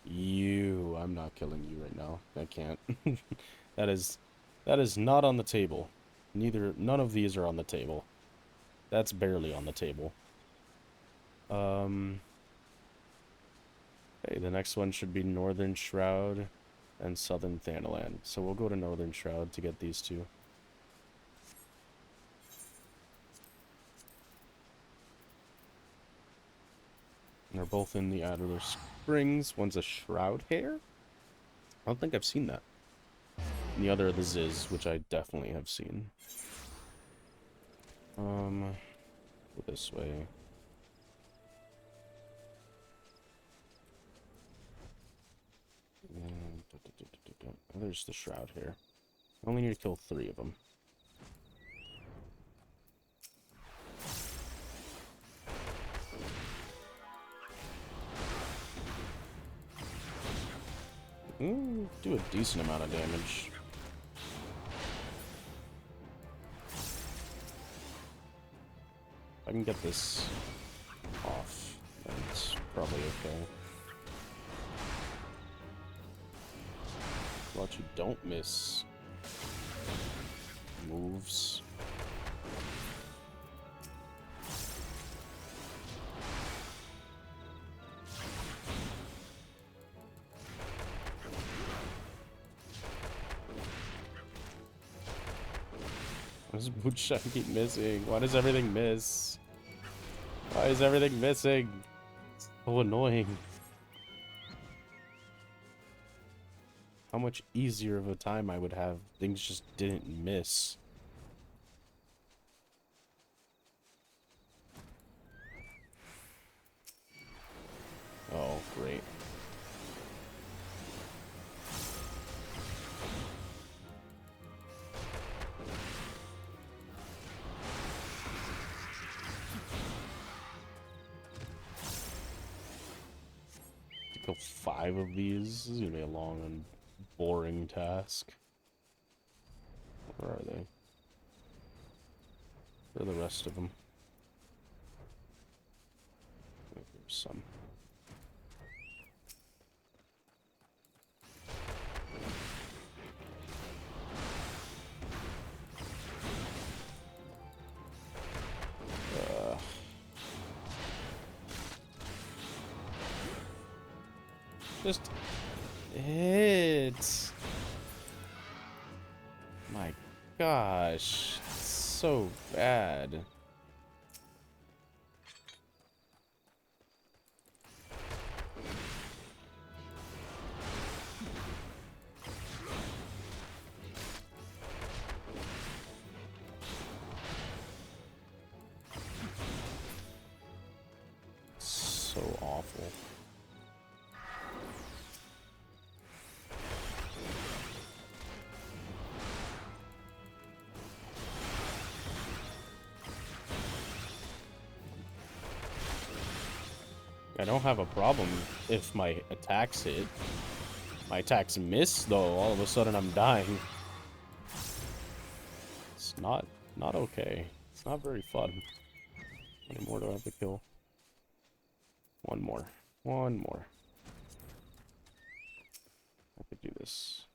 You. I'm not killing you right now. I can't. That is not on the table. None of these are on the table. That's barely on the table. Okay, the next one should be Northern Shroud and Southern Thanalan. So we'll go to Northern Shroud to get these two. And they're both in the Adler Springs. One's a Shroud Hair? I don't think I've seen that. And the other, the Ziz, which I definitely have seen. Go this way. And there's the Shroud Hair. I only need to kill 3 of them. Ooh, do a decent amount of damage. If I can get this off, then it's probably okay. Watch you don't miss moves. Why does Moonshine keep missing? Why does everything miss? Why is everything missing? It's so annoying. How much easier of a time I would have. Things just didn't miss. Oh, great. To kill 5 of these, this is gonna be a long and boring task. Where are they? Where are the rest of them? There's some. Just hit. My gosh, it's so bad. So awful. I don't have a problem if my attacks hit. My attacks miss, though. All of a sudden, I'm dying. It's not okay. It's not very fun. How many more do I have to kill? One more. One more. I could do this.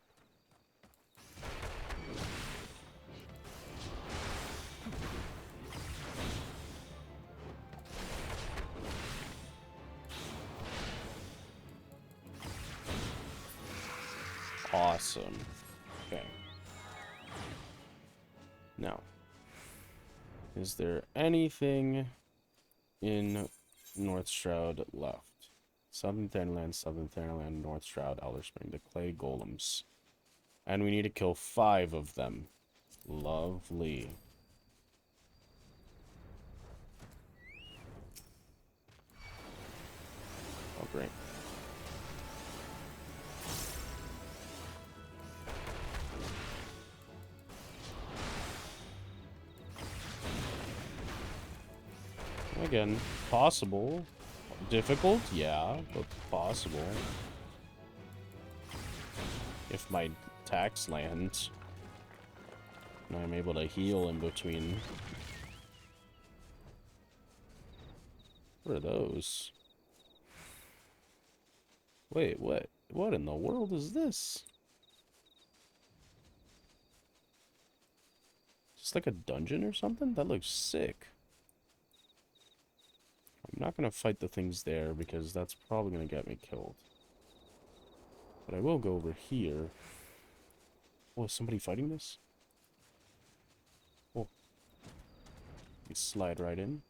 Awesome. Okay. Now, is there anything in North Shroud left? Southern Thanaland, North Shroud, Elder Spring, the clay golems. And we need to kill 5 of them. Lovely. Oh, great. Again, possible. Difficult? Yeah, but possible. If my attacks land, and I'm able to heal in between. What are those? Wait, what? What in the world is this? Just like a dungeon or something? That looks sick. I'm not gonna fight the things there because that's probably gonna get me killed. But I will go over here. Oh, is somebody fighting this? Oh. You slide right in.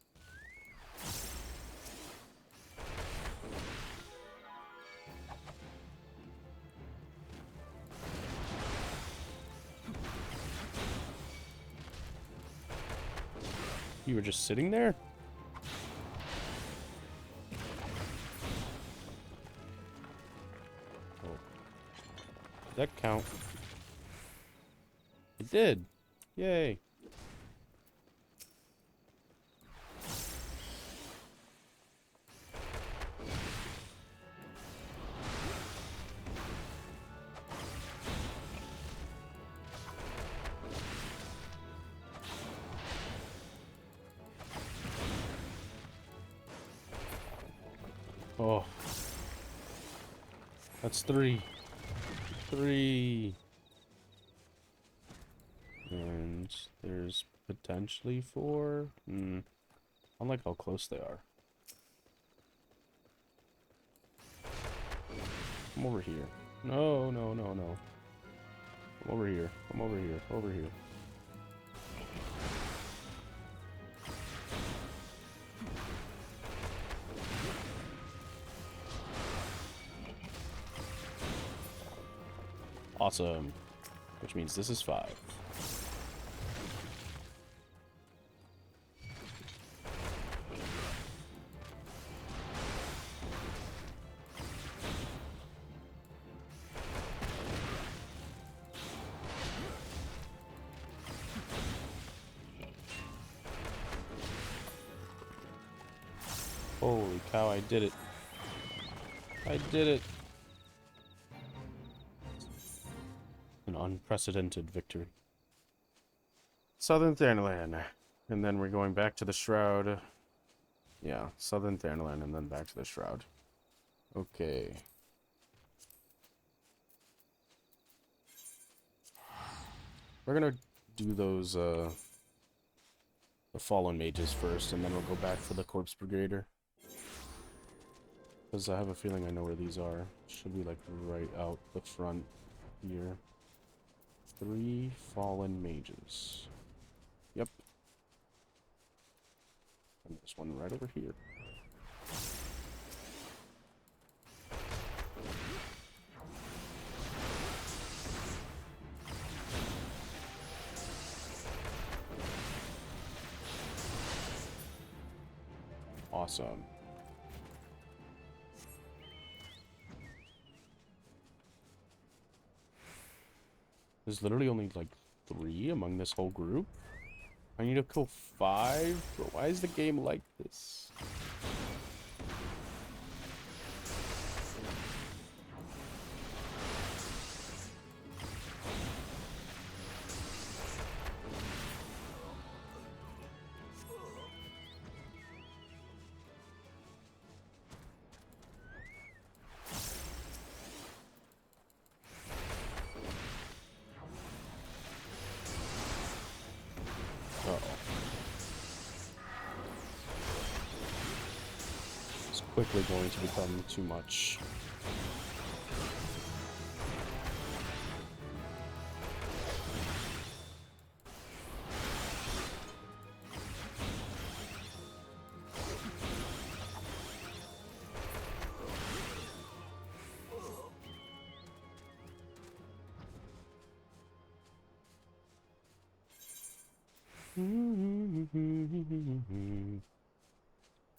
You were just sitting there? Oh. Did that count? It did. Yay. Oh. That's 3. 3. And there's potentially 4. I don't like how close they are. Come over here. No, no, no, no. Come over here. Come over here. Over here. Awesome. Which means this is 5. Holy cow, I did it. I did it. An unprecedented victory. Southern Thanalan. And then we're going back to the Shroud. Yeah, Southern Thanalan and then back to the Shroud. Okay. We're gonna do those, the Fallen Mages first, and then we'll go back for the Corpse Brigader. Because I have a feeling I know where these are. Should be, like, right out the front here. 3 Fallen Mages. Yep. And there's one right over here. Awesome. There's literally only like 3 among this whole group. I need to kill 5? Bro, why is the game like this? Quickly going to become too much.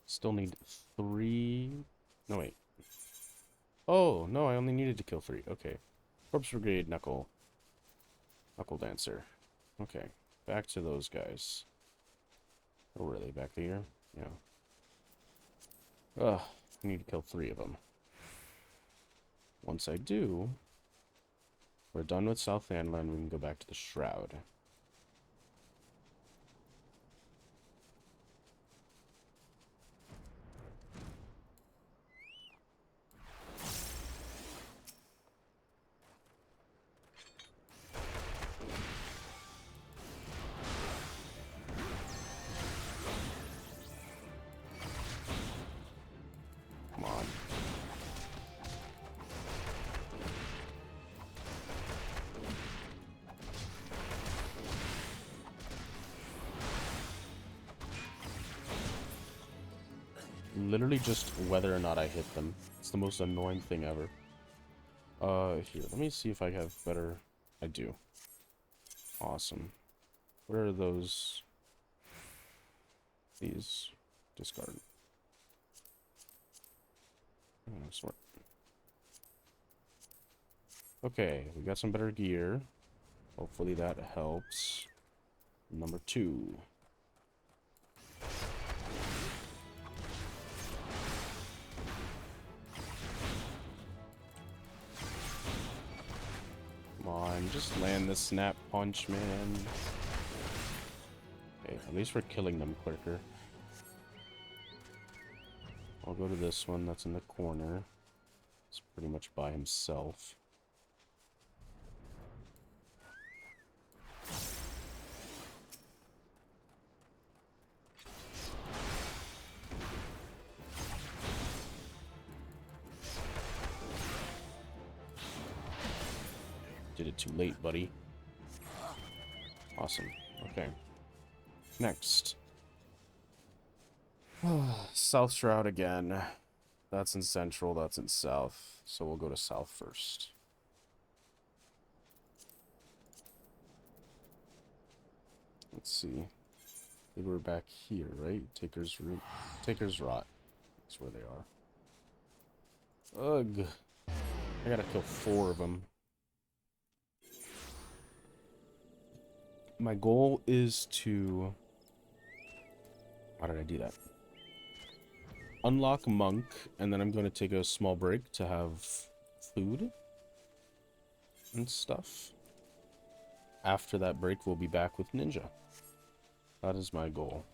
Still need 3. No, wait. Oh, no, I only needed to kill 3. Okay. Corpse Brigade, Knuckle Dancer. Okay. Back to those guys. Oh, really? Back to here? Yeah. Ugh. I need to kill 3 of them. Once I do, we're done with South Anland. We can go back to the Shroud. literally just whether or not I hit them. It's the most annoying thing ever. Here, let me see if I have better... I do. Awesome. What are those? These. Discard. Smart. Okay, we got some better gear. Hopefully that helps. Number 2. Come on, just land the snap punch, man. Okay, at least we're killing them quicker. I'll go to this one that's in the corner. It's pretty much by himself. Did it too late, buddy. Awesome. Okay. Next. South Shroud again. That's in Central, that's in South. So we'll go to South first. Let's see. They were back here, right? Taker's Root. Taker's Rot. That's where they are. Ugh. I gotta kill 4 of them. My goal is to... How did I do that? Unlock Monk, and then I'm going to take a small break to have food and stuff. After that break, we'll be back with Ninja. That is my goal.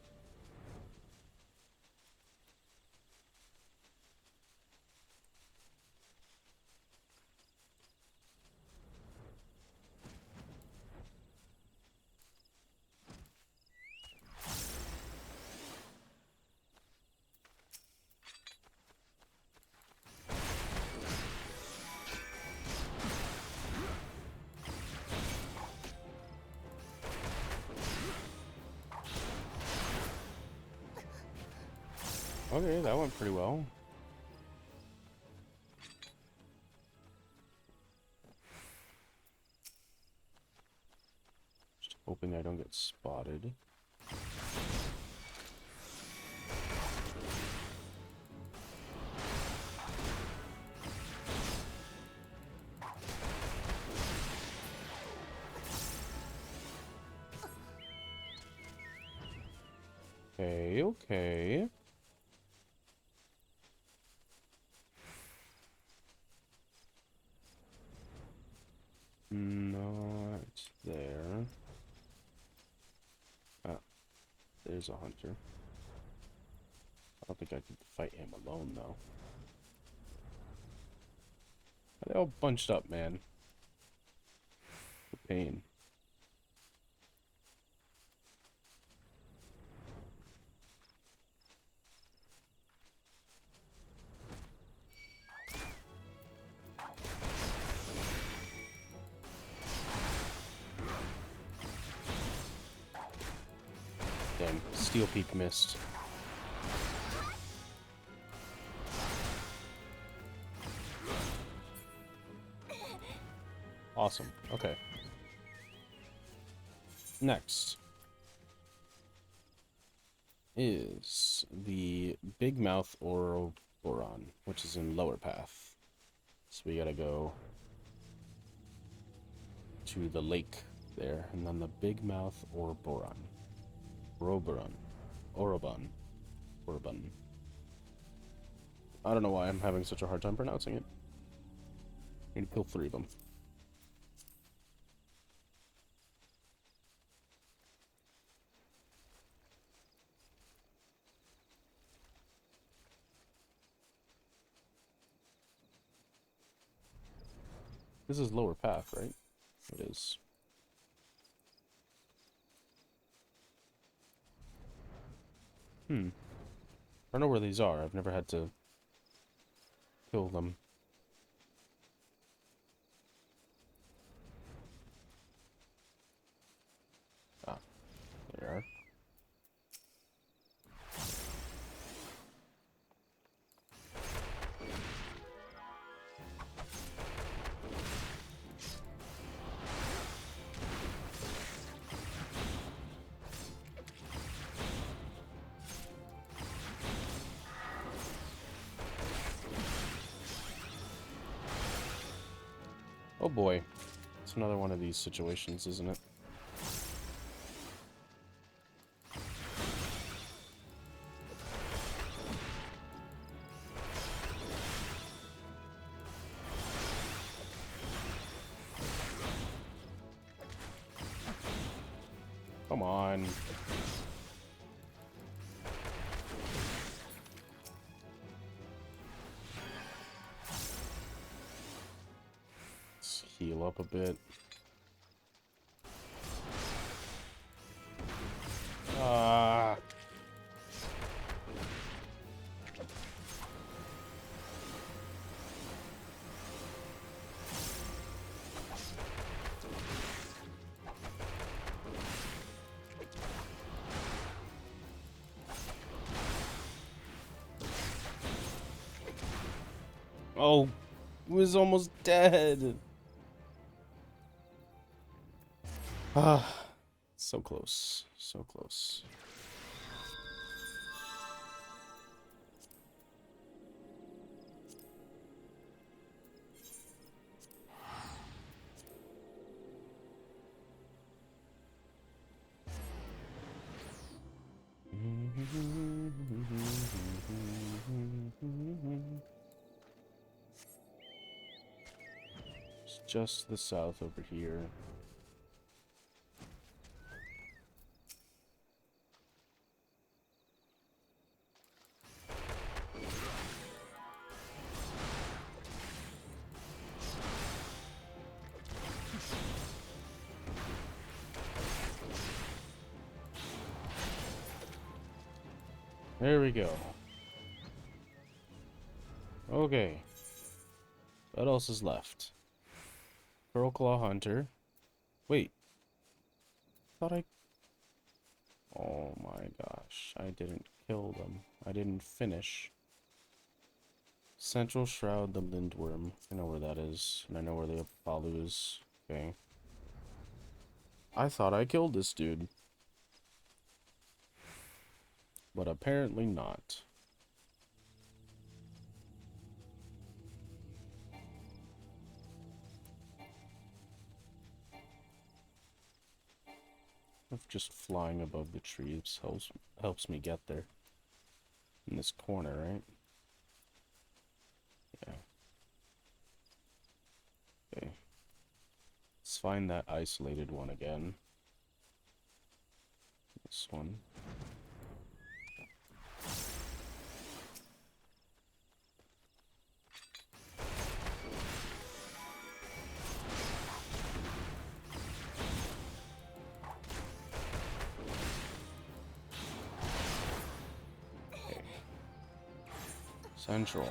Okay, that went pretty well. Just hoping I don't get spotted. Okay, okay. Not there. Ah, there's a hunter. I don't think I could fight him alone, though. They all bunched up, man. The pain. Damn, Steel Peak missed. Awesome. Okay. Next is the Big Mouth Ouroboran, which is in Lower Path. So we gotta go to the lake there, and then the Big Mouth Ouroboran. Oroban. I don't know why I'm having such a hard time pronouncing it. I need to kill 3 of them. This is Lower Path, right? It is. I don't know where these are. I've never had to kill them. Ah, there you are. Oh boy. It's another one of these situations, isn't it? Come on. Let's heal up a bit. Ah. Oh, was almost dead. Ah, so close, so close. It's just the south over here. There we go. Okay. What else is left? Pearl Claw Hunter. Wait. Thought I... Oh my gosh. I didn't kill them. I didn't finish. Central Shroud, the Lindworm. I know where that is. And I know where the Apollo is. Okay. I thought I killed this dude. But apparently not. If just flying above the trees helps me get there. In this corner, right? Yeah. Okay. Let's find that isolated one again. This one. Central.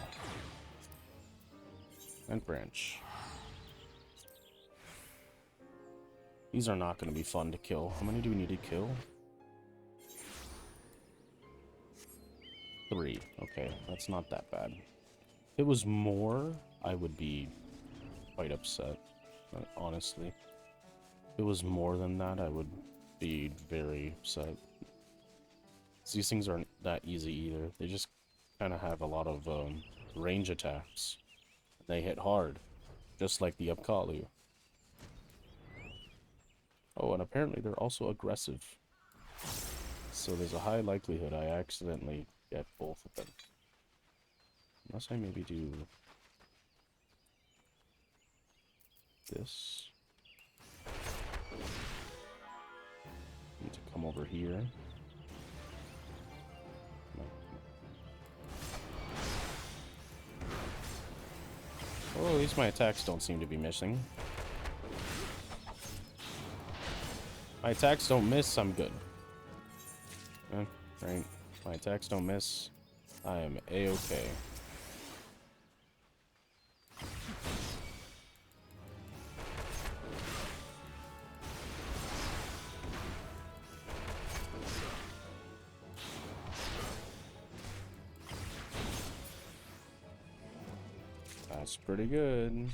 And branch. These are not going to be fun to kill. How many do we need to kill? 3. Okay, that's not that bad. If it was more, I would be quite upset, honestly. If it was more than that, I would be very upset. These things aren't that easy either. They just kind of have a lot of range attacks. They hit hard, just like the Upkalu. Oh, and apparently they're also aggressive. So there's a high likelihood I accidentally get both of them. Unless I maybe do this. Need to come over here. Oh, at least my attacks don't seem to be missing. My attacks don't miss, I'm good. Right. My attacks don't miss. I am A-okay. That's pretty good.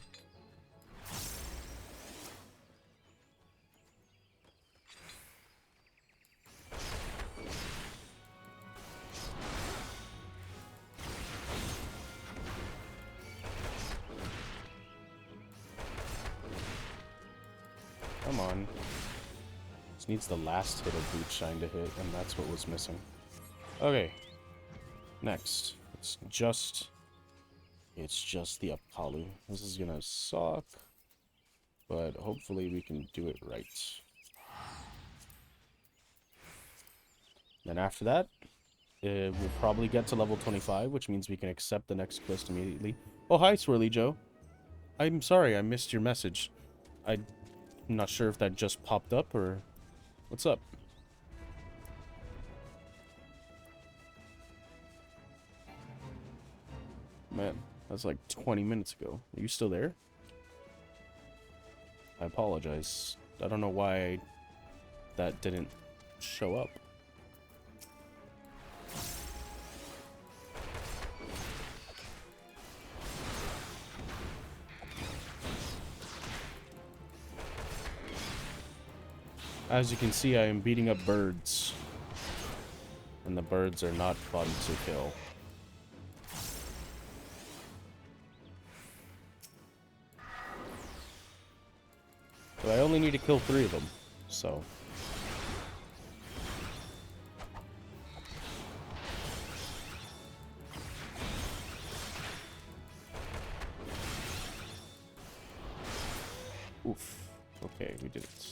Come on. Just needs the last hit of Boot Shine to hit, and that's what was missing. Okay. Next. It's just the Upkalu. This is gonna suck. But hopefully we can do it right. Then after that, we'll probably get to level 25, which means we can accept the next quest immediately. Oh, hi, Swirly Joe. I'm sorry, I missed your message. I'm not sure if that just popped up or... What's up? Man, that's like 20 minutes ago. Are you still there? I apologize. I don't know why that didn't show up. As you can see, I am beating up birds. And the birds are not fun to kill. But I only need to kill 3 of them, so... Oof. Okay, we did it.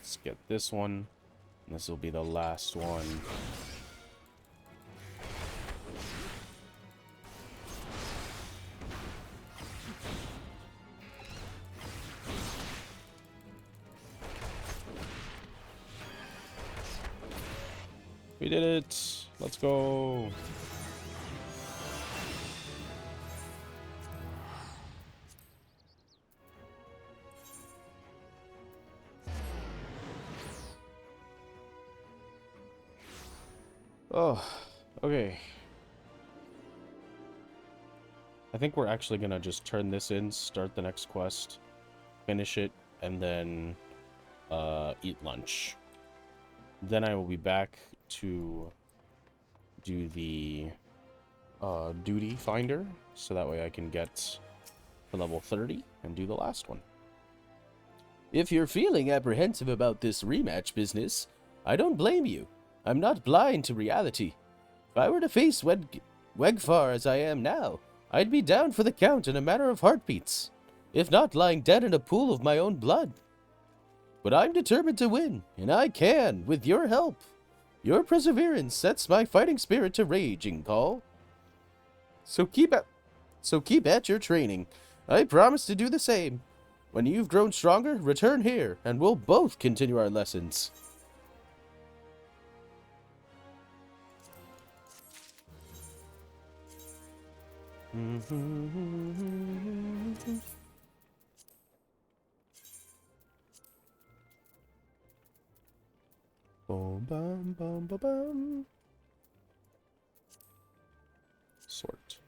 Let's get this one. This will be the last one. We did it! Let's go! Oh, okay. I think we're actually gonna just turn this in, start the next quest, finish it, and then eat lunch. Then I will be back to do the duty finder, so that way I can get to level 30 and do the last one. If you're feeling apprehensive about this rematch business, I don't blame you. I'm not blind to reality. If I were to face Wegfar as I am now, I'd be down for the count in a matter of heartbeats, if not lying dead in a pool of my own blood. But I'm determined to win, and I can, with your help. Your perseverance sets my fighting spirit to raging, Call. So keep at your training. I promise to do the same. When you've grown stronger, return here, and we'll both continue our lessons. Boom, bum, bum, bum, bum. Sort.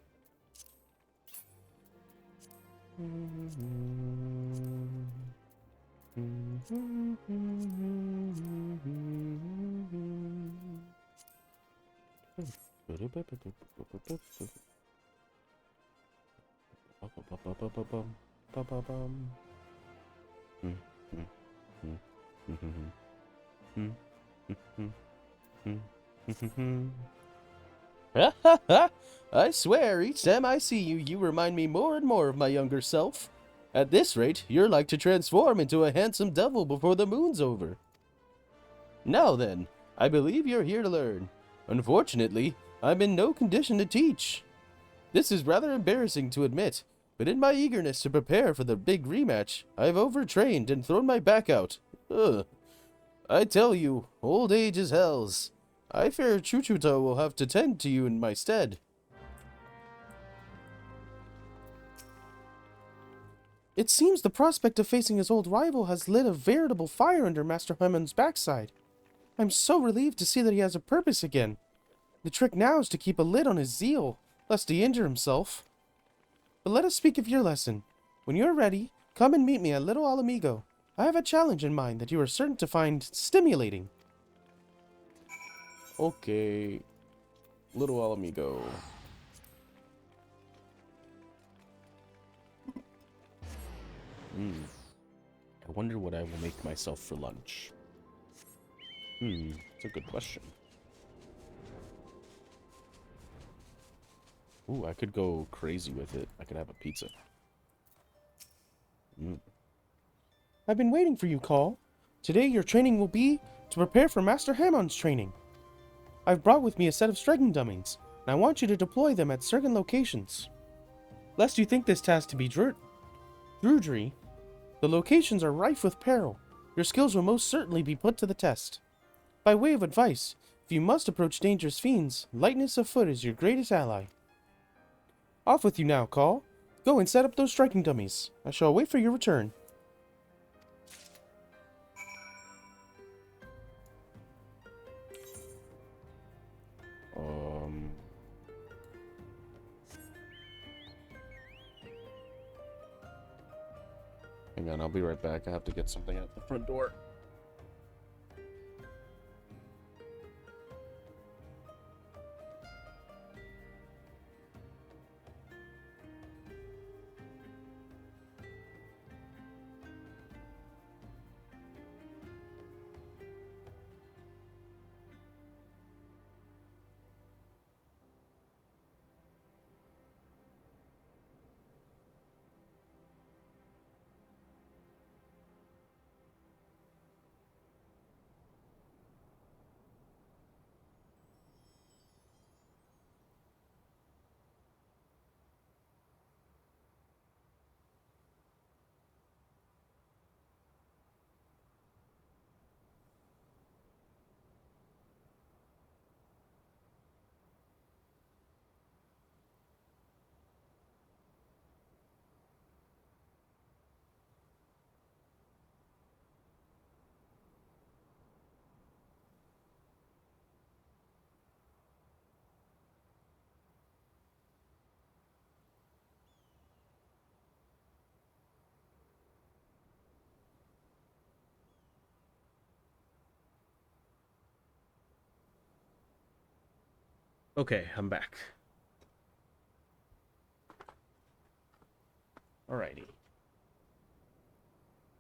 Ha ha ha! I swear, each time I see you, you remind me more and more of my younger self. At this rate, you're like to transform into a handsome devil before the moon's over. Now then, I believe you're here to learn. Unfortunately, I'm in no condition to teach. This is rather embarrassing to admit, but in my eagerness to prepare for the big rematch, I've overtrained and thrown my back out. Ugh. I tell you, old age is hell's. I fear Chuchuto will have to tend to you in my stead. It seems the prospect of facing his old rival has lit a veritable fire under Master Hyman's backside. I'm so relieved to see that he has a purpose again. The trick now is to keep a lid on his zeal, lest he injure himself. But let us speak of your lesson. When you're ready, come and meet me at Little Alamigo. I have a challenge in mind that you are certain to find stimulating. Okay. Little Alamigo. I wonder what I will make myself for lunch. That's a good question. Ooh, I could go crazy with it. I could have a pizza. I've been waiting for you, Call. Today your training will be to prepare for Master Hammon's training. I've brought with me a set of striking dummies, and I want you to deploy them at certain locations. Lest you think this task to be drudgery, the locations are rife with peril. Your skills will most certainly be put to the test. By way of advice, if you must approach dangerous fiends, lightness of foot is your greatest ally. Off with you now, Call. Go and set up those striking dummies. I shall wait for your return. Hang on, I'll be right back. I have to get something at the front door. Okay, I'm back. Alrighty.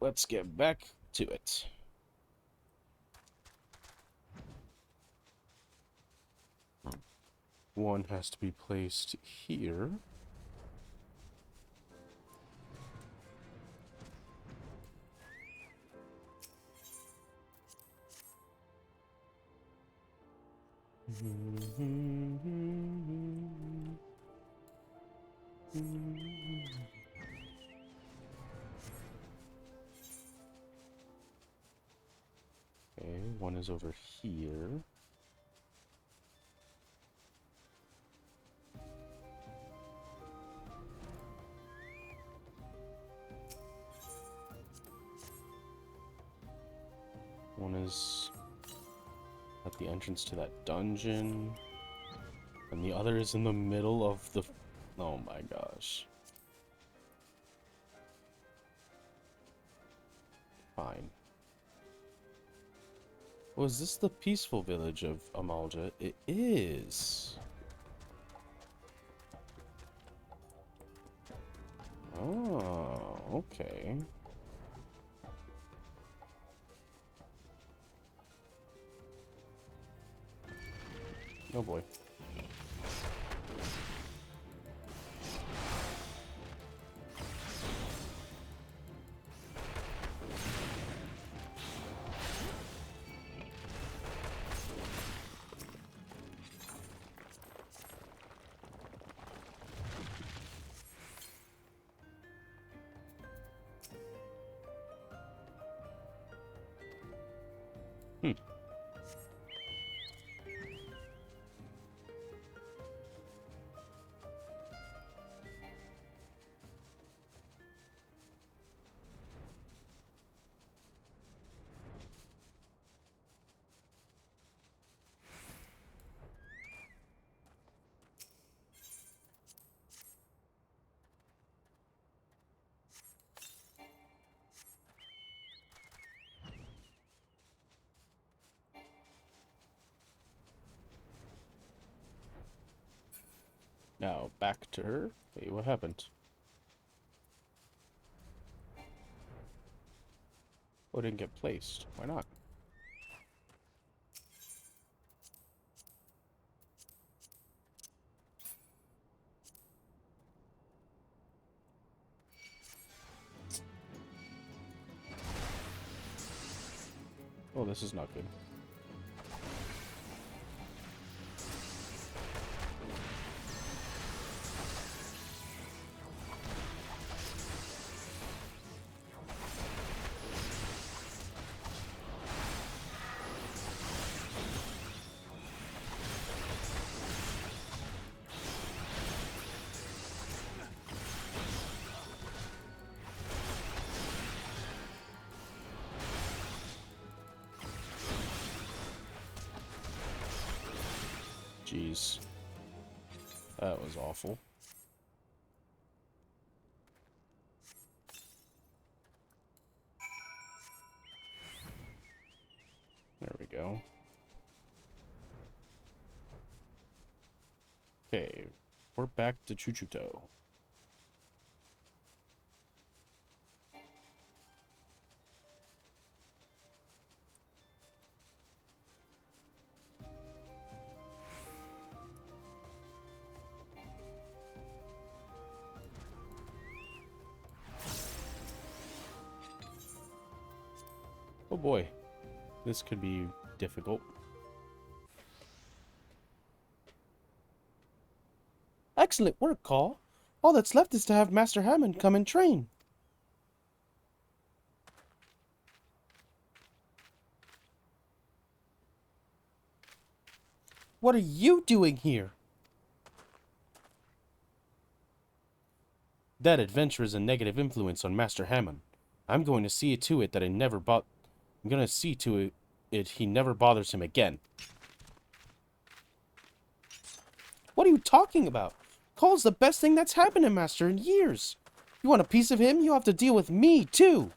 Let's get back to it. One has to be placed here. Okay, one is over here. One is at the entrance to that dungeon. And the other is in the middle of the... Oh my gosh. Fine. Was this the peaceful village of Amalja? It is. Oh, okay. Oh boy. Now, back to her. Hey, what happened? Oh, it didn't get placed. Why not? Oh, this is not good. Jeez. That was awful. There we go. Okay, we're back to Chuchuto. Oh boy, this could be difficult. Excellent work, Call. All that's left is to have Master Hammond come and train. What are you doing here? That adventure is a negative influence on Master Hammond. I'm going to see to it that I'm going to see to it he never bothers him again. What are you talking about? Call's the best thing that's happened to Master in years. You want a piece of him, you have to deal with me, too.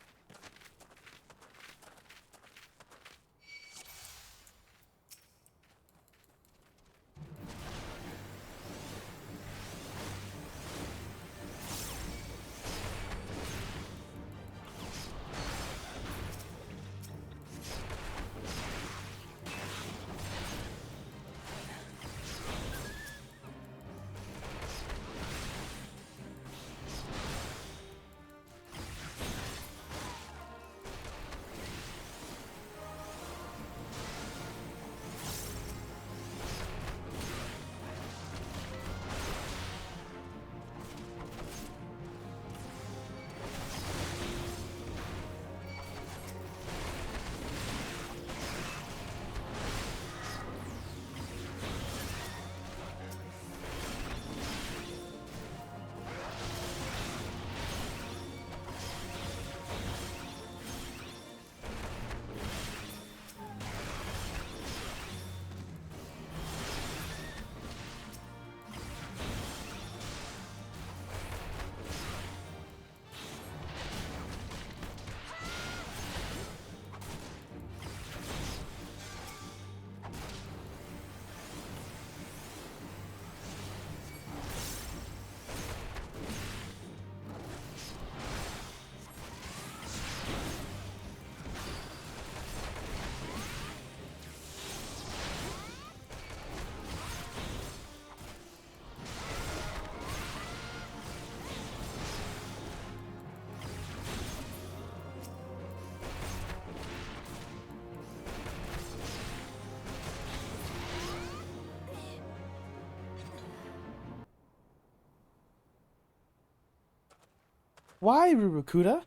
Why, Rurukuda?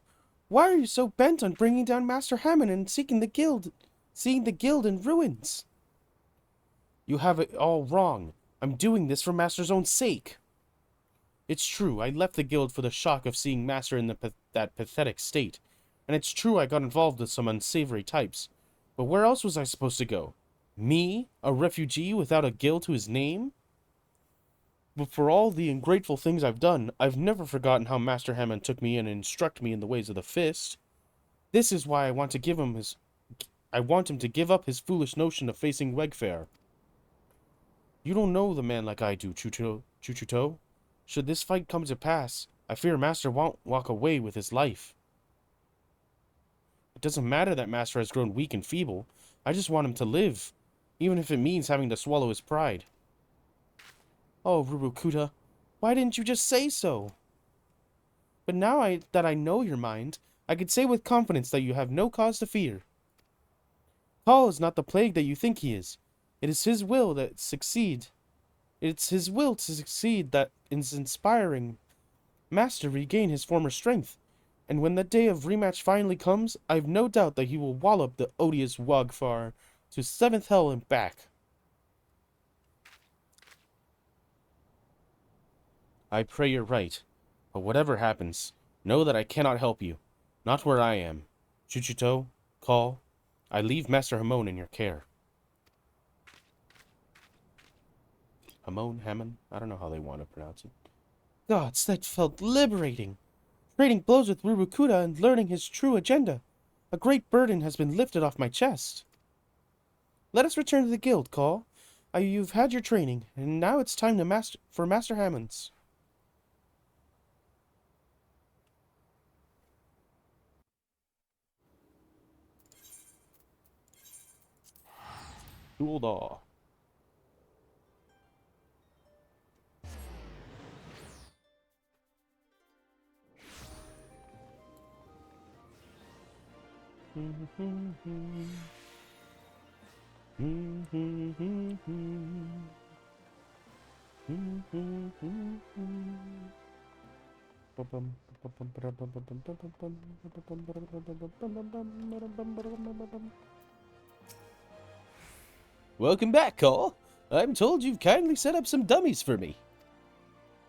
Why are you so bent on bringing down Master Hammond and seeing the guild in ruins? You have it all wrong. I'm doing this for Master's own sake. It's true, I left the guild for the shock of seeing Master in that pathetic state. And it's true I got involved with some unsavory types. But where else was I supposed to go? Me? A refugee without a guild to his name? But for all the ungrateful things I've done, I've never forgotten how Master Hammond took me in and instructed me in the ways of the fist. This is why I want him to give up his foolish notion of facing Wegfair. You don't know the man like I do, Chuchuto. Should this fight come to pass, I fear Master won't walk away with his life. It doesn't matter that Master has grown weak and feeble. I just want him to live, even if it means having to swallow his pride. Oh, Rurukuta, why didn't you just say so? But now that I know your mind, I can say with confidence that you have no cause to fear. Paul is not the plague that you think he is. It is his will that succeed. It's his will to succeed that is inspiring Master regain his former strength. And when the day of rematch finally comes, I've no doubt that he will wallop the odious Wagfar to 7th hell and back. I pray you're right, but whatever happens, know that I cannot help you. Not where I am. Chuchito, Call, I leave Master Hamon in your care. Hamon? I don't know how they want to pronounce it. Gods, that felt liberating. Trading blows with Rurukuta and learning his true agenda. A great burden has been lifted off my chest. Let us return to the guild, Call. You've had your training, and now it's time for Master Hamon's. Dual Daw. Welcome back, Call. I'm told you've kindly set up some dummies for me.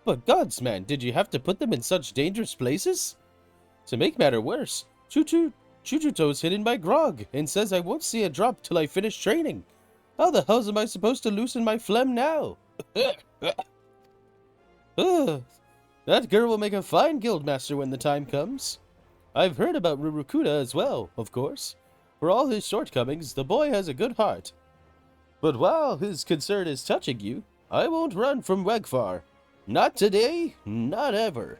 But gods, man, did you have to put them in such dangerous places? To make matter worse, Chuchuto's hidden by Grog and says I won't see a drop till I finish training. How the hell am I supposed to loosen my phlegm now? That girl will make a fine guildmaster when the time comes. I've heard about Rurukuta as well, of course. For all his shortcomings, the boy has a good heart. But while his concern is touching you, I won't run from Wegfar. Not today, not ever.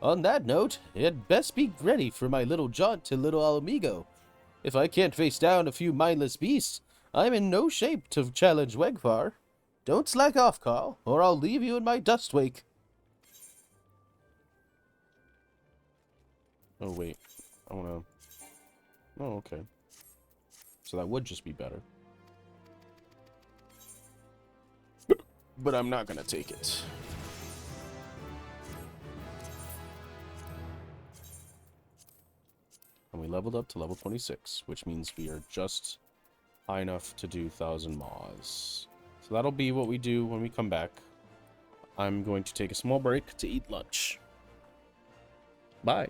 On that note, it'd best be ready for my little jaunt to Little Alamigo. If I can't face down a few mindless beasts, I'm in no shape to challenge Wegfar. Don't slack off, Carl, or I'll leave you in my dust wake. Oh, wait. I wanna... Oh, okay. So that would just be better. But I'm not gonna take it. And we leveled up to level 26, which means we are just high enough to do 1,000 Maws. So that'll be what we do when we come back. I'm going to take a small break to eat lunch. Bye.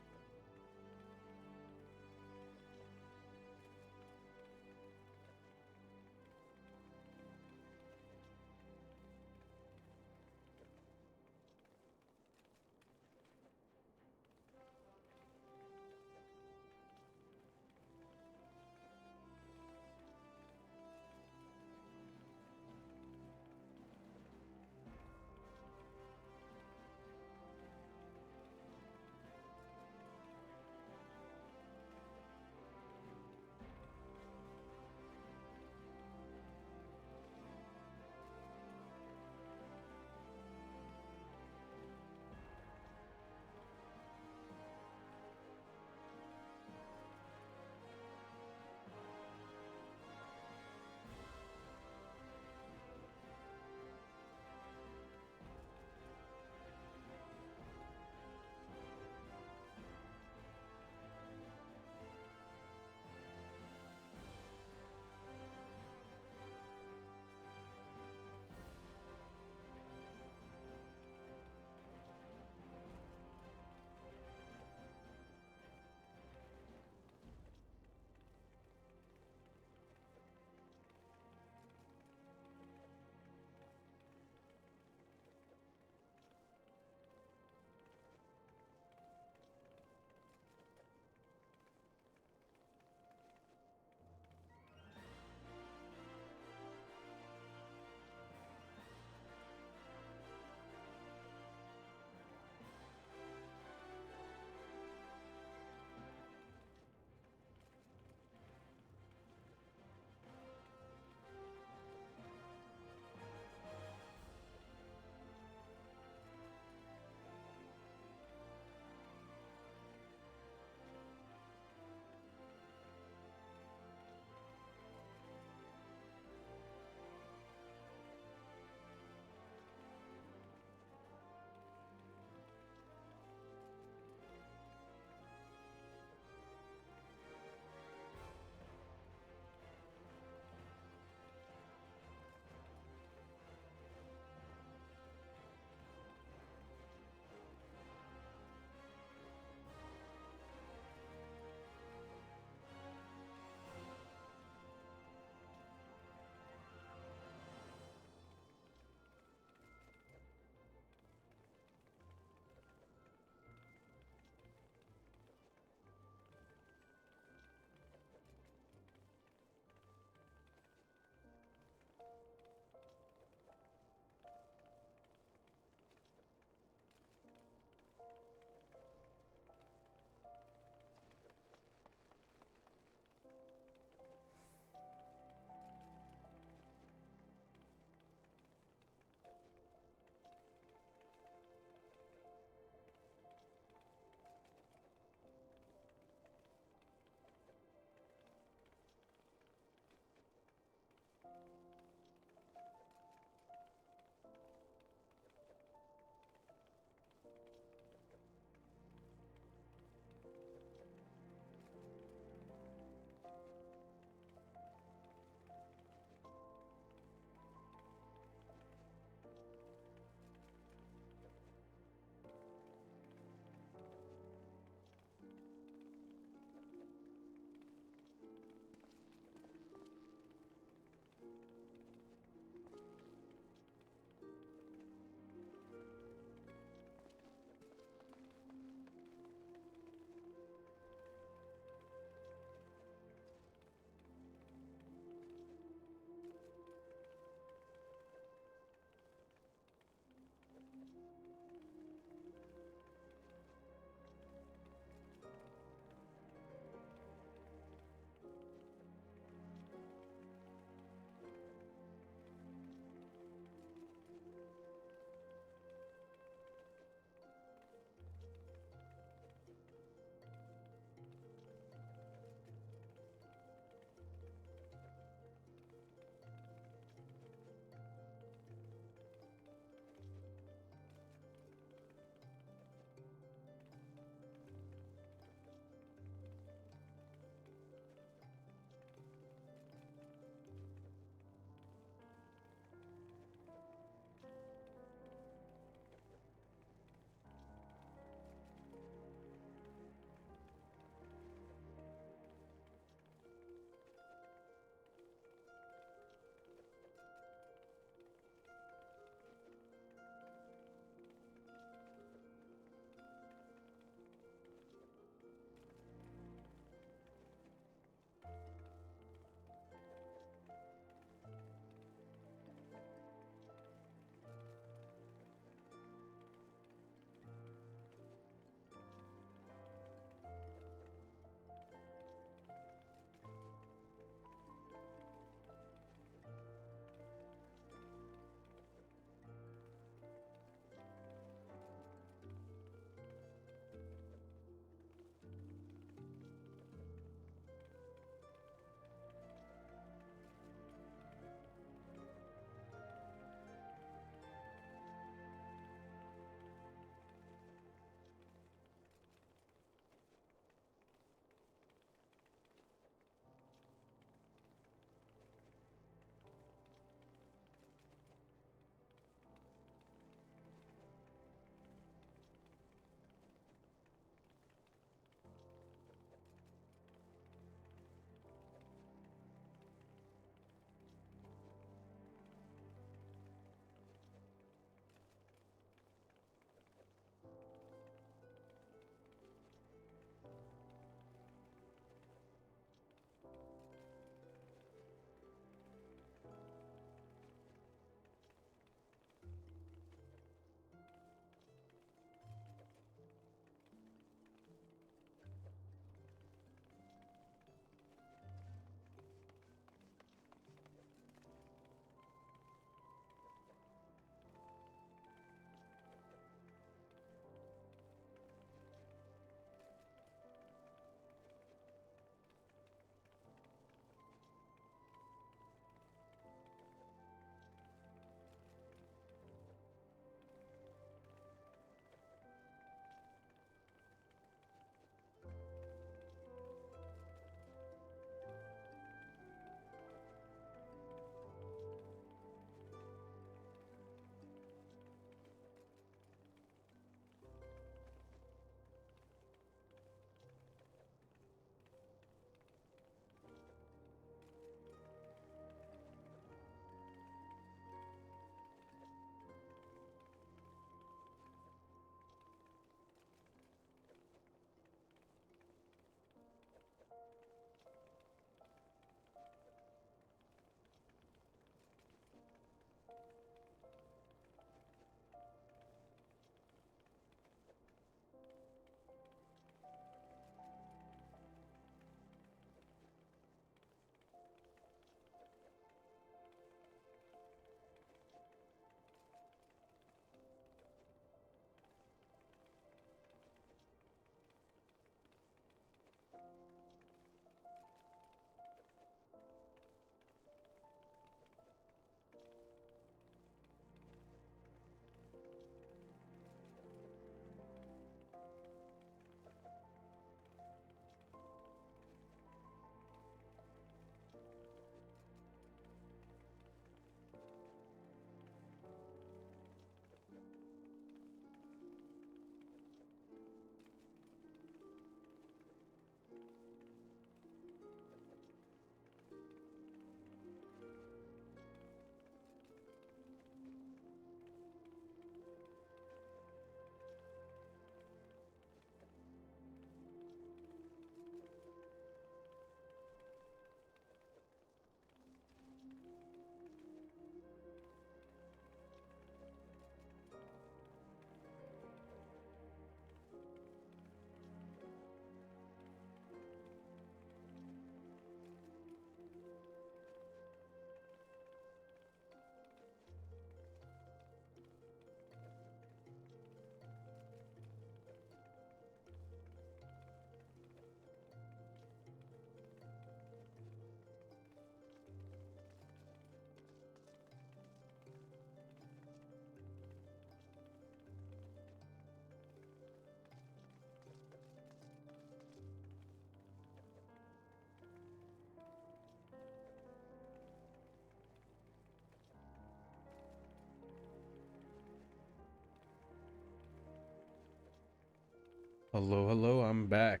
Hello, hello, I'm back.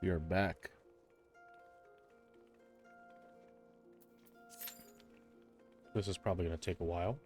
We are back. This is probably going to take a while.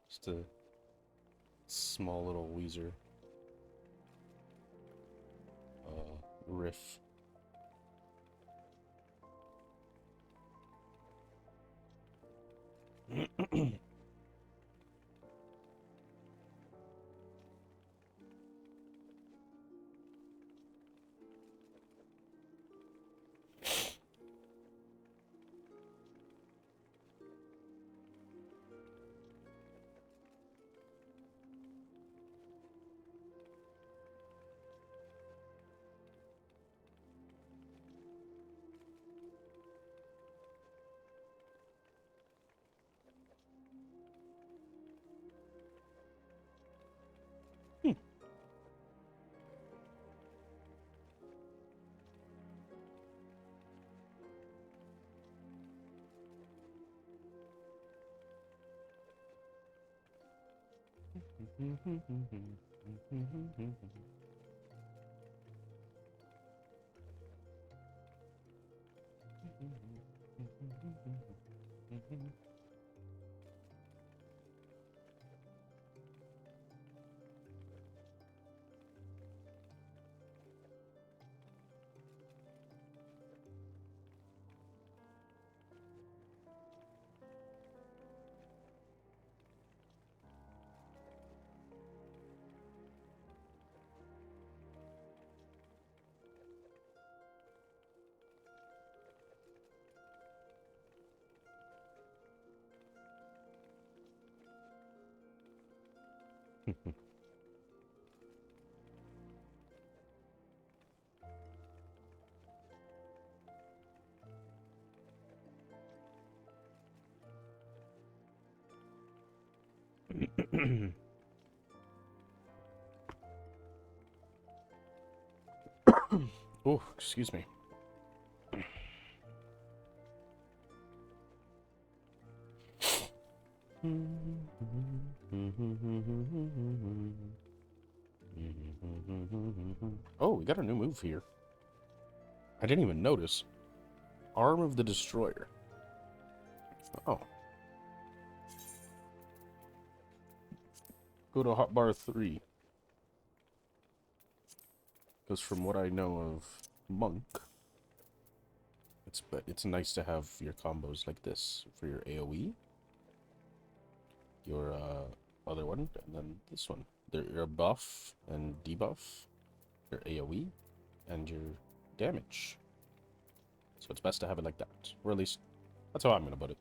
Just a small little Weezer riff. Oh, excuse me. Oh, we got a new move here. I didn't even notice. Arm of the Destroyer. Oh. Go to hotbar 3. Because from what I know of Monk, it's nice to have your combos like this for your AoE, your other one, and then this one. Your buff and debuff, your AoE, and your damage. So it's best to have it like that. Or at least, that's how I'm going to put it.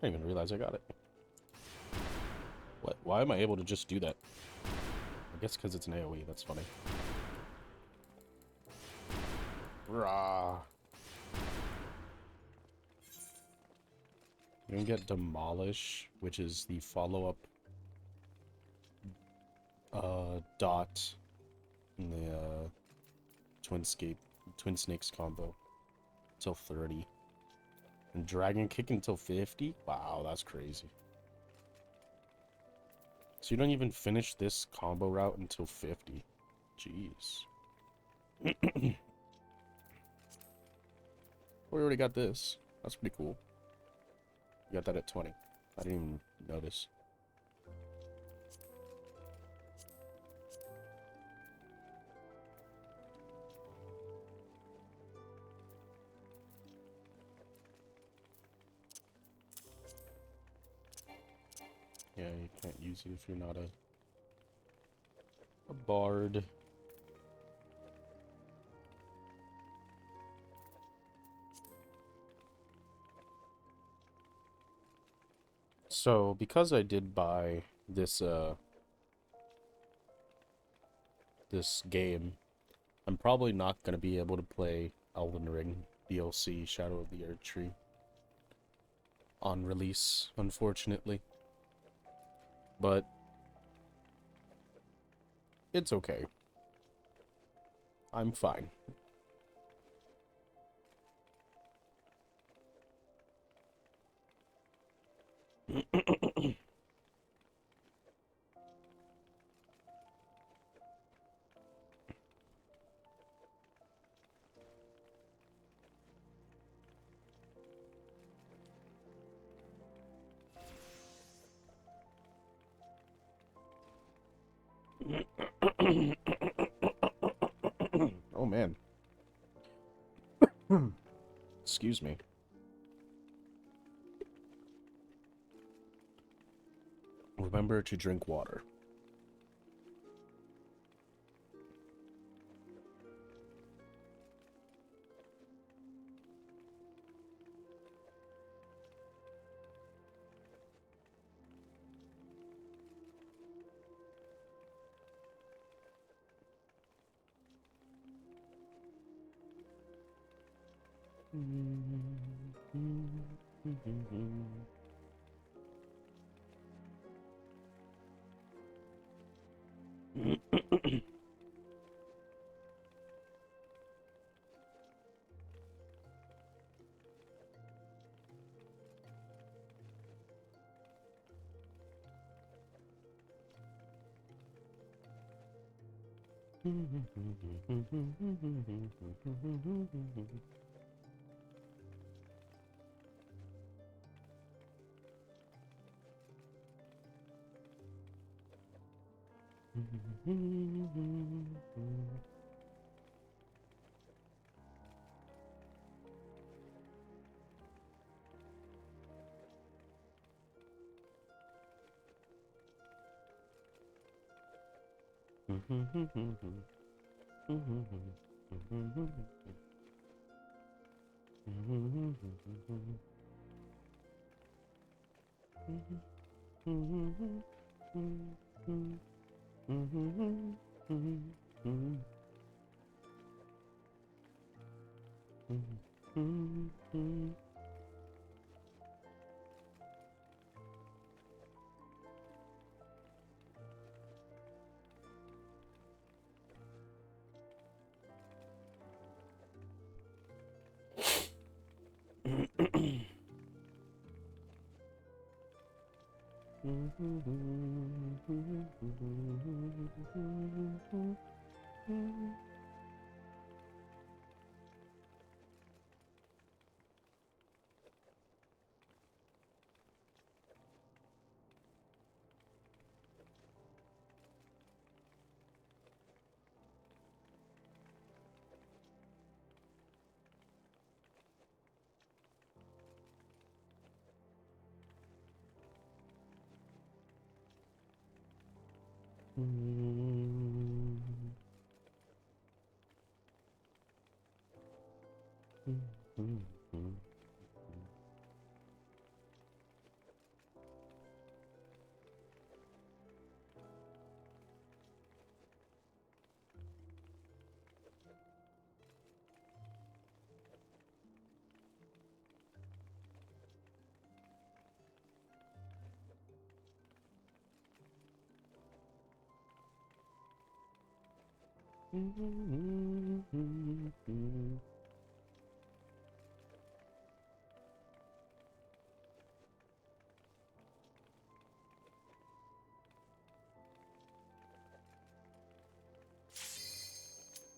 I didn't even realize I got it. What? Why am I able to just do that? I guess because it's an AoE. That's funny. Rah. You can get Demolish, which is the follow-up dot in the Twin Snakes combo until 30. And Dragon Kick until 50? Wow, that's crazy. So you don't even finish this combo route until 50. Jeez. We already got this. That's pretty cool. You got that at 20. I didn't even notice. Yeah, you can't use it if you're not a bard. So, because I did buy this this game, I'm probably not going to be able to play Elden Ring DLC Shadow of the Erdtree on release, unfortunately. But it's okay. I'm fine. Oh man. Excuse me. Remember to drink water.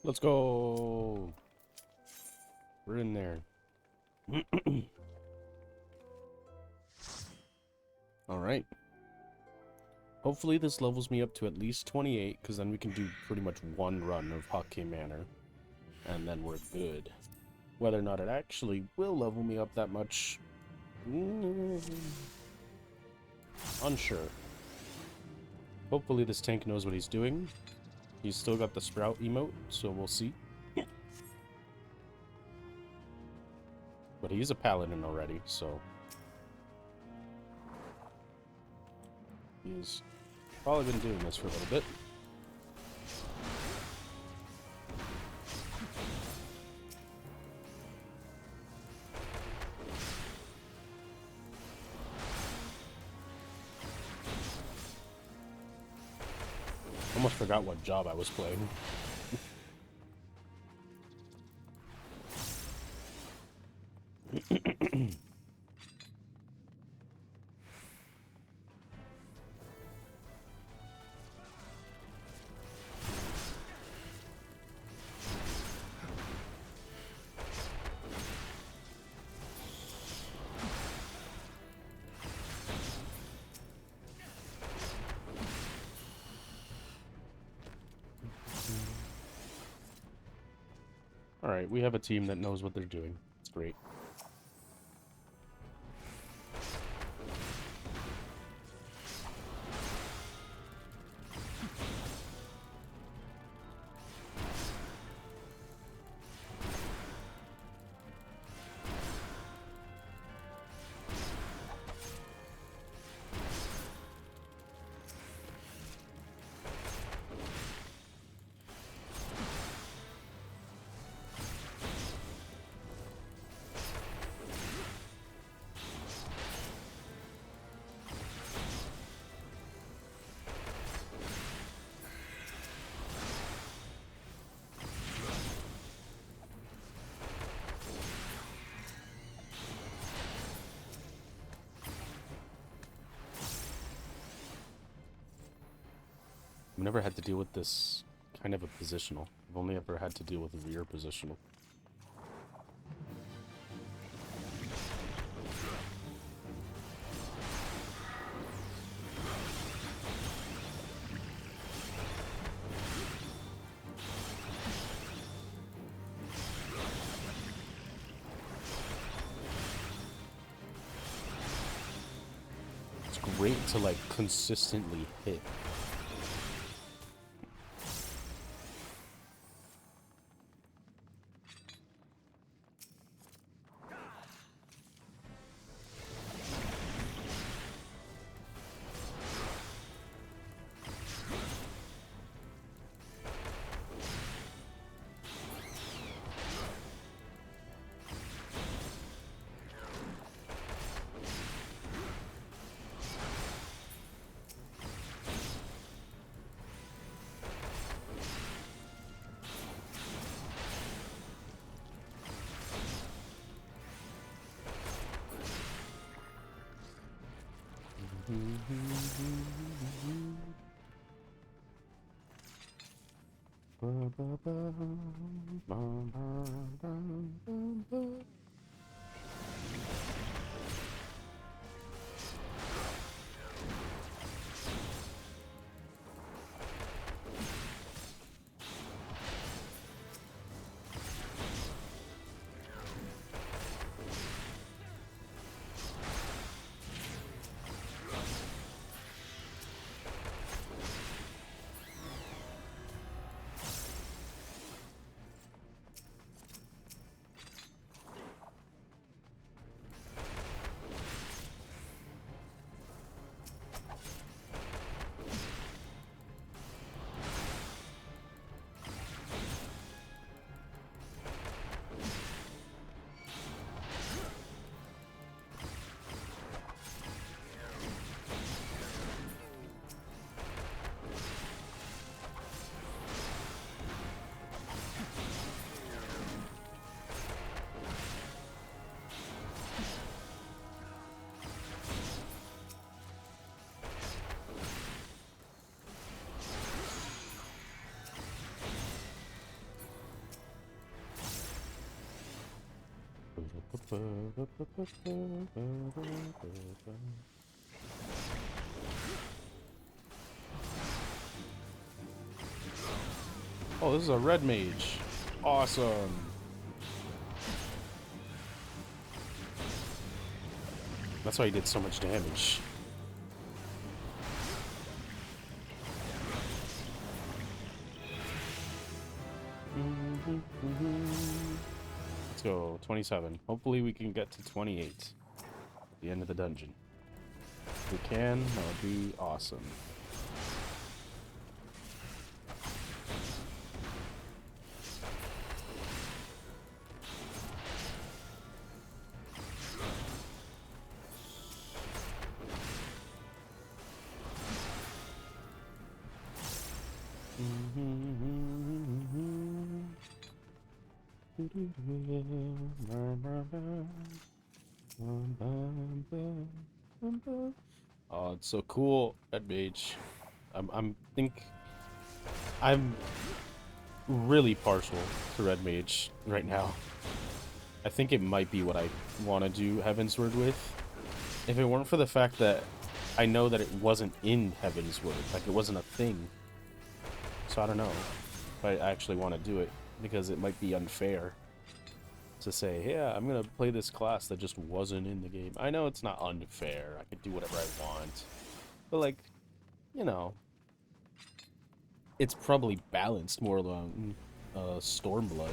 Let's go. We're in there. All right. Hopefully this levels me up to at least 28, because then we can do pretty much one run of Hokke Manor, and then we're good. Whether or not it actually will level me up that much, unsure. Hopefully this tank knows what he's doing. He's still got the Sprout emote, so we'll see. But he's a paladin already, so he's probably been doing this for a little bit. Almost forgot what job I was playing. Alright, we have a team that knows what they're doing. It's great. I've never had to deal with this kind of a positional. I've only ever had to deal with a rear positional. It's great to like consistently hit. Oh, this is a red mage. Awesome. That's why he did so much damage. Let's go, 27. Hopefully we can get to 28 at the end of the dungeon. If we can, that would be awesome. Oh, it's so cool, Red Mage. I'm really partial to Red Mage right now. I think it might be what I want to do Heavensward with. If it weren't for the fact that I know that it wasn't in Heavensward, like it wasn't a thing. So I don't know if I actually want to do it, because it might be unfair to say, yeah, I'm gonna play this class that just wasn't in the game. I know it's not unfair. I could do whatever I want. But like, you know, it's probably balanced more along Stormblood.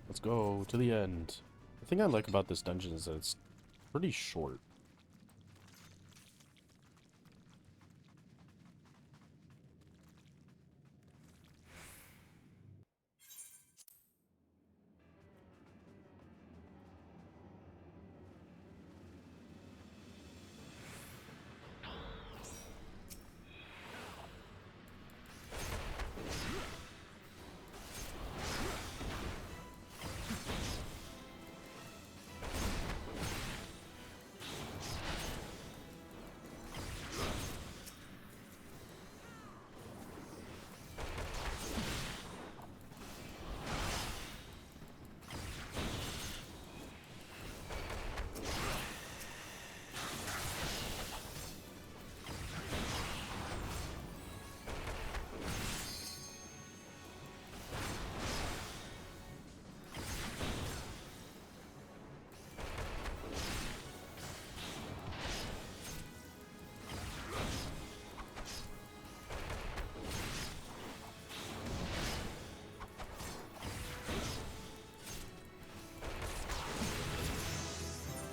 Let's go to the end. The thing I like about this dungeon is that it's pretty short.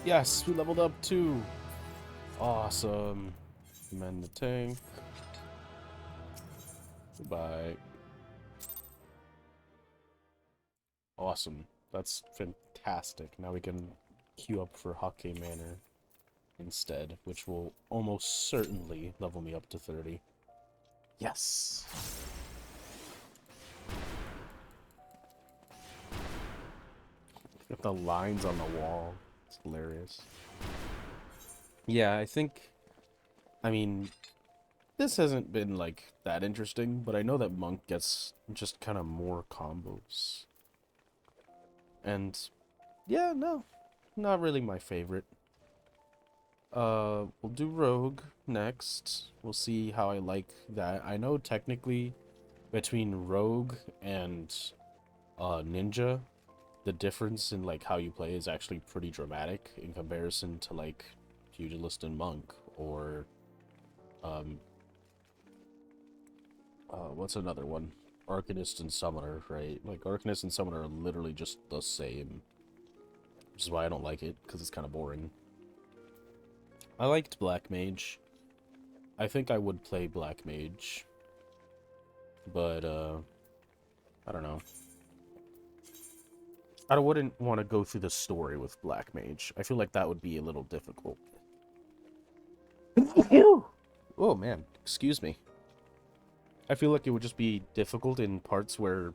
Yes, we leveled up too. Awesome. Mend the tank. Goodbye. Awesome. That's fantastic. Now we can queue up for Hockey Manor instead, which will almost certainly level me up to 30. Yes! Look at the lines on the wall. It's hilarious. Yeah, I mean, this hasn't been, like, that interesting, but I know that Monk gets just kind of more combos. And, yeah, no, not really my favorite. We'll do Rogue next. We'll see how I like that. I know technically between Rogue and Ninja, the difference in like how you play is actually pretty dramatic in comparison to like Pugilist and Monk or what's another one? Arcanist and Summoner, right? Like Arcanist and Summoner are literally just the same, which is why I don't like it because it's kind of boring. I liked Black Mage. I think I would play Black Mage. But, I don't know. I wouldn't want to go through the story with Black Mage. I feel like that would be a little difficult. Oh, man. Excuse me. I feel like it would just be difficult in parts where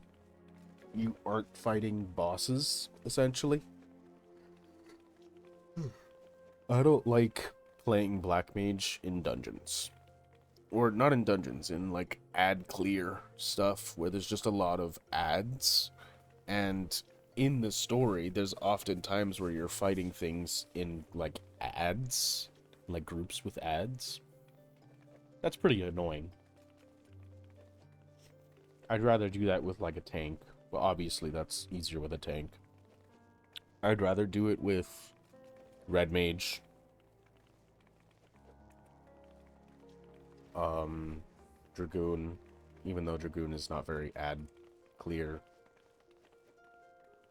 you aren't fighting bosses, essentially. I don't like playing Black Mage in dungeons. Or not in dungeons, in like ad clear stuff where there's just a lot of ads. And in the story, there's often times where you're fighting things in like ads, like groups with ads. That's pretty annoying. I'd rather do that with like a tank. Well, obviously that's easier with a tank. I'd rather do it with Red Mage. Dragoon, even though Dragoon is not very ad clear,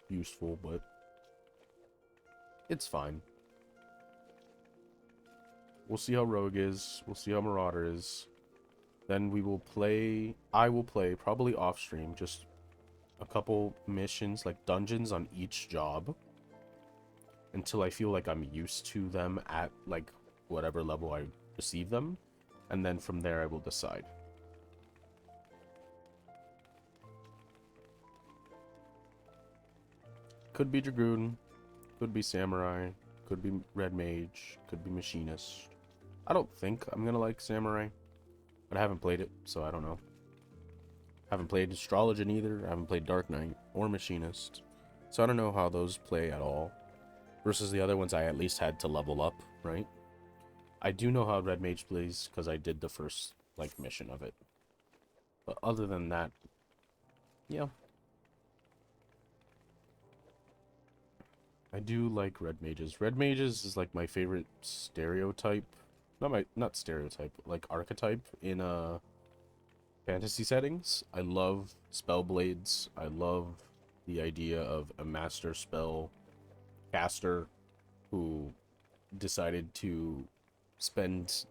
useful, but it's fine. We'll see how Rogue is. We'll see how Marauder is. Then we will play. I will play probably off stream, just a couple missions, like dungeons on each job, until I feel like I'm used to them at like whatever level I receive them, and then from there I will decide. Could be Dragoon, could be Samurai, could be Red Mage, could be Machinist. I don't think I'm gonna like Samurai, but I haven't played it, so I don't know. Haven't played Astrologian either, I haven't played Dark Knight or Machinist, so I don't know how those play at all. Versus the other ones I at least had to level up, right? I do know how Red Mage plays, because I did the first, like, mission of it. But other than that, yeah. I do like Red Mages. Red Mages is like my favorite stereotype. Not stereotype, like archetype in fantasy settings. I love spell blades. I love the idea of a master spell caster who decided to spend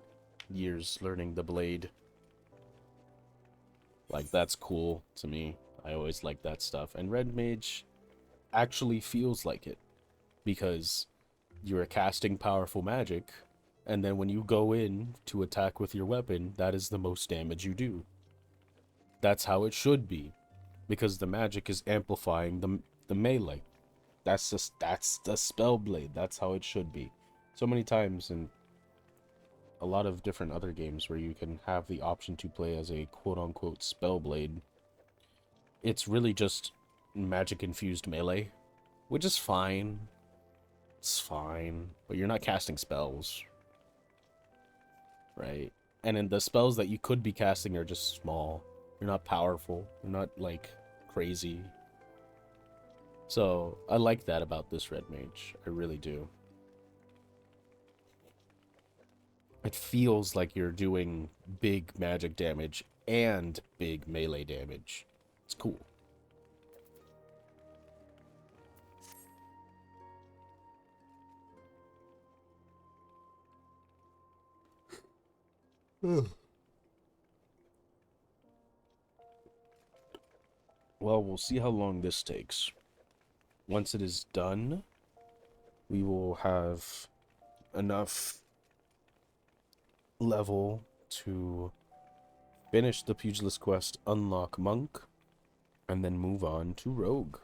years learning the blade. Like, that's cool to me. I always like that stuff. And Red Mage actually feels like it, because you're casting powerful magic, and then when you go in to attack with your weapon, that is the most damage you do. That's how it should be, because the magic is amplifying the melee. That's the spell blade. That's how it should be. So many times in a lot of different other games where you can have the option to play as a quote-unquote spell blade, it's really just magic infused melee, which is fine. It's fine, but you're not casting spells, right? And in the spells that you could be casting are just small. You're not powerful. You're not, like, crazy. So, I like that about this Red Mage. I really do. It feels like you're doing big magic damage and big melee damage. It's cool. Well, we'll see how long this takes. Once it is done, we will have enough level to finish the Pugilist quest, unlock Monk, and then move on to Rogue.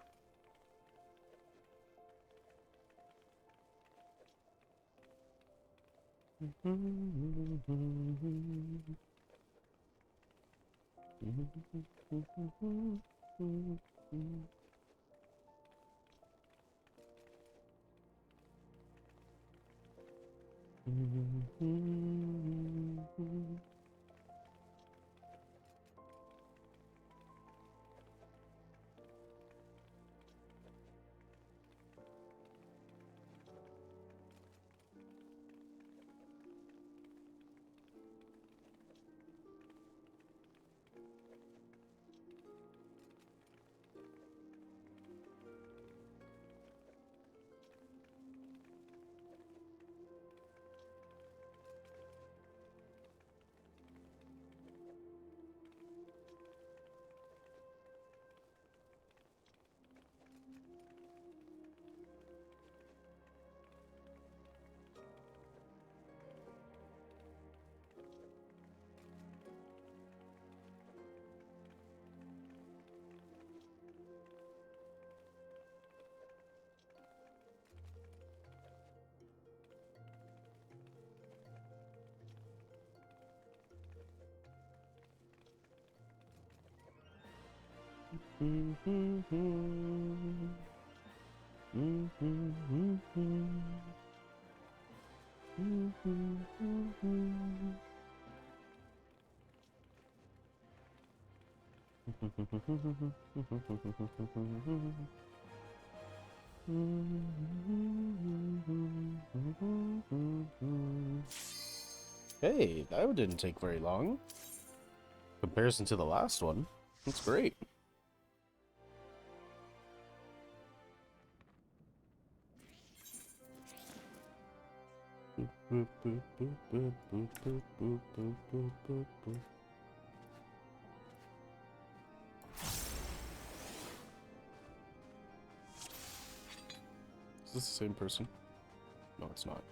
Hey, that didn't take very long. Comparison to the last one, that's great. Is this the same person? No, it's not.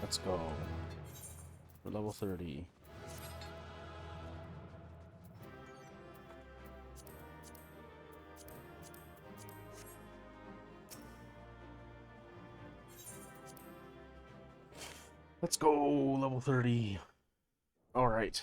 Let's go. We're level 30. Let's go, level 30. All right.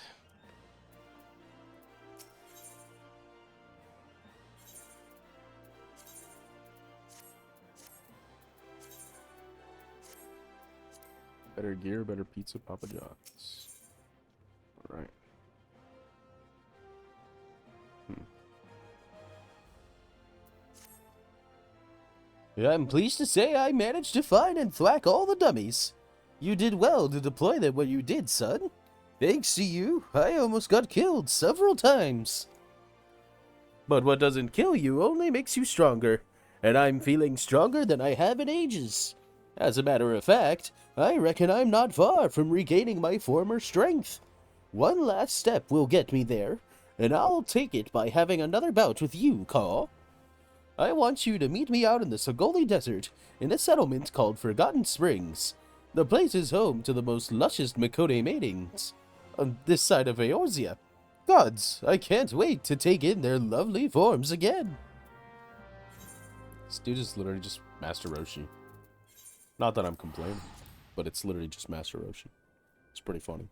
Better gear, better pizza, Papa John's. All right. I'm pleased to say I managed to find and thwack all the dummies. You did well to deploy them when you did, son. Thanks to you, I almost got killed several times. But what doesn't kill you only makes you stronger, and I'm feeling stronger than I have in ages. As a matter of fact, I reckon I'm not far from regaining my former strength. One last step will get me there, and I'll take it by having another bout with you, Caw. I want you to meet me out in the Sogoli Desert, in a settlement called Forgotten Springs. The place is home to the most luscious Makode maidens on this side of Eorzea. Gods, I can't wait to take in their lovely forms again. This dude is literally just Master Roshi. Not that I'm complaining, but it's literally just Master Roshi. It's pretty funny.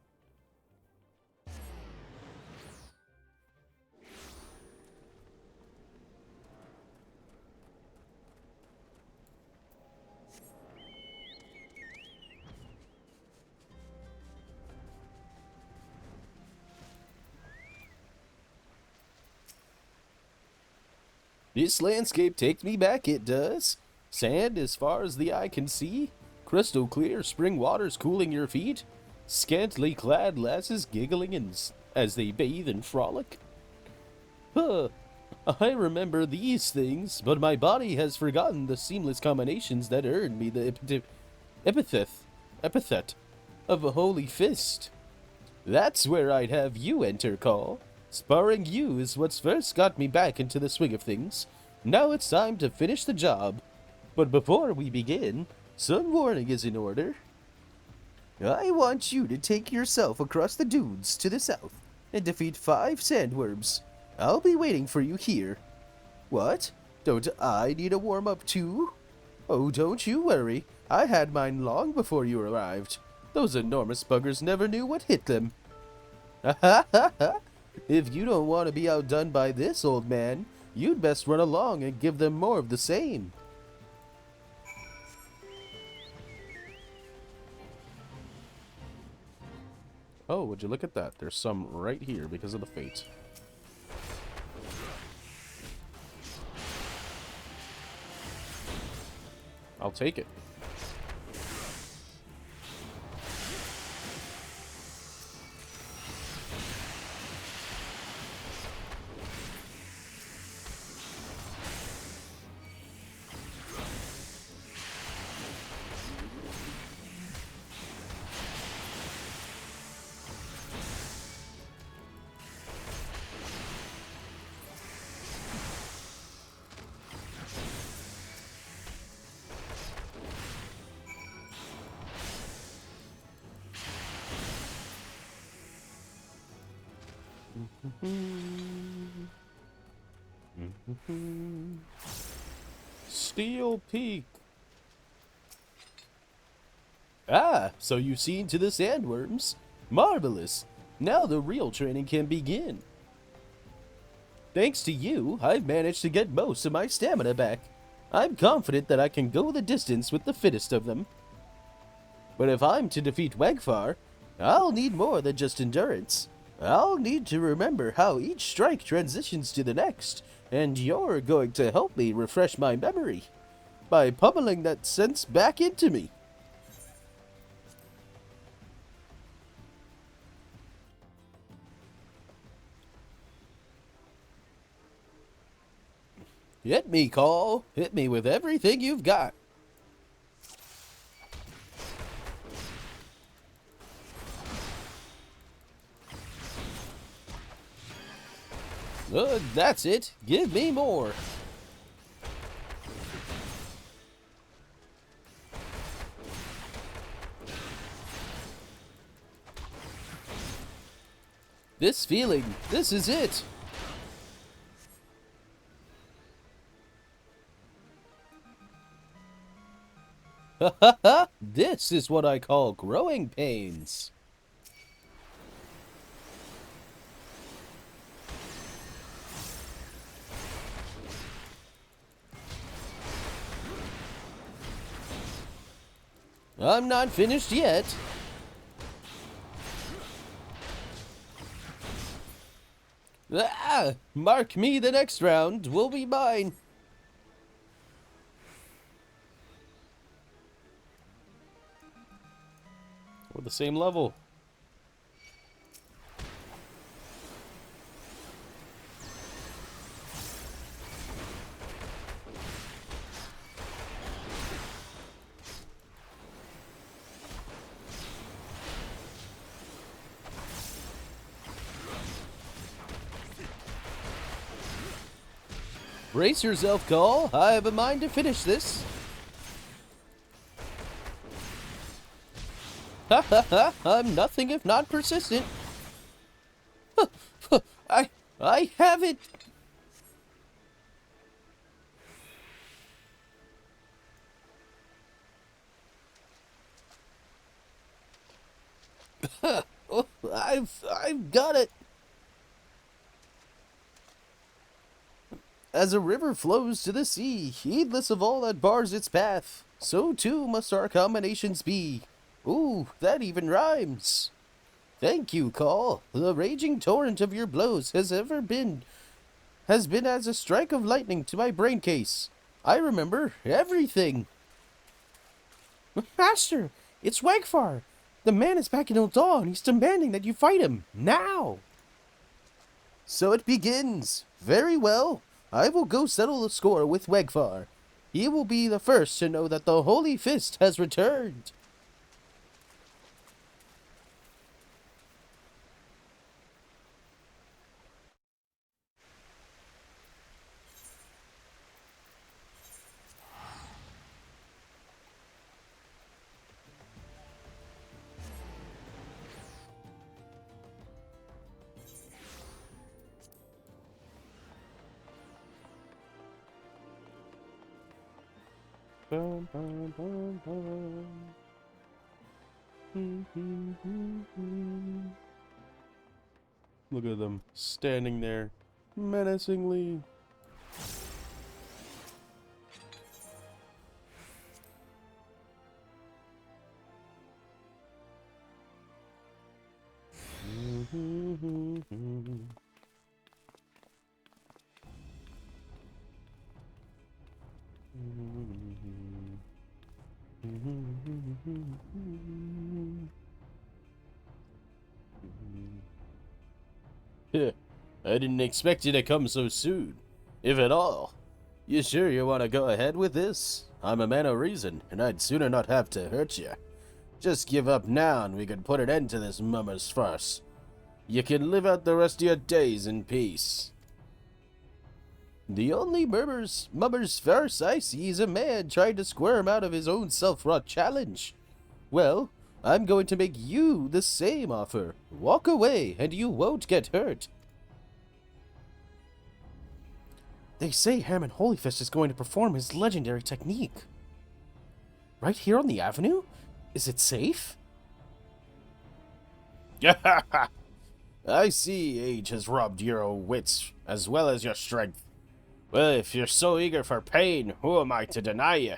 This landscape takes me back, it does. Sand as far as the eye can see, crystal clear spring waters cooling your feet, scantily clad lasses giggling as they bathe and frolic. Huh, I remember these things, but my body has forgotten the seamless combinations that earned me the epithet of a holy fist. That's where I'd have you enter, Caw. Sparring you is what's first got me back into the swing of things. Now it's time to finish the job. But before we begin, some warning is in order. I want you to take yourself across the dunes to the south and defeat 5 sandworms. I'll be waiting for you here. What? Don't I need a warm-up too? Oh, don't you worry. I had mine long before you arrived. Those enormous buggers never knew what hit them. Ha ha ha ha! If you don't want to be outdone by this, old man, you'd best run along and give them more of the same. Oh, would you look at that? There's some right here because of the fate. I'll take it. Steel Peak. Ah, so you've seen to the sandworms? Marvelous. Now the real training can begin. Thanks to you, I've managed to get most of my stamina back. I'm confident that I can go the distance with the fittest of them. But if I'm to defeat Wegfar, I'll need more than just endurance. I'll need to remember how each strike transitions to the next, and you're going to help me refresh my memory by pummeling that sense back into me. Hit me, Caw. Hit me with everything you've got. That's it. Give me more. This feeling, this is it. Ha ha ha! This is what I call growing pains. I'm not finished yet. Ah! Mark me, the next round will be mine. We're the same level. Brace yourself, Call. I have a mind to finish this. Ha ha ha! I'm nothing if not persistent. I have it. Oh, I've got it. As a river flows to the sea, heedless of all that bars its path, so too must our combinations be. Ooh, that even rhymes. Thank you, Call. The raging torrent of your blows has been as a strike of lightning to my brain case. I remember everything. Master, it's Wegfar. The man is back in Ul'dah and he's demanding that you fight him, now! So it begins. Very well. I will go settle the score with Wegfar. He will be the first to know that the Holy Fist has returned. Bum, bum, bum, bum. Look at them standing there menacingly. I didn't expect you to come so soon, if at all. You sure you want to go ahead with this? I'm a man of reason, and I'd sooner not have to hurt you. Just give up now and we can put an end to this mummer's farce. You can live out the rest of your days in peace. The only mummer's farce I see is a man trying to squirm out of his own self-wrought challenge. Well, I'm going to make you the same offer. Walk away and you won't get hurt. They say Hammond Holyfist is going to perform his legendary technique. Right here on the avenue? Is it safe? I see age has robbed your wits as well as your strength. Well, if you're so eager for pain, who am I to deny you?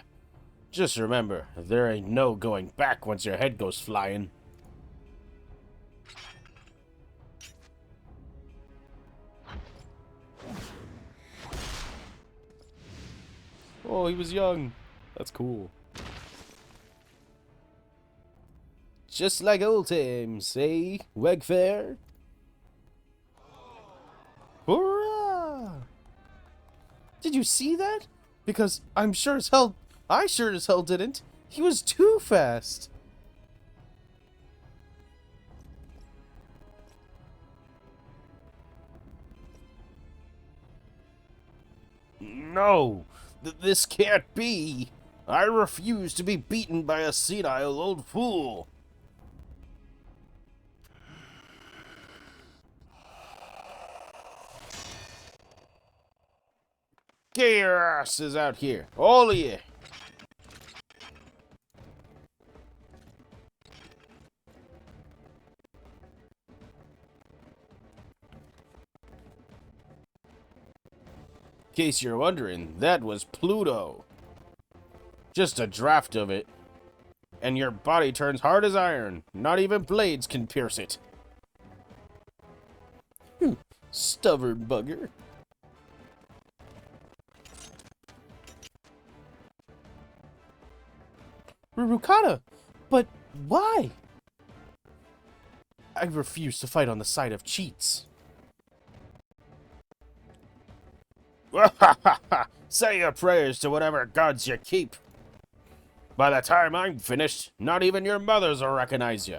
Just remember, there ain't no going back once your head goes flying. Oh, he was young. That's cool. Just like old times, eh, Wegfair? Hurrah! Did you see that? Because I sure as hell didn't. He was too fast. No, this can't be. I refuse to be beaten by a senile old fool. Get your asses out here, all of you. In case you're wondering, that was Pluto. Just a draft of it. And your body turns hard as iron. Not even blades can pierce it. Stubborn bugger. Rurukata! But why? I refuse to fight on the side of cheats. Say your prayers to whatever gods you keep. By the time I'm finished, not even your mothers will recognize you.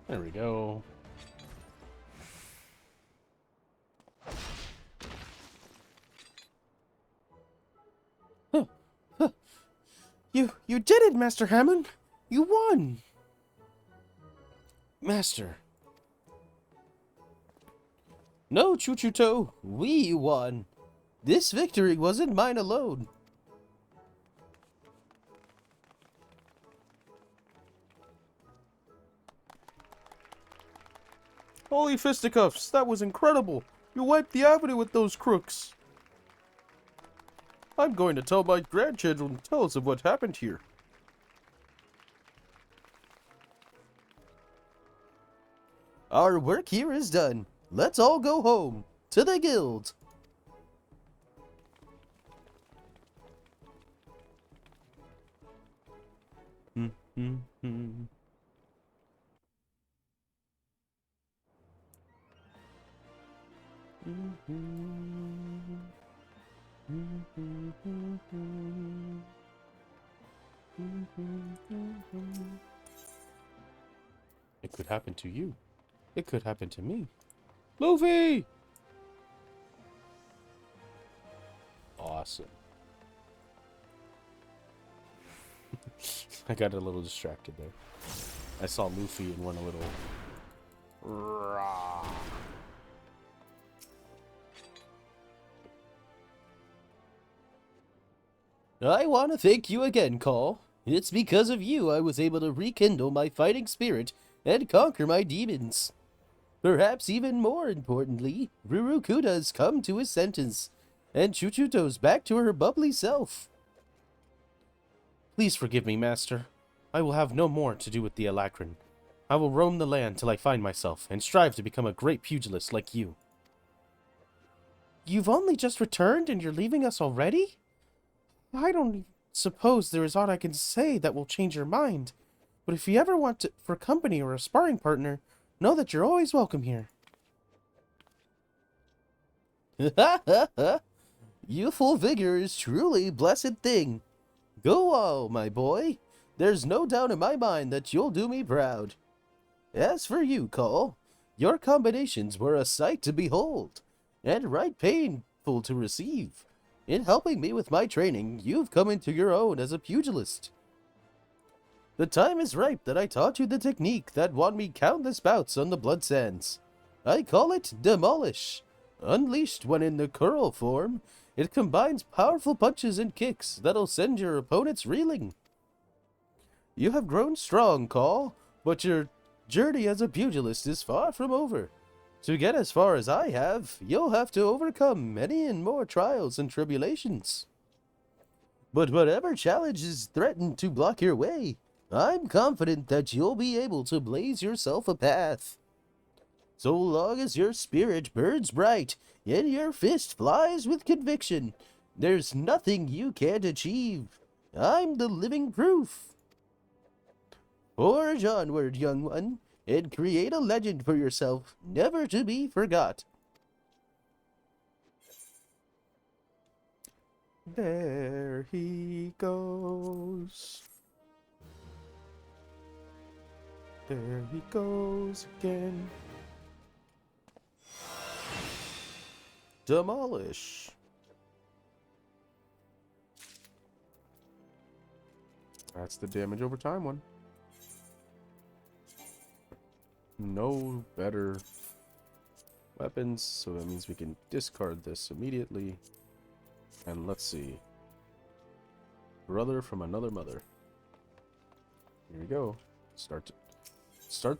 There we go. You did it, Master Hammond! You won! Master. No, Chuchuto, we won. This victory wasn't mine alone. Holy fisticuffs, that was incredible! You wiped the avenue with those crooks! I'm going to tell my grandchildren tales of what happened here. Our work here is done. Let's all go home. To the guild. It could happen to you. It could happen to me. Luffy! Awesome. I got a little distracted there. I saw Luffy and went a little... Rah. I want to thank you again, Call. It's because of you I was able to rekindle my fighting spirit and conquer my demons. Perhaps even more importantly, Rurukuda's come to his sentence, and Chuchuto's back to her bubbly self. Please forgive me, Master. I will have no more to do with the Alacron. I will roam the land till I find myself, and strive to become a great pugilist like you. You've only just returned, and you're leaving us already? I don't suppose there is aught I can say that will change your mind. But if you ever want for company or a sparring partner, know that you're always welcome here. Youthful vigor is truly a blessed thing. Go on, my boy. There's no doubt in my mind that you'll do me proud. As for you, Cole, your combinations were a sight to behold, and right painful to receive. In helping me with my training, you've come into your own as a pugilist. The time is ripe that I taught you the technique that won me countless bouts on the blood sands. I call it Demolish. Unleashed when in the curl form, it combines powerful punches and kicks that'll send your opponents reeling. You have grown strong, Call, but your journey as a pugilist is far from over. To get as far as I have, you'll have to overcome many and more trials and tribulations. But whatever challenges threaten to block your way, I'm confident that you'll be able to blaze yourself a path. So long as your spirit burns bright and your fist flies with conviction, there's nothing you can't achieve. I'm the living proof. Forge onward, young one, and create a legend for yourself, never to be forgot. There he goes. There he goes again. Demolish. That's the damage over time one. No better weapons, so that means we can discard this immediately. And let's see. Brother from another mother. Here we go. Start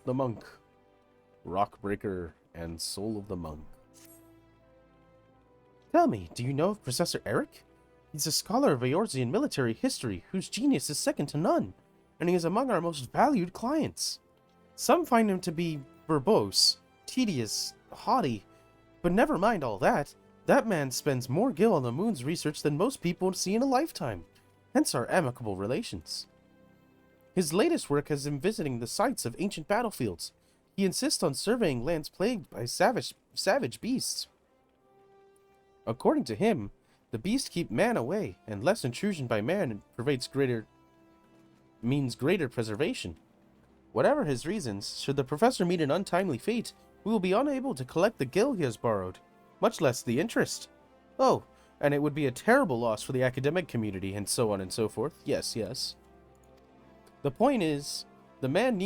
the monk. Rockbreaker and Soul of the Monk. Tell me, do you know of Professor Eric? He's a scholar of Eorzean military history whose genius is second to none, and he is among our most valued clients. Some find him to be verbose, tedious, haughty, but never mind all that. That man spends more gil on the moon's research than most people would see in a lifetime, hence our amicable relations. His latest work has him visiting the sites of ancient battlefields. He insists on surveying lands plagued by savage beasts. According to him, the beasts keep man away, and less intrusion by man means greater preservation. Whatever his reasons, should the professor meet an untimely fate, we will be unable to collect the gil he has borrowed, much less the interest. Oh, and it would be a terrible loss for the academic community, and so on and so forth. Yes, yes. The point is, the man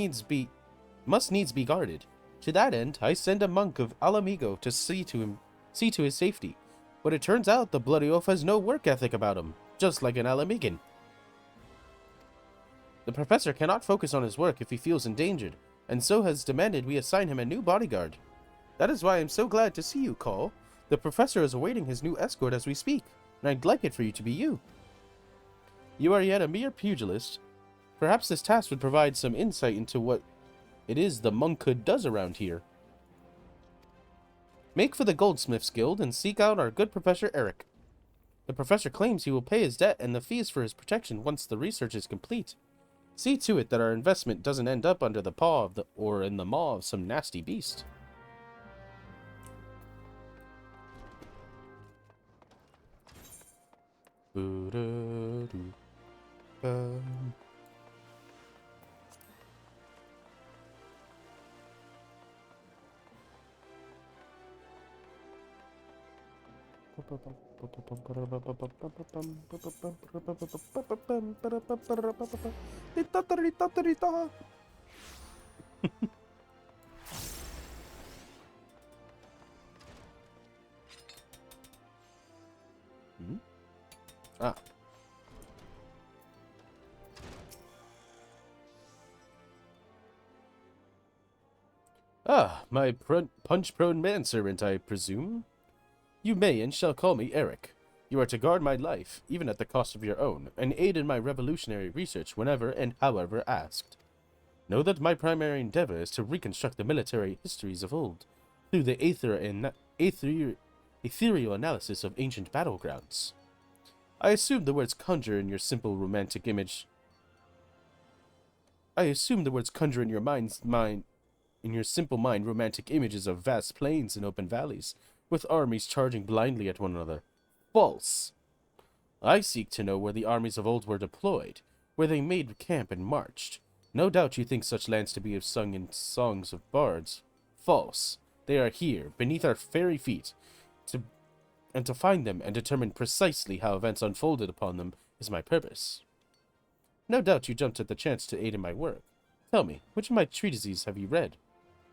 must needs be guarded. To that end, I send a monk of Alamigo to see to his safety. But it turns out the bloody oaf has no work ethic about him, just like an Alamigan. The professor cannot focus on his work if he feels endangered, and so has demanded we assign him a new bodyguard. That is why I'm so glad to see you, Cole. The professor is awaiting his new escort as we speak, and I'd like it for you to be you. You are yet a mere pugilist. Perhaps this task would provide some insight into what it is the monkhood does around here. Make for the Goldsmiths Guild and seek out our good Professor Eric. The professor claims he will pay his debt and the fees for his protection once the research is complete. See to it that our investment doesn't end up under the paw of or in the maw of some nasty beast. My punch-prone manservant, I presume? You may and shall call me Eric. You are to guard my life, even at the cost of your own, and aid in my revolutionary research whenever and however asked. Know that my primary endeavor is to reconstruct the military histories of old, through the ethereal analysis of ancient battlegrounds. I assume the words conjure in your simple romantic image. I assume the words conjure in your simple mind romantic images of vast plains and open valleys, with armies charging blindly at one another. False. I seek to know where the armies of old were deployed, where they made camp and marched. No doubt you think such lands to be sung in songs of bards. False. They are here, beneath our very feet, and to find them and determine precisely how events unfolded upon them is my purpose. No doubt you jumped at the chance to aid in my work. Tell me, which of my treatises have you read?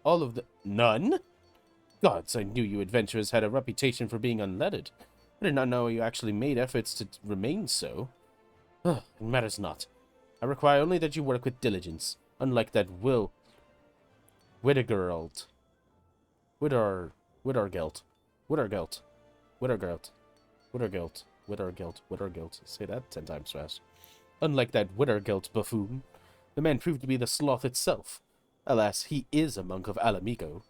All of the— None? Gods, I knew you adventurers had a reputation for being unlettered. I did not know you actually made efforts to remain so. It matters not. I require only that you work with diligence, unlike that Widdergeld. Say that 10 times fast. Unlike that Widdergeld buffoon, the man proved to be the sloth itself. Alas, he is a monk of Alamigo.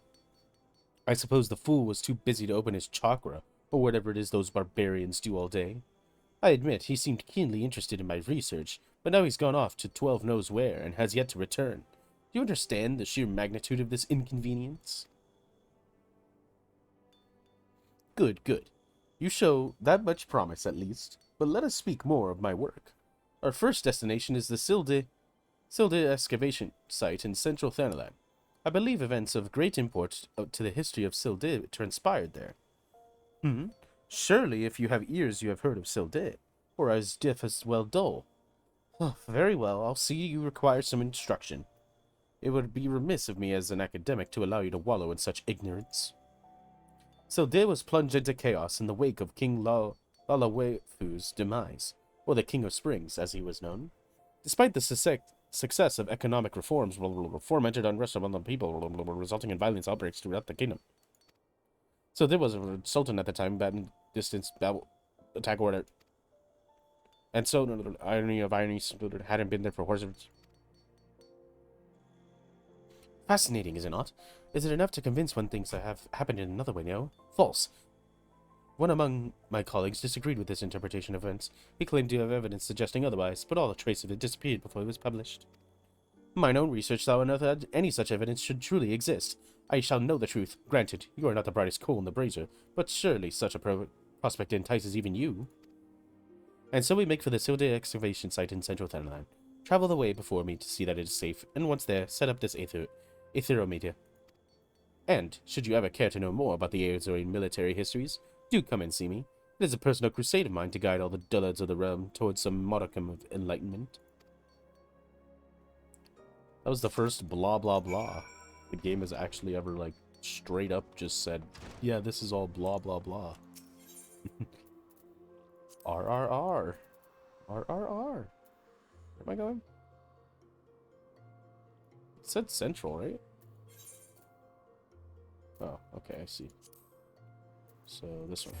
I suppose the fool was too busy to open his chakra, or whatever it is those barbarians do all day. I admit he seemed keenly interested in my research, but now he's gone off to 12 knows where and has yet to return. Do you understand the sheer magnitude of this inconvenience? Good, good. You show that much promise at least, but let us speak more of my work. Our first destination is the Silde excavation site in central Thanalan. I believe events of great import to the history of Silde transpired there. Surely if you have ears you have heard of Silde, or as deaf as well dull. Oh, very well, I'll see you require some instruction. It would be remiss of me as an academic to allow you to wallow in such ignorance. Silde was plunged into chaos in the wake of King Lalawefu's demise, or the King of Springs, as he was known. Despite the success of economic reforms, fomented unrest among the people, resulting in violence outbreaks throughout the kingdom. So there was a sultan at the time, batting distance, attack order. And so, irony of ironies, hadn't been there for horses. Fascinating, is it not? Is it enough to convince one things that have happened in another way, no? False. One among my colleagues disagreed with this interpretation of events. He claimed to have evidence suggesting otherwise, but all the trace of it disappeared before it was published. Mine own research saw enough that any such evidence should truly exist. I shall know the truth. Granted, you are not the brightest coal in the brazier, but surely such a prospect entices even you. And so we make for the Silde excavation site in central Thanalan. Travel the way before me to see that it is safe, and once there, set up this Etheromedia. And, should you ever care to know more about the Aeozorian military histories, do come and see me. It is a personal crusade of mine to guide all the dullards of the realm towards some modicum of enlightenment. That was the first blah blah blah the game has actually ever, like, straight up just said, yeah, this is all blah blah blah. RRR. RRR. Where am I going? It said central, right? Oh, okay, I see. So, this one.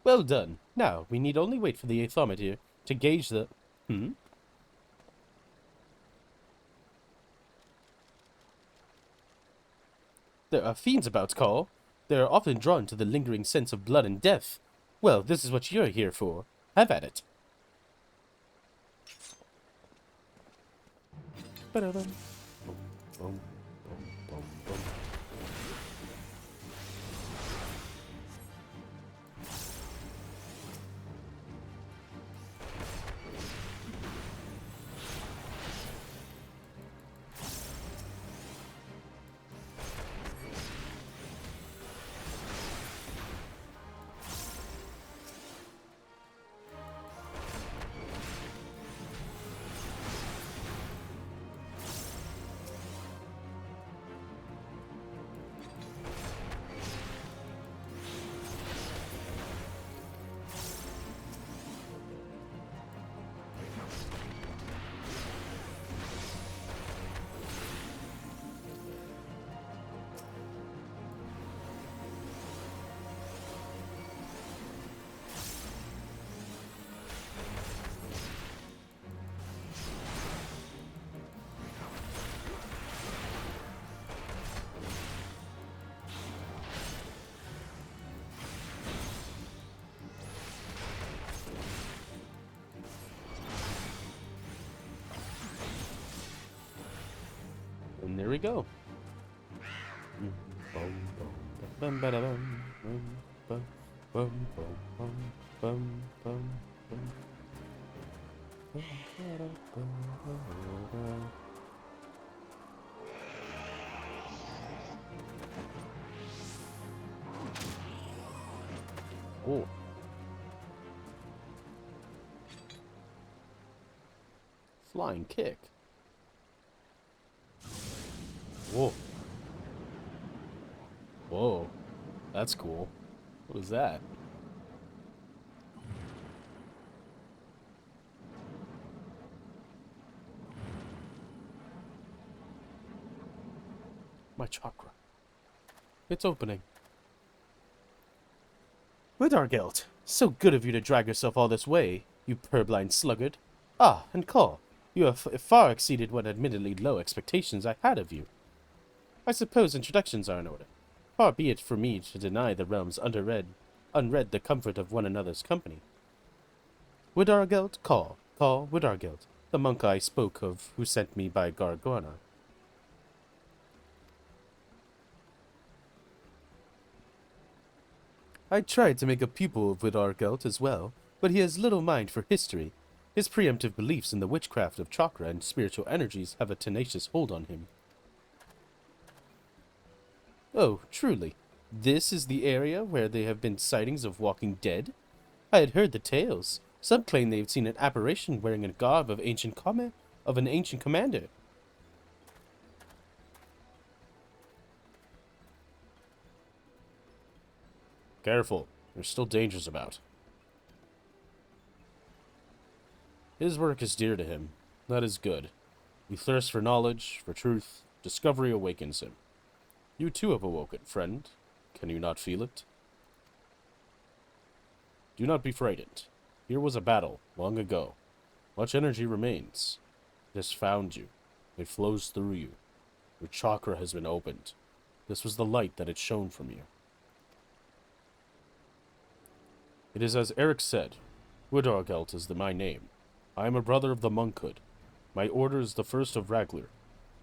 Well done. Now, we need only wait for the athometer to gauge the... There are fiends about, Call. They are often drawn to the lingering sense of blood and death. Well, this is what you're here for. Have at it. he go? Oh. Flying kick. Whoa. Whoa. That's cool. What is that? My chakra. It's opening. Widargelt, so good of you to drag yourself all this way, you purblind sluggard. Ah, and Call, you have far exceeded what admittedly low expectations I had of you. I suppose introductions are in order. Far be it for me to deny the realms unread the comfort of one another's company. Widargelt, Call, Widargelt, the monk I spoke of who sent me by Gargona. I tried to make a pupil of Widargelt as well, but he has little mind for history. His preemptive beliefs in the witchcraft of chakra and spiritual energies have a tenacious hold on him. Oh, truly. This is the area where there have been sightings of walking dead? I had heard the tales. Some claim they've seen an apparition wearing a garb of an ancient commander. Careful. There's still dangers about. His work is dear to him. That is good. He thirsts for knowledge, for truth. Discovery awakens him. You too have awoken, friend. Can you not feel it? Do not be frightened. Here was a battle, long ago. Much energy remains. It has found you. It flows through you. Your chakra has been opened. This was the light that had shone from you. It is as Eric said. Widargelt is my name. I am a brother of the monkhood. My order is the first of Raglir.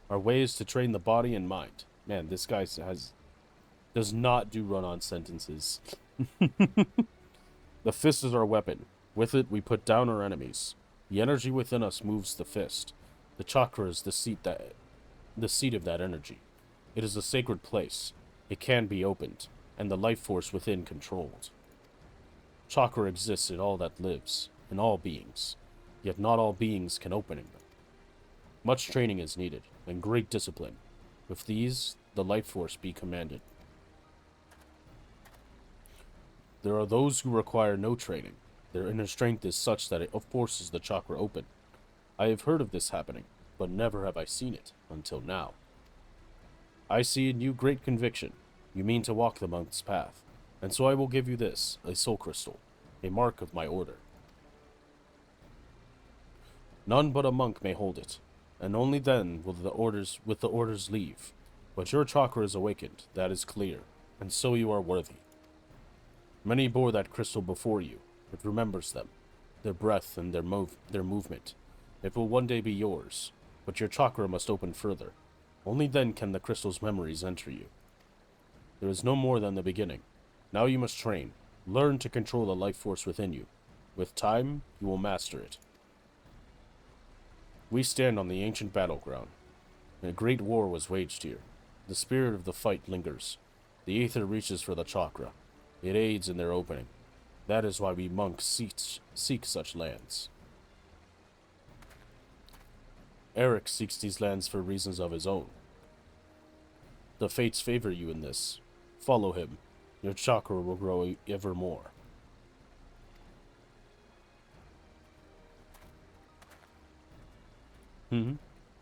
Our way is to train the body and mind. Man, this guy does not do run-on sentences. The fist is our weapon. With it, we put down our enemies. The energy within us moves the fist. The chakra is the seat of that energy. It is a sacred place. It can be opened, and the life force within controlled. Chakra exists in all that lives, in all beings, yet not all beings can open them. Much training is needed, and great discipline. With these, the life force be commanded. There are those who require no training. Their inner strength is such that it forces the chakra open. I have heard of this happening, but never have I seen it, until now. I see in you great conviction. You mean to walk the monk's path, and so I will give you this, a soul crystal, a mark of my order. None but a monk may hold it, and only then will the orders leave. But your chakra is awakened, that is clear, and so you are worthy. Many bore that crystal before you. It remembers them, their breath and their movement. It will one day be yours, but your chakra must open further. Only then can the crystal's memories enter you. There is no more than the beginning. Now you must train. Learn to control the life force within you. With time, you will master it. We stand on the ancient battleground. A great war was waged here. The spirit of the fight lingers. The aether reaches for the chakra. It aids in their opening. That is why we monks seek such lands. Eric seeks these lands for reasons of his own. The fates favor you in this. Follow him. Your chakra will grow ever more.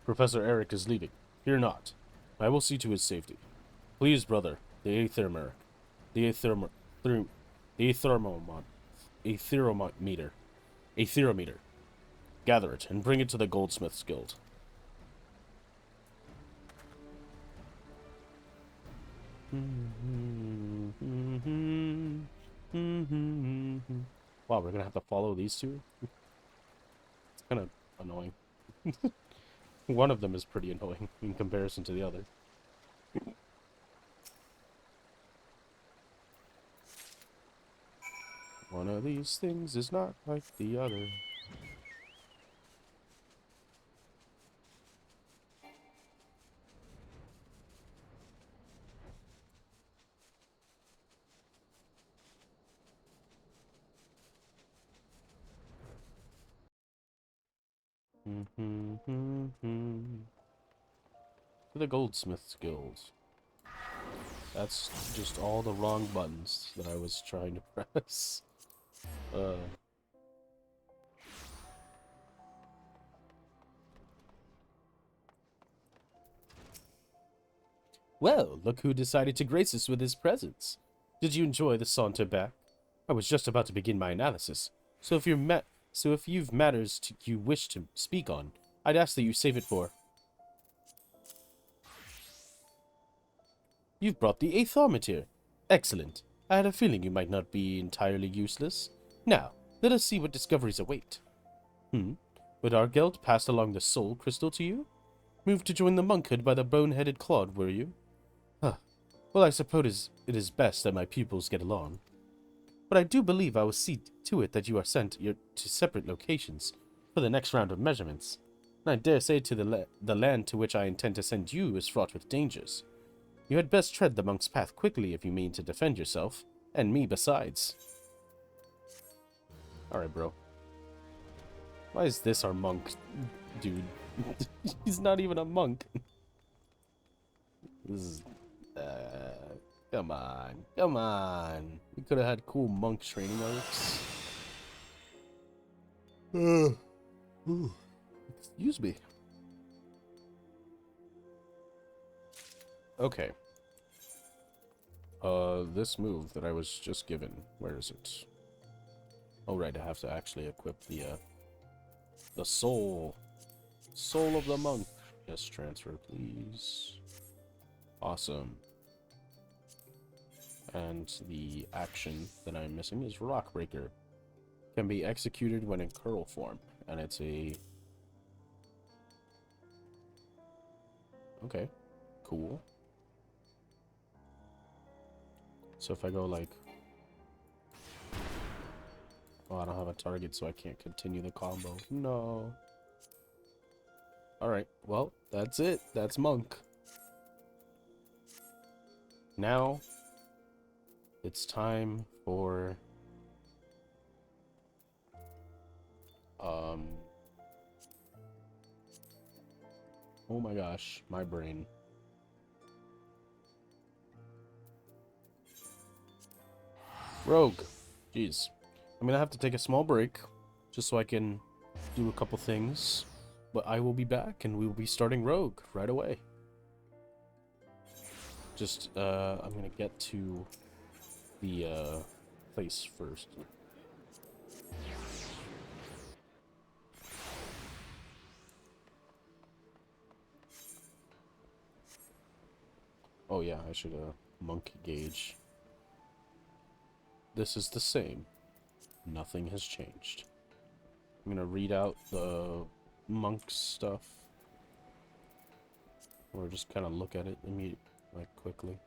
Professor Eric is leaving. Fear not. I will see to his safety. Please, brother, the aetherometer. Aetherometer. Gather it and bring it to the Goldsmiths Guild. Wow, we're gonna have to follow these two? It's kind of annoying. One of them is pretty annoying in comparison to the other. One of these things is not like the other. To the Goldsmith's Guild. That's just all the wrong buttons that I was trying to press. Uh... Well, look who decided to grace us with his presence. Did you enjoy the saunter back? I was just about to begin my analysis, so if you've matters you wish to speak on, I'd ask that you save it for. You've brought the Aethometer. Excellent. I had a feeling you might not be entirely useless. Now, let us see what discoveries await. Would Argeld pass along the soul crystal to you? Moved to join the monkhood by the bone-headed Claude, were you? Huh. Well, I suppose it is best that my pupils get along. But I do believe I will see to it that you are sent to separate locations for the next round of measurements. And I dare say the land to which I intend to send you is fraught with dangers. You had best tread the monk's path quickly if you mean to defend yourself, and me besides. Alright, bro. Why is this our monk, dude? He's not even a monk. This is... come on. Come on. We could have had cool monk training arcs. Excuse me. Okay. This move that I was just given. Where is it? Oh, right. I have to actually equip the soul. Soul of the monk. Yes, transfer, please. Awesome. And the action that I'm missing is Rockbreaker. Can be executed when in curl form. And it's a... Okay. Cool. So if I go like... Oh, I don't have a target, so I can't continue the combo. No. Alright, well, that's it. That's Monk. Now, it's time for... Oh my gosh, my brain. Rogue. Jeez. I'm gonna have to take a small break, just so I can do a couple things. But I will be back, and we will be starting Rogue right away. Just, I'm gonna get to the, place first. Oh yeah, I should, monkey gauge. This is the same. Nothing has changed. I'm gonna read out the monk stuff. Or just kind of look at it immediately, like, quickly.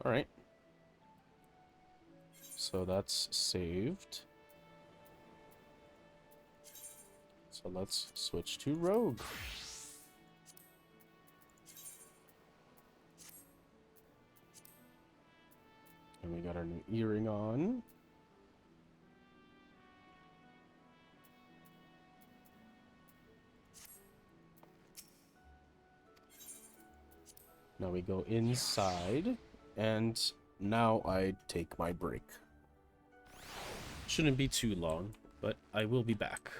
Alright. So that's saved. So let's switch to Rogue. And we got our new earring on. Now we go inside, and now I take my break. Shouldn't be too long, but I will be back.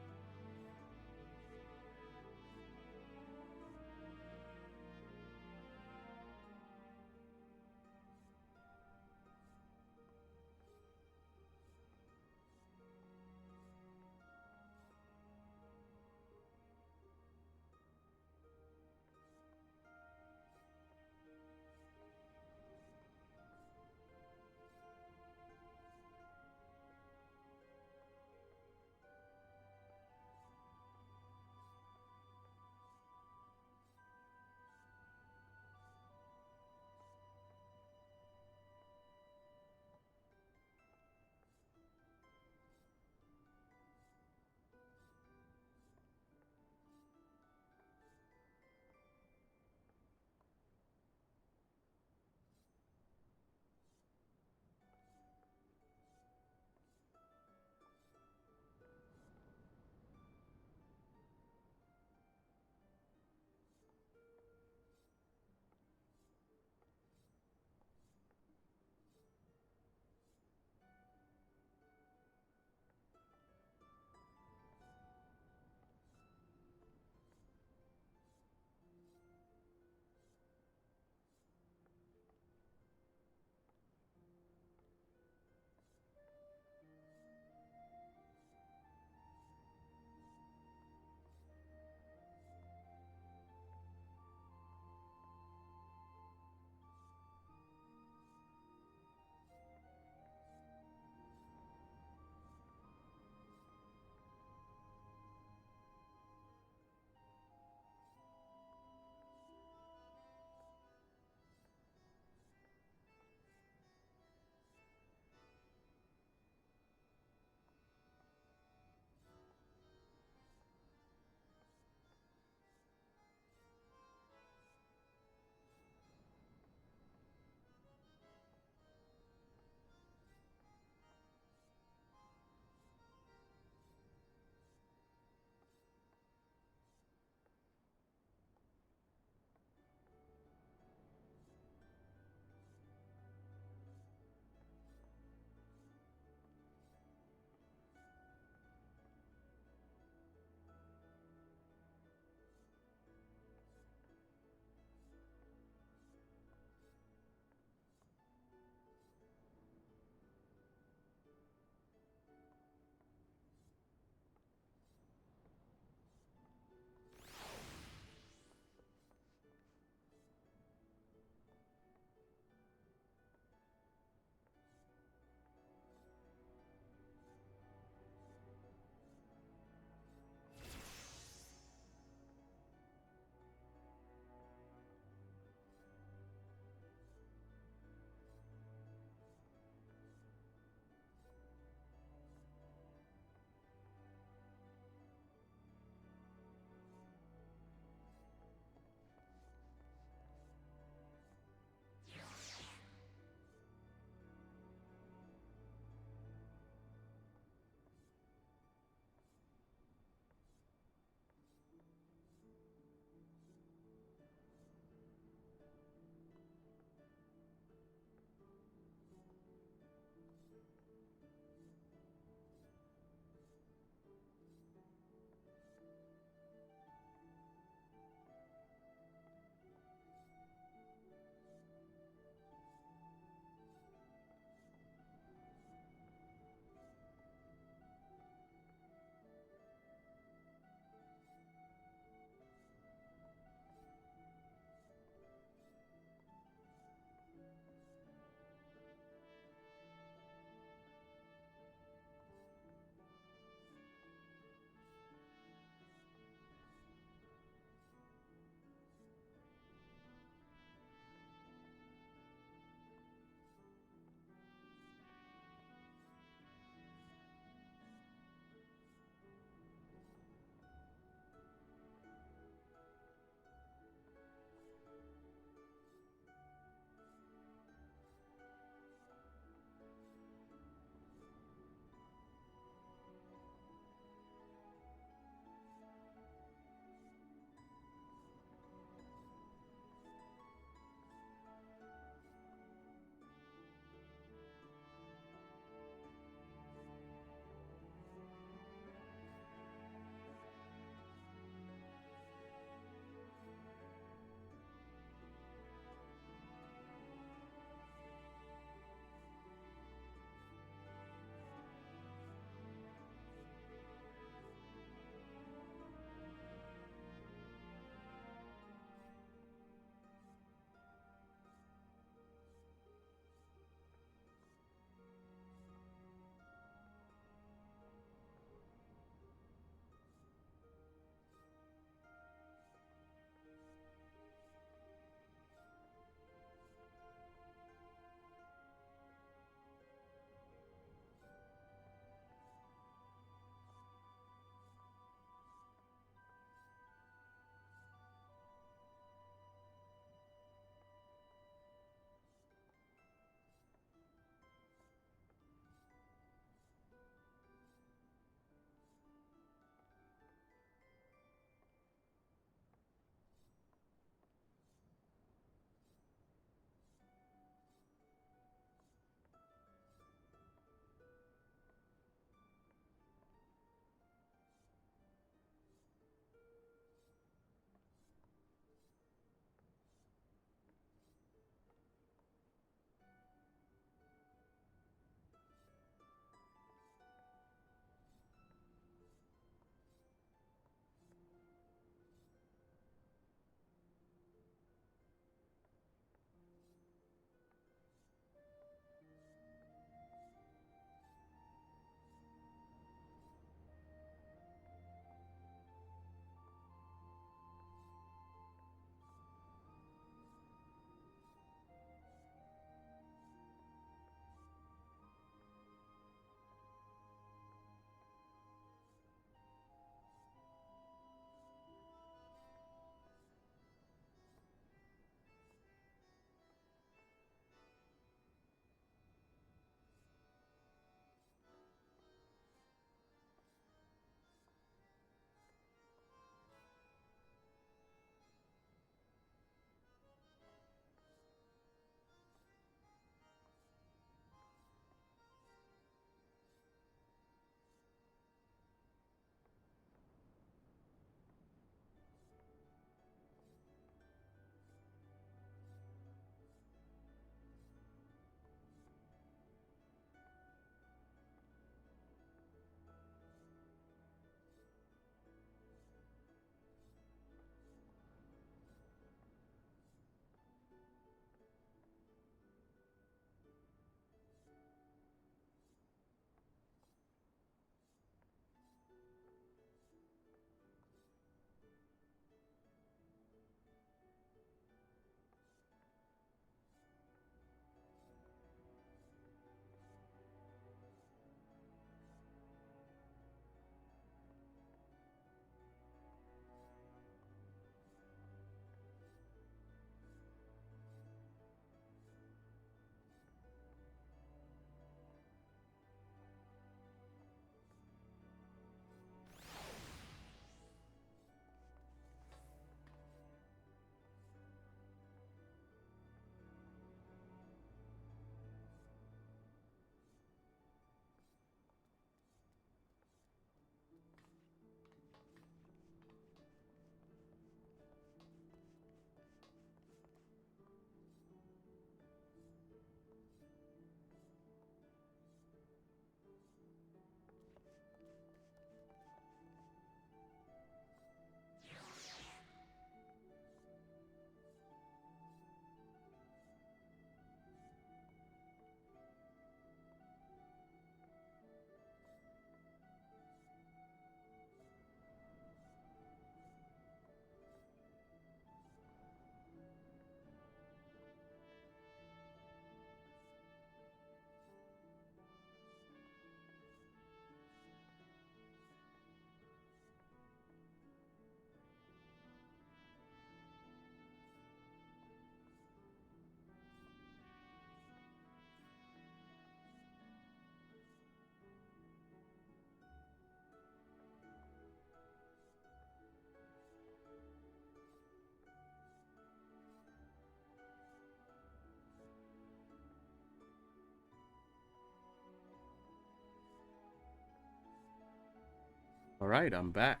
Alright, I'm back.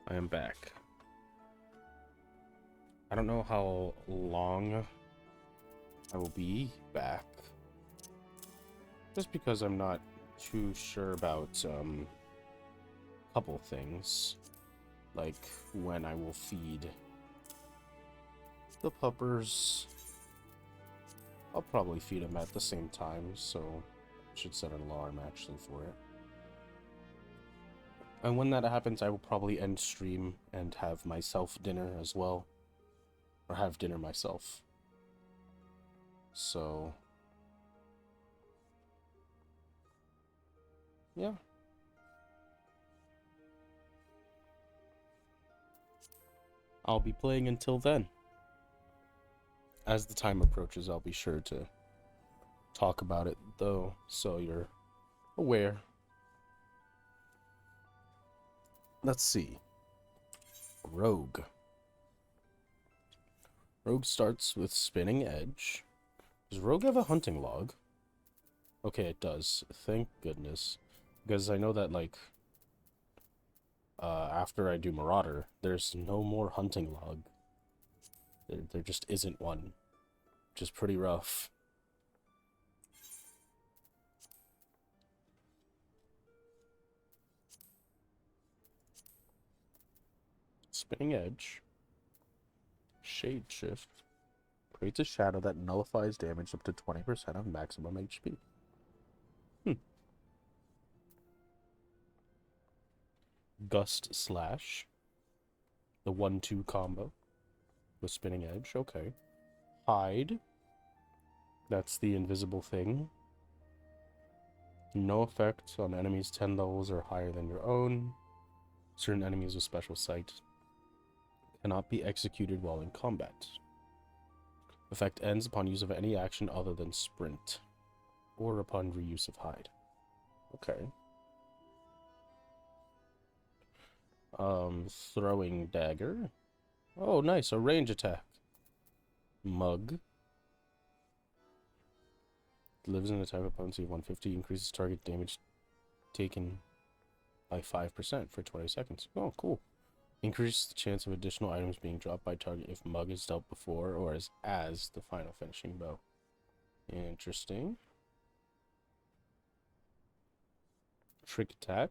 I am back. I don't know how long I will be back. Just because I'm not too sure about a couple things. Like when I will feed the puppers. I'll probably feed them at the same time, so I should set an alarm actually for it. And when that happens, I will probably end stream and have myself dinner as well. Or have dinner myself. So, yeah. I'll be playing until then. As the time approaches, I'll be sure to talk about it, though, so you're aware. Let's see. Rogue. Rogue starts with Spinning Edge. Does Rogue have a hunting log? Okay, it does. Thank goodness. Because I know that, like, after I do Marauder, there's no more hunting log. There just isn't one. Which is pretty rough. Spinning Edge. Shade Shift. Creates a shadow that nullifies damage up to 20% of maximum HP. Gust Slash. The 1-2 combo. With Spinning Edge. Okay. Hide. That's the invisible thing. No effect on enemies 10 levels or higher than your own. Certain enemies with special sight cannot be executed while in combat. Effect ends upon use of any action other than sprint, or upon reuse of hide. Okay. Throwing dagger. Oh, nice, a range attack. Mug. Lives in attack with potency of 150, increases target damage taken by 5% for 20 seconds. Oh, cool. Increases the chance of additional items being dropped by target if Mug is dealt before or as the final finishing bow. Interesting. Trick attack.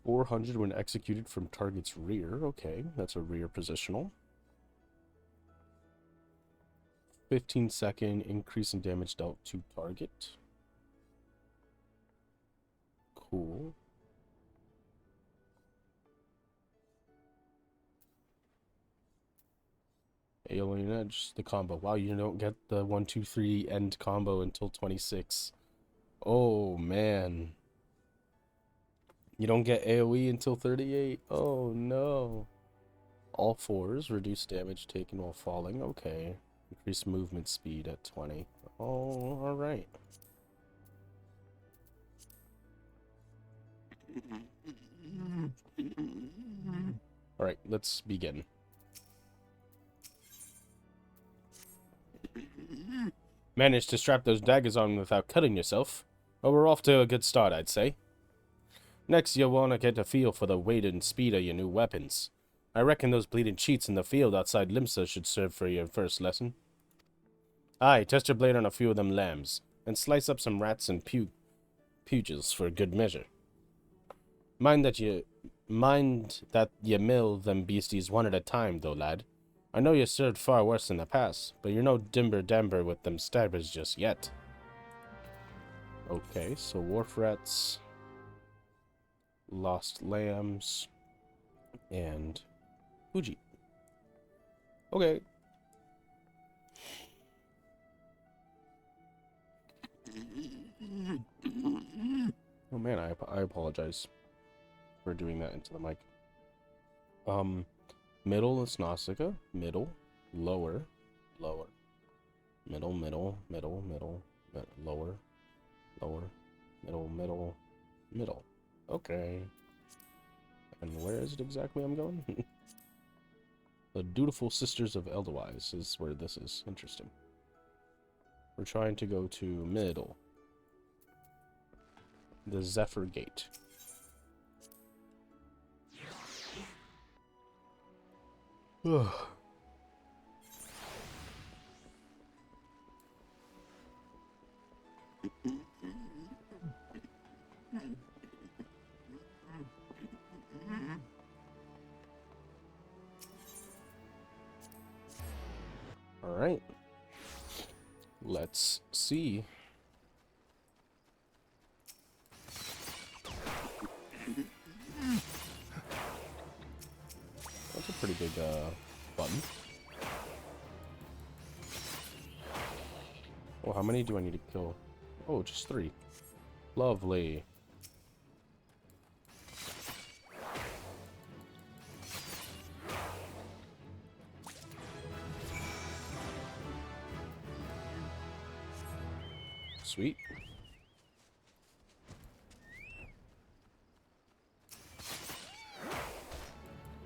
400 when executed from target's rear. Okay, that's a rear positional. 15-second increase in damage dealt to target. Cool. Alien Edge, the combo. Wow, you don't get the 1-2-3 end combo until 26. Oh, man. You don't get AoE until 38. Oh, no. All fours, reduce damage taken while falling. Okay. Increase movement speed at 20. Oh, alright. Alright, let's begin. Managed to strap those daggers on without cutting yourself. Well, we're off to a good start, I'd say. Next, you'll want to get a feel for the weight and speed of your new weapons. I reckon those bleeding cheats in the field outside Limsa should serve for your first lesson. Aye, test your blade on a few of them lambs, and slice up some rats and pugils for good measure. Mind that you mill them beasties one at a time, though, lad. I know you served far worse in the past, but you're no dimber-damber with them stabbers just yet. Okay, so wharf rats, lost lambs, and Fuji. Okay. Oh man, I apologize for doing that into the mic. Middle is Nausicaa. Middle, lower, lower. Middle, middle, middle, middle, lower, lower, middle, middle, middle. Okay. And where is it exactly I'm going? The Dutiful Sisters of Eldwise is where this is. Interesting. We're trying to go to middle. The Zephyr Gate. Ugh. All right. Let's see. That's a pretty big button. Oh, how many do I need to kill? Oh, just 3. Lovely. Sweet.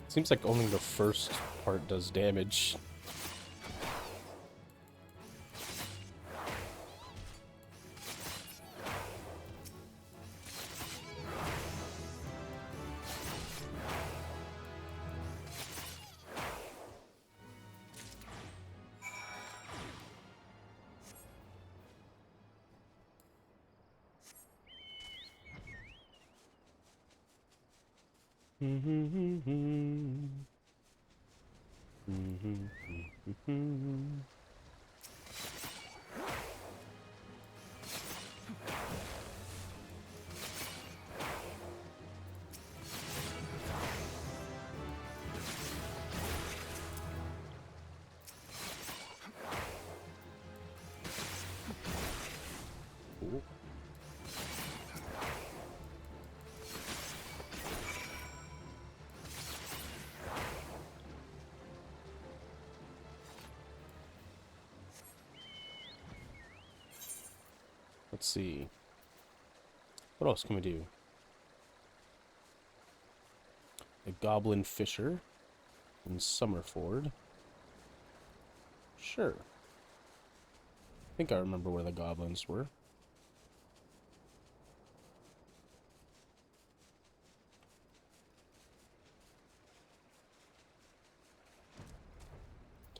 Seems like only the first part does damage. Cool. Let's see. What else can we do? The Goblin Fisher in Summerford. Sure. I think I remember where the goblins were.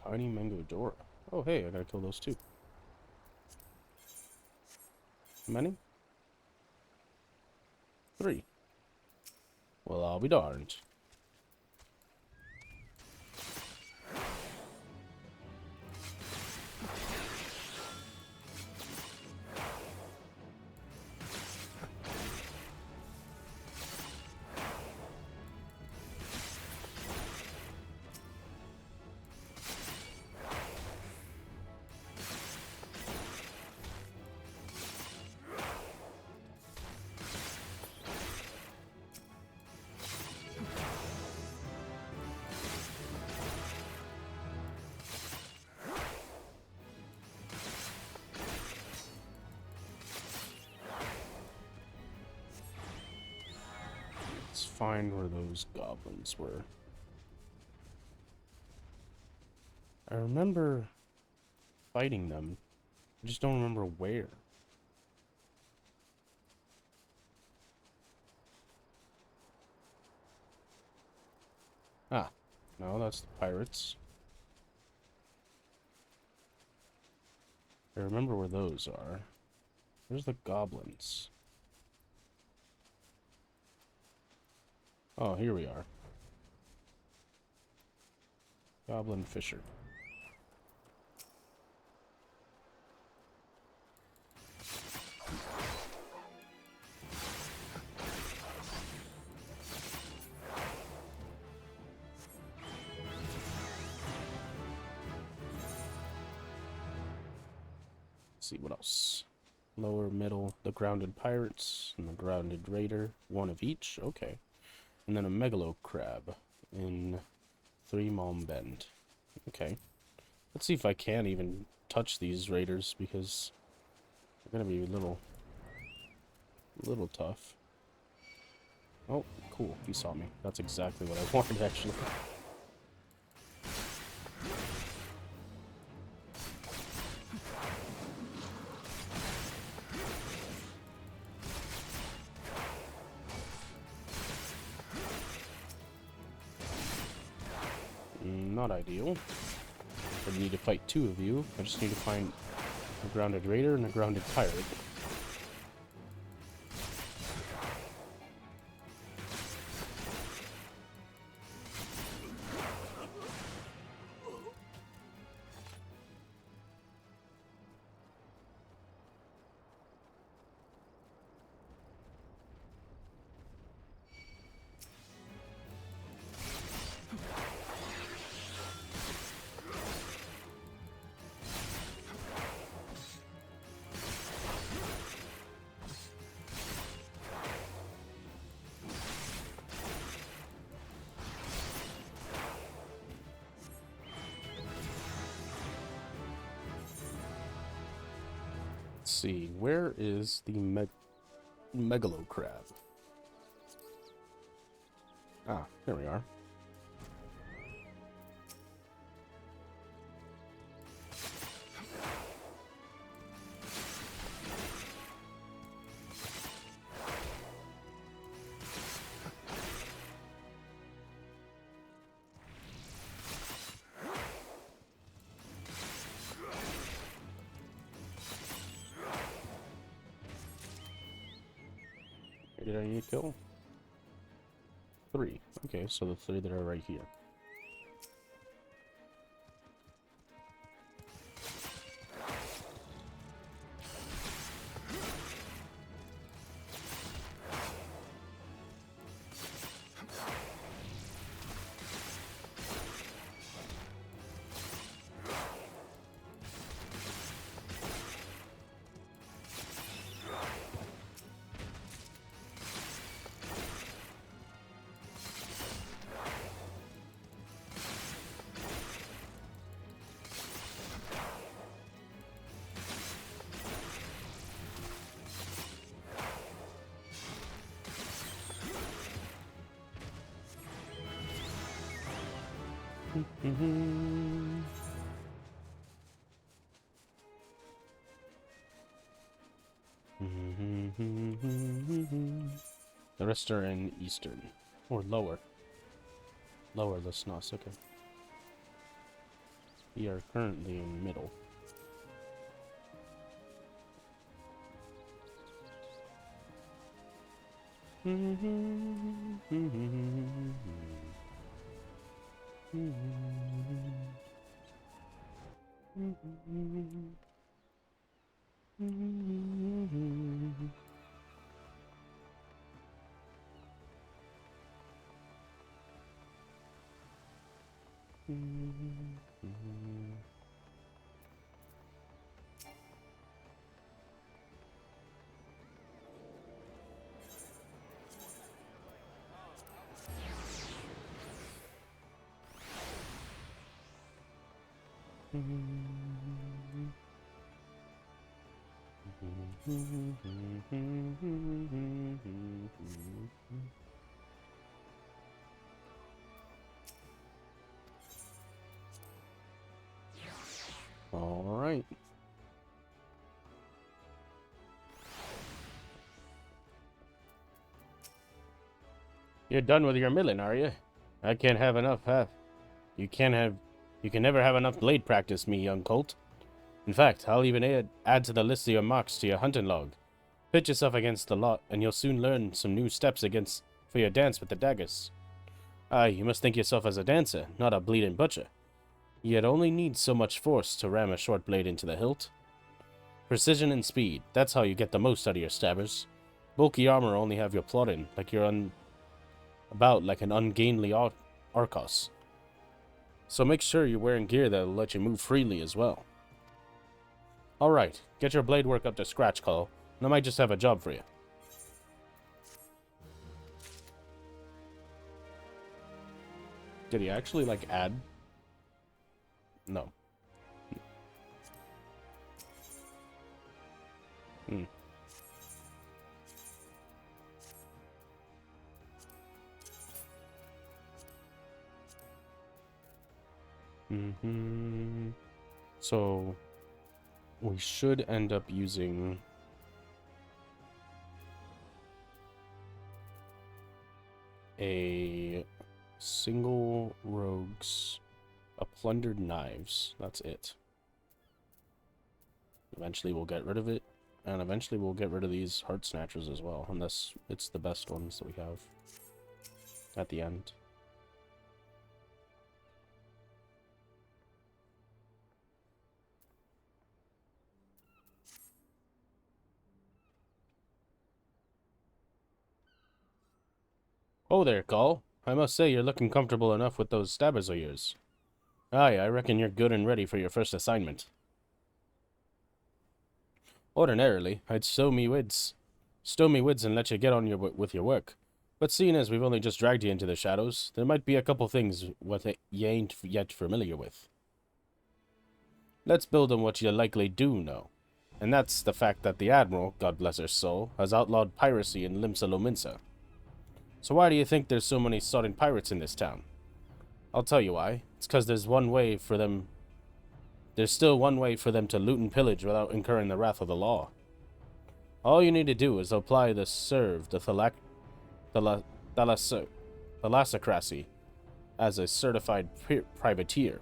Tiny Mangodora. Oh, hey, I gotta kill those too. How many? 3. Well, I'll be darned. Let's find where those goblins were. I remember fighting them. I just don't remember where. Ah, no, that's the pirates. I remember where those are. Where's the goblins? Oh, here we are. Goblin Fisher. Let's see what else. Lower, middle, the grounded pirates, and the grounded raider. 1 of each. Okay. And then a megalo crab in 3 Malm Bend. Okay. Let's see if I can even touch these raiders, because they're gonna be a little tough. Oh, cool. He saw me. That's exactly what I wanted, actually. not ideal. I need to fight 2 of you. I just need to find a grounded raider and a grounded pirate. Let's see, where is the megalo crab? Ah, there we are. Did I need to kill? 3. Okay, so the 3 that are right here. The rest are in eastern. Or lower. Lower the Snos, okay. We are currently in middle. All right. You're done with your milling, are you? I can't have enough, You can never have enough blade practice, me young colt. In fact, I'll even add to the list of your marks to your hunting log. Pit yourself against the lot, and you'll soon learn some new steps for your dance with the daggers. Aye, you must think yourself as a dancer, not a bleeding butcher. You'd only need so much force to ram a short blade into the hilt. Precision and speed, that's how you get the most out of your stabbers. Bulky armor only have you plodding, like you're about like an ungainly Arcos. So make sure you're wearing gear that'll let you move freely as well. Alright, get your blade work up to scratch, Cole, and I might just have a job for you. Did he actually, like, add? No. So, we should end up using a single rogues plundered knives. That's it. Eventually we'll get rid of it. And eventually we'll get rid of these heart snatchers as well. Unless it's the best ones that we have at the end. Oh there, Call. I must say you're looking comfortable enough with those stabbers of yours. Aye, I reckon you're good and ready for your first assignment. Ordinarily, I'd stow me wids and let you get on with your work. But seeing as we've only just dragged you into the shadows, there might be a couple things what you ain't yet familiar with. Let's build on what you likely do know. And that's the fact that the Admiral, God bless her soul, has outlawed piracy in Limsa Lominsa. So why do you think there's so many sodden pirates in this town? I'll tell you why. It's because there's still one way for them to loot and pillage without incurring the wrath of the law. All you need to do is apply the serve, the thalassocracy, as a certified privateer.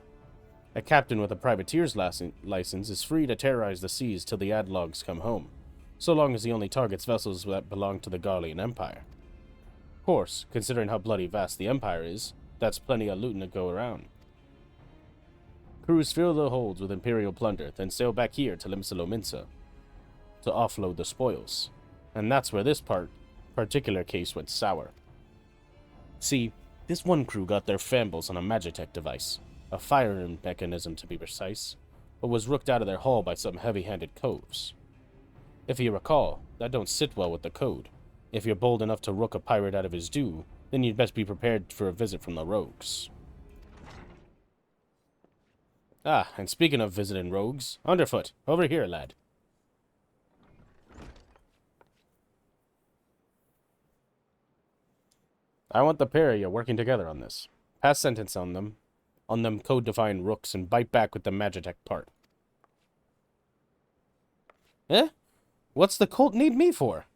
A captain with a privateer's license is free to terrorize the seas till the adlogs come home, so long as he only targets vessels that belong to the Garlean Empire. Of course, considering how bloody vast the Empire is, that's plenty of looting to go around. Crews fill the holds with Imperial plunder, then sail back here to Limsa Lominsa to offload the spoils. And that's where this particular case went sour. See, this one crew got their fambles on a Magitech device, a firing mechanism to be precise, but was rooked out of their hull by some heavy-handed coves. If you recall, that don't sit well with the code. If you're bold enough to rook a pirate out of his due, then you'd best be prepared for a visit from the rogues. Ah, and speaking of visiting rogues, Underfoot, over here, lad. I want the pair of you working together on this. Pass sentence on them code-defined rooks, and bite back with the Magitech part. Eh? What's the cult need me for?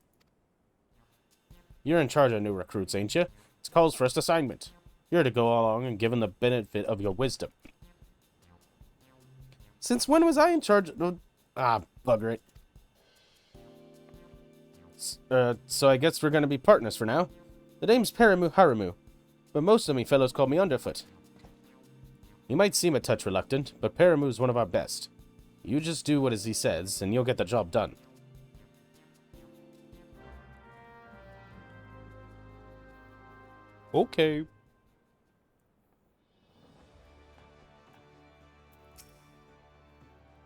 You're in charge of new recruits, ain't you? It's Cole's first assignment. You're to go along and give him the benefit of your wisdom. Since when was I in charge of... bugger it. So I guess we're gonna be partners for now. The name's Paramu Haramu, but most of me fellows call me Underfoot. You might seem a touch reluctant, but Paramu's one of our best. You just do what he says, and you'll get the job done. Okay.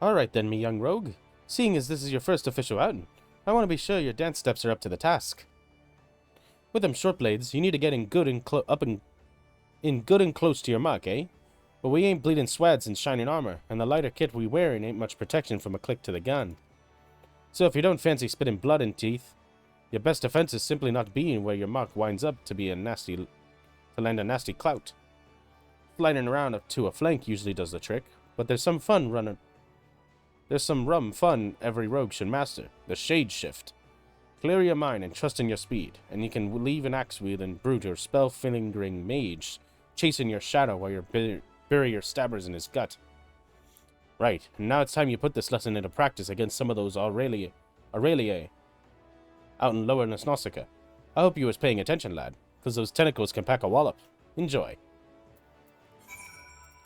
Alright then, me young rogue. Seeing as this is your first official outing, I want to be sure your dance steps are up to the task. With them short blades, you need to get in good and close to your mark, eh? But we ain't bleeding swads in shining armor, and the lighter kit we wearing ain't much protection from a click to the gun. So if you don't fancy spitting blood in teeth, your best defense is simply not being where your mark winds up to land a nasty clout. Flying around to a flank usually does the trick, but there's some rum fun every rogue should master, the shade shift. Clear your mind and trust in your speed, and you can leave an axe-wielding brute or spell-fingering mage chasing your shadow while you bury your stabbers in his gut. Right, and now it's time you put this lesson into practice against some of those Aurelia out in Lower Nausicaa. I hope you was paying attention, lad, because those tentacles can pack a wallop. Enjoy.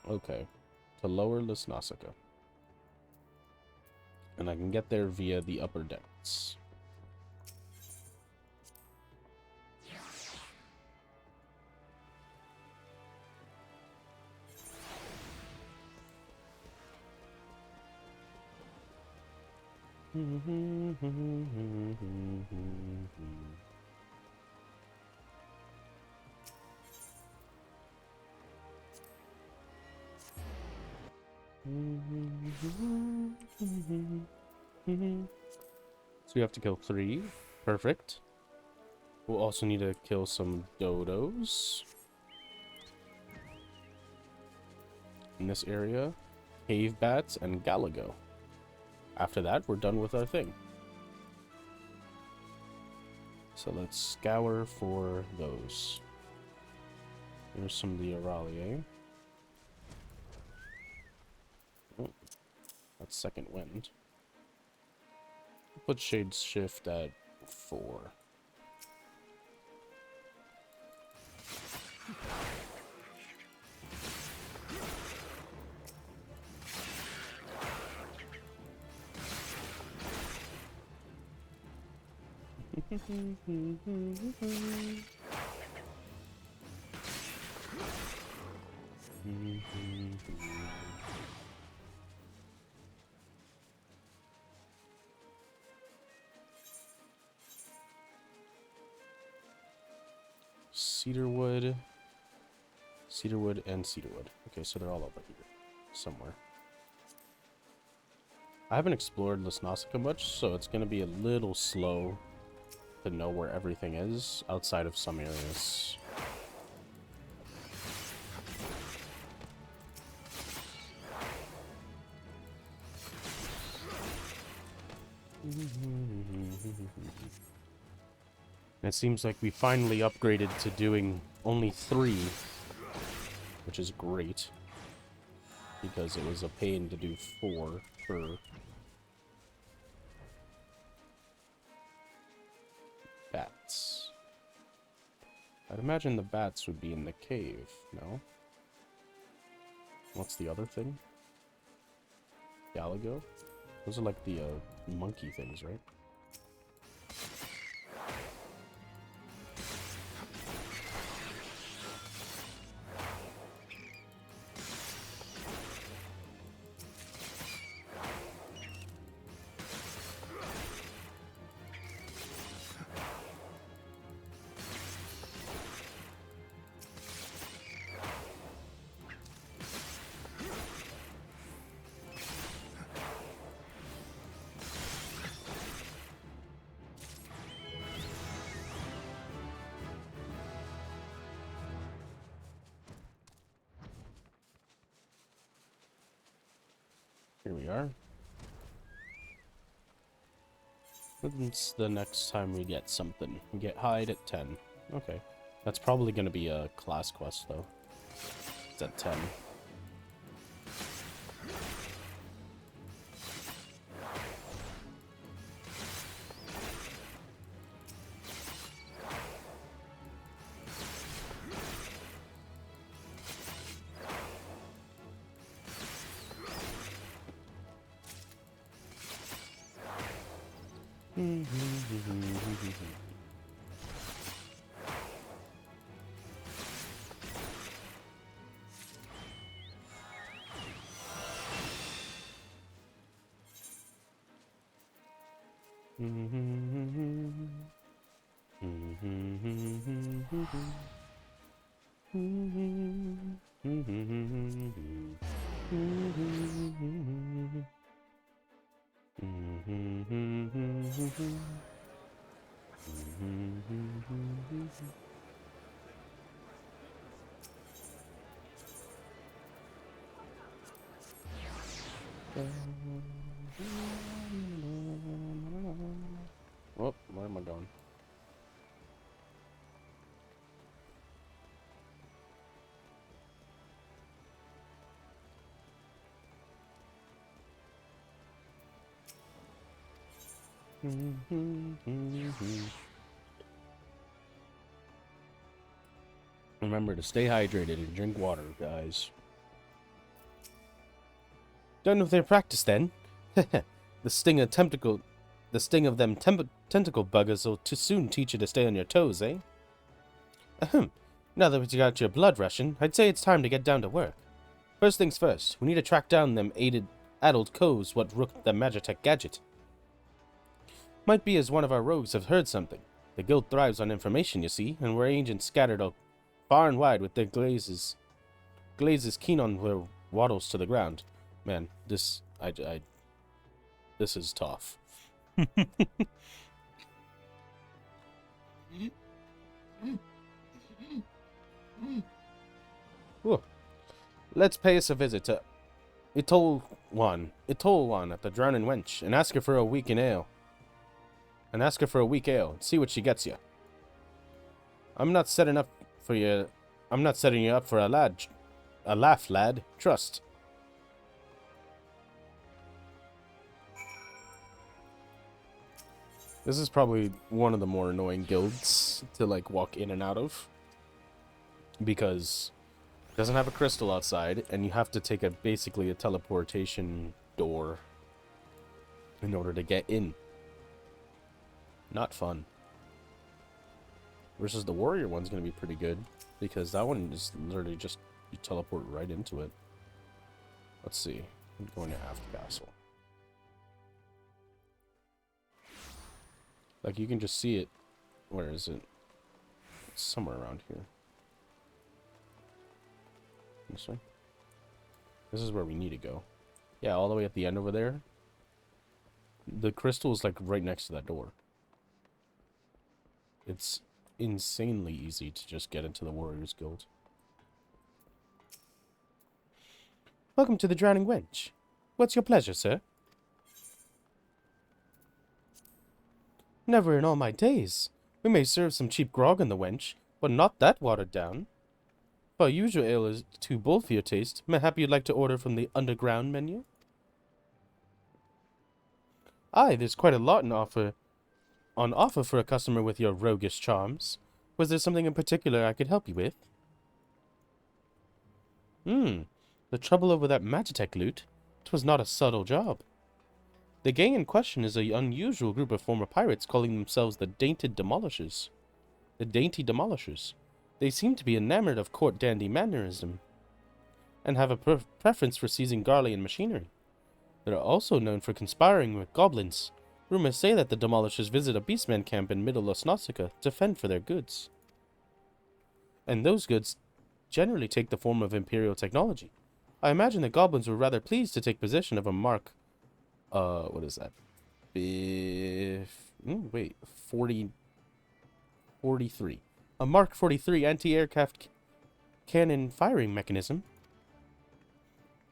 Okay, to Lower Nausicaa. And I can get there via the upper decks. So we have to kill 3. Perfect. We'll also need to kill some dodos. In this area, cave bats and galago. After that, we're done with our thing. So let's scour for those. There's some of the Auraliae. That's second wind. Put shade shift at 4. Cedarwood, Cedarwood, and Cedarwood. Okay, so they're all over here somewhere. I haven't explored Las Nausicaa much, so it's going to be a little slow to know where everything is outside of some areas. It seems like we finally upgraded to doing only 3, which is great, because it was a pain to do 4 for bats. I'd imagine the bats would be in the cave, no? What's the other thing? Galago? Those are like the monkey things, right? Here we are. When's the next time we get something? We get hide at 10. Okay. That's probably going to be a class quest, though. It's at 10. Oh, where am I going? Remember to stay hydrated and drink water, guys. Done with their practice then? The sting of tentacle buggers will too soon teach you to stay on your toes, eh? Ahem. Now that you got your blood rushing, I'd say it's time to get down to work. First things first, we need to track down them adult coves what rooked the Magitech gadget. Might be as one of our rogues have heard something. The guild thrives on information, you see, and we're agents scattered far and wide with their glazes keen on their waddles to the ground. Man, this is tough. Ooh. Let's pay us a visit to Itol1 at the Drowning Wench and ask her for a week ale. And see what she gets you. I'm not setting you up for a laugh, lad. Trust. This is probably one of the more annoying guilds to, like, walk in and out of. Because it doesn't have a crystal outside, and you have to take basically a teleportation door in order to get in. Not fun. Versus the warrior one's going to be pretty good, because that one is literally just, you teleport right into it. Let's see. I'm going to Aft Castle. Like, you can just see it. Where is it? It's somewhere around here. This way? This is where we need to go. Yeah, all the way at the end over there. The crystal is, like, right next to that door. It's insanely easy to just get into the Warriors Guild. Welcome to the Drowning Wench. What's your pleasure, sir? Never in all my days. We may serve some cheap grog in the wench, but not that watered down. If our usual ale is too bold for your taste, mayhap you'd like to order from the underground menu? Aye, there's quite a lot on offer for a customer with your roguish charms. Was there something in particular I could help you with? The trouble over that Magitech loot? 'Twas not a subtle job. The gang in question is an unusual group of former pirates calling themselves the Dainty Demolishers. The Dainty Demolishers. They seem to be enamored of court dandy mannerism, and have a preference for seizing Garlean machinery. They are also known for conspiring with goblins. Rumors say that the Demolishers visit a beastman camp in Middle Osnassica to fend for their goods. And those goods generally take the form of Imperial technology. I imagine the goblins were rather pleased to take possession of a Mark... what is that? 43. A Mark 43 anti-aircraft cannon firing mechanism.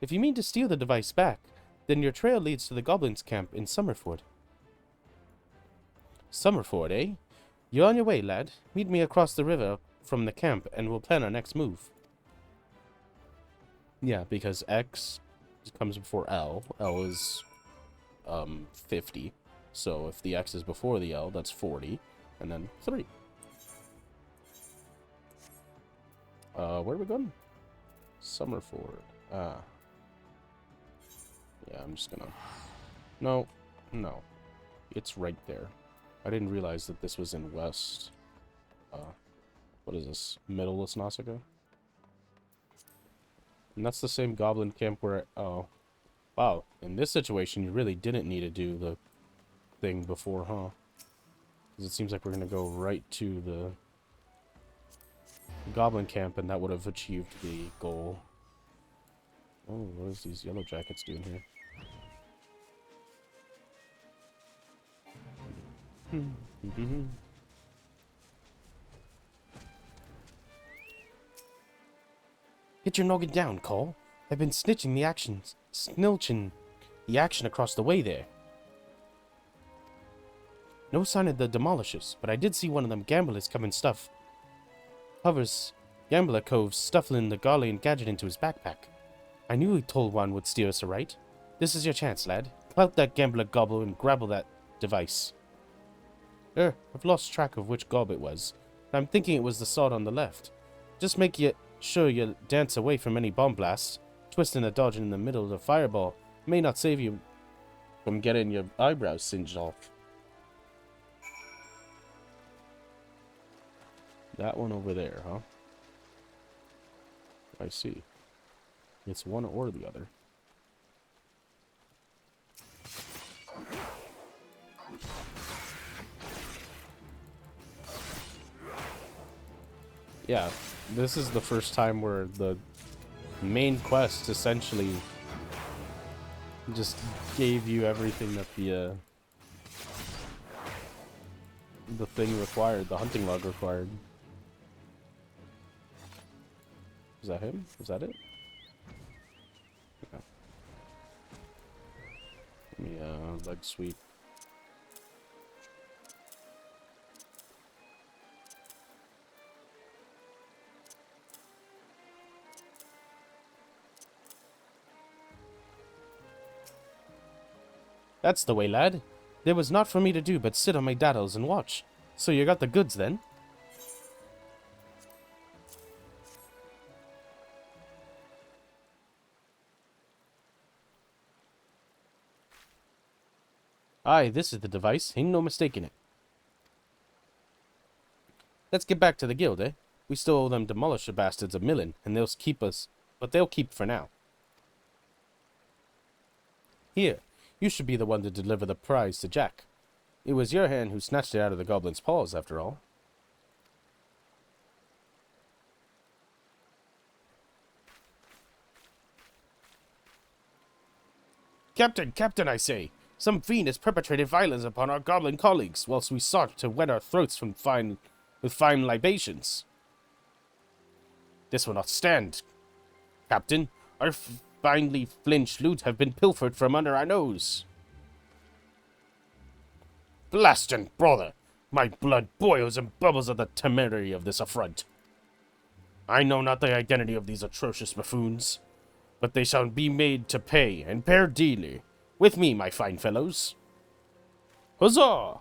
If you mean to steal the device back, then your trail leads to the goblins' camp in Summerford. Summerford, eh? You're on your way, lad. Meet me across the river from the camp, and we'll plan our next move. Yeah, because X comes before L. L is 50. So if the X is before the L, that's 40. And then 3. Where are we going? Summerford. Ah. Yeah, I'm just gonna... No. It's right there. I didn't realize that this was in West. What is this? Middle Osnassica? And that's the same goblin camp where... Oh. Wow. In this situation, you really didn't need to do the thing before, huh? Because it seems like we're going to go right to the goblin camp, and that would have achieved the goal. Oh, what is these yellow jackets doing here? Get your noggin down, Cole. I've been snitching the action across the way there. No sign of the Demolishers, but I did see one of them gamblers come and stuff. Hovers Gambler Cove stuffing the Garlean gadget into his backpack. I knew he told one would steer us aright. This is your chance, lad. Clout that gambler gobble and grabble that device. I've lost track of which gob it was. I'm thinking it was the sword on the left. Just make sure you dance away from any bomb blasts. Twisting and dodging in the middle of the fireball may not save you from getting your eyebrows singed off. That one over there, huh? I see. It's one or the other. Yeah, this is the first time where the main quest essentially just gave you everything that the thing required, the hunting log required. Is that him? Is that it? Okay. Let me leg sweep. That's the way, lad. There was naught for me to do but sit on my daddles and watch. So you got the goods then? Aye, this is the device. Ain't no mistaking it. Let's get back to the guild, eh? We still owe them demolisher bastards a million, and they'll keep us, but they'll keep for now. Here, you should be the one to deliver the prize to Jack. It was your hand who snatched it out of the goblin's paws, after all. Captain, I say! Some fiend has perpetrated violence upon our goblin colleagues, whilst we sought to wet our throats with fine libations. This will not stand, Captain. Our finely flinched loot have been pilfered from under our nose. Blastin' brother! My blood boils and bubbles at the temerity of this affront. I know not the identity of these atrocious buffoons, but they shall be made to pay, and pay dearly. With me, my fine fellows. Huzzah!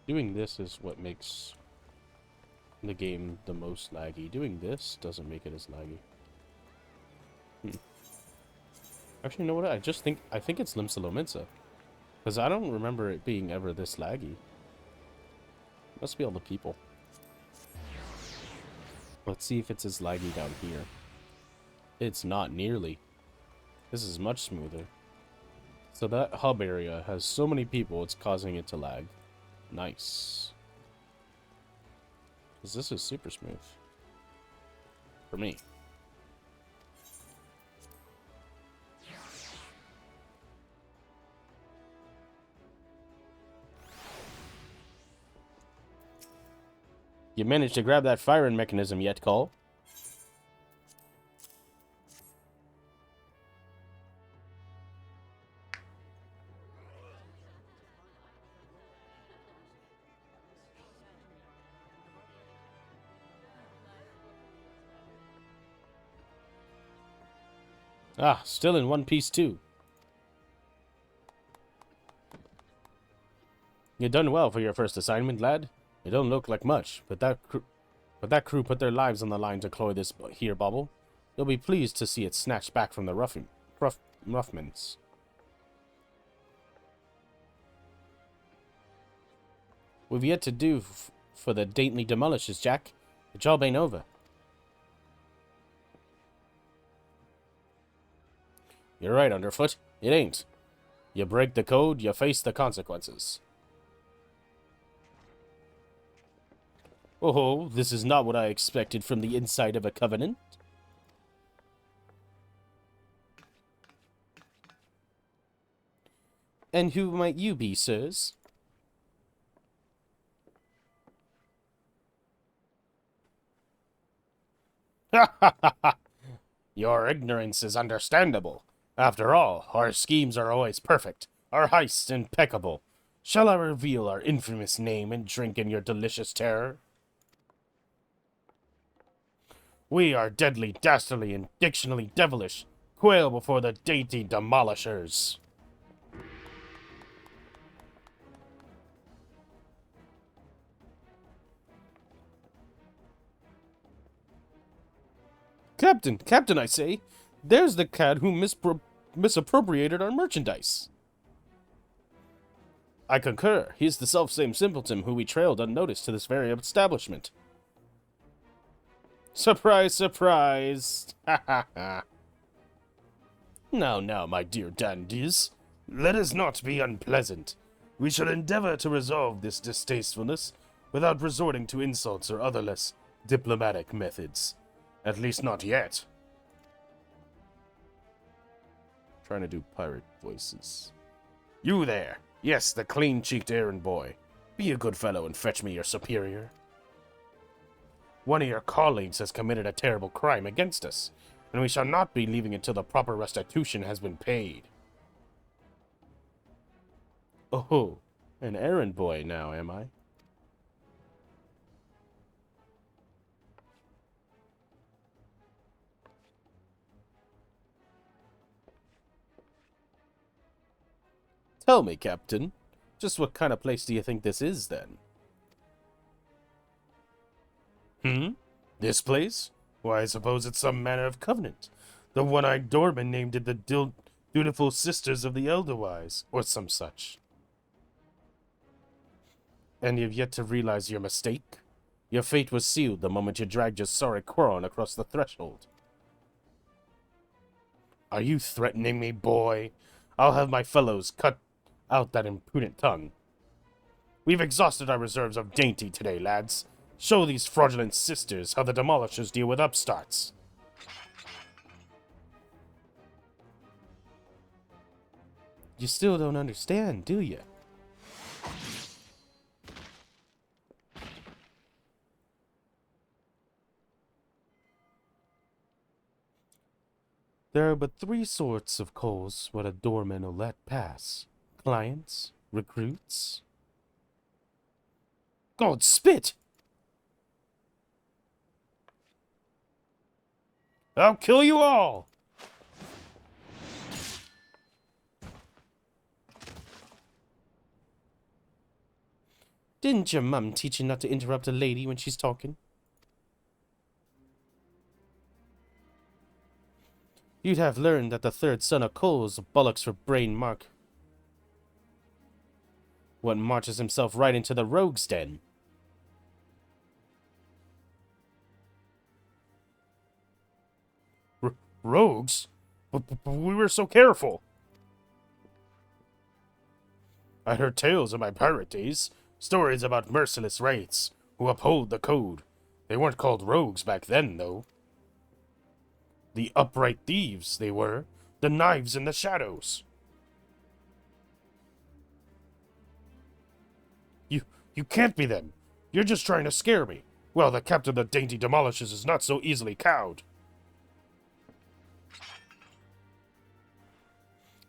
Doing this is what makes the game the most laggy. Doing this doesn't make it as laggy. Actually, you know what? I think it's Limsa Lominsa. Because I don't remember it being ever this laggy. Must be all the people. Let's see if it's as laggy down here. It's not nearly. This is much smoother. So that hub area has so many people, it's causing it to lag. Nice. Because this is super smooth. For me. You managed to grab that firing mechanism yet, Cole? Ah, still in one piece too. You done well for your first assignment, lad. It don't look like much, but that crew put their lives on the line to cloy this here bubble. You'll be pleased to see it snatched back from the Ruffmans. We've yet to do for the daintily demolishers, Jack. The job ain't over. You're right, Underfoot. It ain't. You break the code, you face the consequences. Oh, this is not what I expected from the inside of a covenant. And who might you be, sirs? Ha ha ha ha! Your ignorance is understandable. After all, our schemes are always perfect, our heists impeccable. Shall I reveal our infamous name and drink in your delicious terror? We are deadly, dastardly, and dictionally devilish. Quail before the dainty demolishers. Captain, I say! There's the cad who misappropriated our merchandise. I concur. He's the selfsame simpleton who we trailed unnoticed to this very establishment. Surprise, surprise! Ha ha ha! Now, my dear dandies, let us not be unpleasant. We shall endeavor to resolve this distastefulness without resorting to insults or other less diplomatic methods. At least not yet. Trying to do pirate voices. You there! Yes, the clean-cheeked errand boy. Be a good fellow and fetch me your superior. One of your colleagues has committed a terrible crime against us, and we shall not be leaving until the proper restitution has been paid. Oh, an errand boy now, am I? Tell me, Captain, just what kind of place do you think this is, then? This place? Why, I suppose it's some manner of covenant. The one-eyed doorman named it the Dutiful Sisters of the Elderwise, or some such. And you've yet to realize your mistake? Your fate was sealed the moment you dragged your sorry quarrel across the threshold. Are you threatening me, boy? I'll have my fellows cut out that impudent tongue. We've exhausted our reserves of dainty today, lads. Show these fraudulent sisters how the demolishers deal with upstarts. You still don't understand, do you? There are but three sorts of coals what a doorman will let pass. Clients, recruits. God spit! I'll kill you all! Didn't your mum teach you not to interrupt a lady when she's talking? You'd have learned that the third son of Cole's bollocks for brain mark. What marches himself right into the rogue's den? Rogues? But we were so careful. I heard tales of my pirate days, stories about merciless raids who uphold the code. They weren't called rogues back then, though. The upright thieves, they were. The knives in the shadows. You can't be them. You're just trying to scare me. Well, the captain of the Dainty Demolishers is not so easily cowed.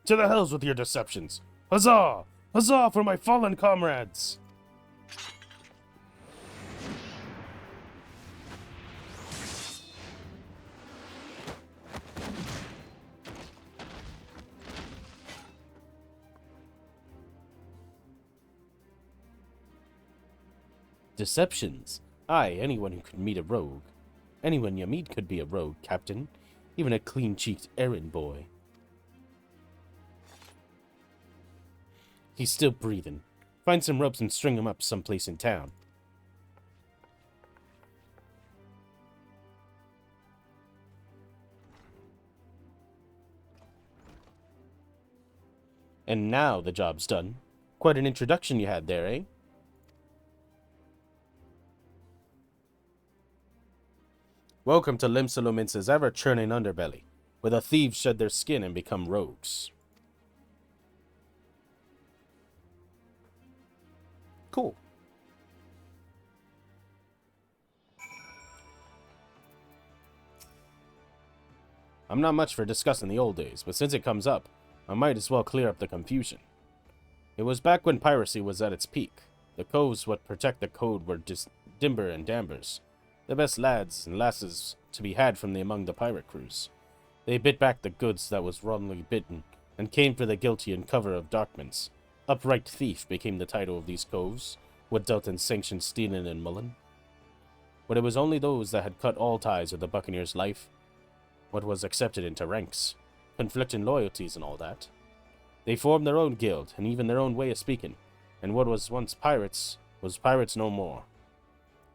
To the hells with your deceptions. Huzzah! Huzzah for my fallen comrades! Deceptions? Aye, anyone who could meet a rogue. Anyone you meet could be a rogue, Captain. Even a clean-cheeked errand boy. He's still breathing. Find some ropes and string him up someplace in town. And now the job's done. Quite an introduction you had there, eh? Welcome to Limsalomince's ever-churning underbelly, where the thieves shed their skin and become rogues. Cool. I'm not much for discussing the old days, but since it comes up, I might as well clear up the confusion. It was back when piracy was at its peak. The coves what protect the code were Dimber and Dambers, the best lads and lasses to be had from among the pirate crews. They bit back the goods that was wrongly bitten, and came for the guilty in cover of darkments. Upright thief became the title of these coves, what dealt in sanctioned stealing and mullen. But it was only those that had cut all ties with the buccaneer's life, what was accepted into ranks, conflicting loyalties and all that. They formed their own guild, and even their own way of speaking, and what was once pirates was pirates no more.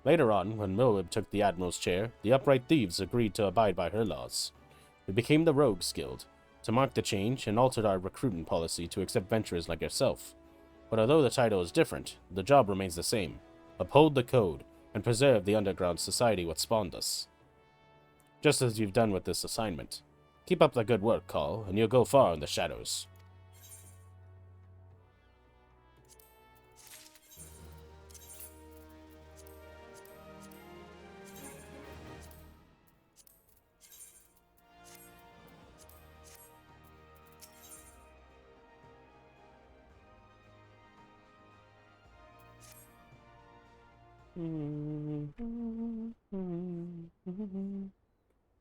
Later on, when Milweb took the admiral's chair, the upright thieves agreed to abide by her laws. We became the Rogues Guild, to mark the change, and altered our recruiting policy to accept venturers like yourself. But although the title is different, the job remains the same. Uphold the code, and preserve the underground society what spawned us. Just as you've done with this assignment. Keep up the good work, Call, and you'll go far in the shadows.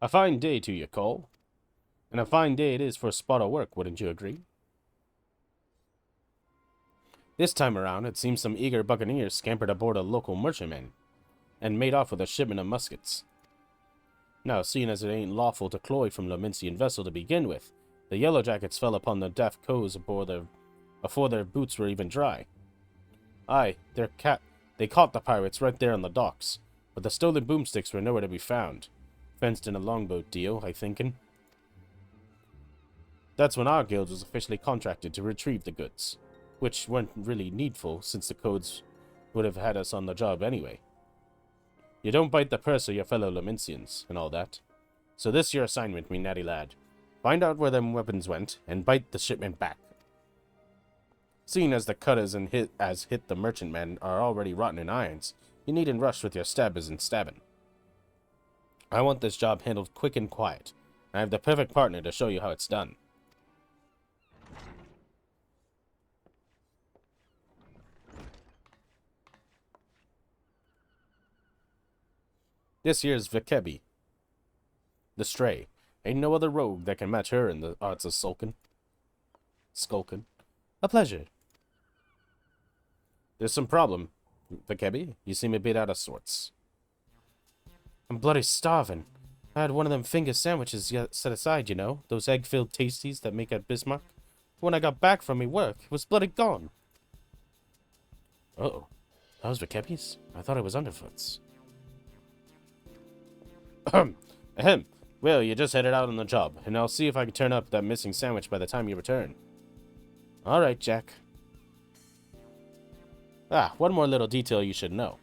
A fine day to you, Cole. And a fine day it is for a spot of work, wouldn't you agree? This time around, it seems some eager buccaneers scampered aboard a local merchantman and made off with a shipment of muskets. Now, seeing as it ain't lawful to cloy from the Mincian vessel to begin with, the Yellowjackets fell upon the daft coves before their boots were even dry. Aye, they caught the pirates right there on the docks, but the stolen boomsticks were nowhere to be found. Fenced in a longboat deal, I thinkin'. That's when our guild was officially contracted to retrieve the goods, which weren't really needful since the codes would have had us on the job anyway. You don't bite the purse of your fellow Lamincians and all that. So this your assignment, me natty lad. Find out where them weapons went and bite the shipment back. Seeing as the cutters and hit the merchantmen are already rotten in irons, you needn't rush with your stabbers and stabbing. I want this job handled quick and quiet. I have the perfect partner to show you how it's done. This here's Vikebi, the Stray. Ain't no other rogue that can match her in the arts of skulking. A pleasure. There's some problem, Vikebi. You seem a bit out of sorts. I'm bloody starving. I had one of them finger sandwiches set aside, you know, those egg-filled tasties that make at Bismarck. When I got back from me work, it was bloody gone. Uh-oh. That was Vikebi's? I thought it was Underfoot's. Ahem. Well, you just headed out on the job, and I'll see if I can turn up that missing sandwich by the time you return. Alright, Jack. One more little detail you should know.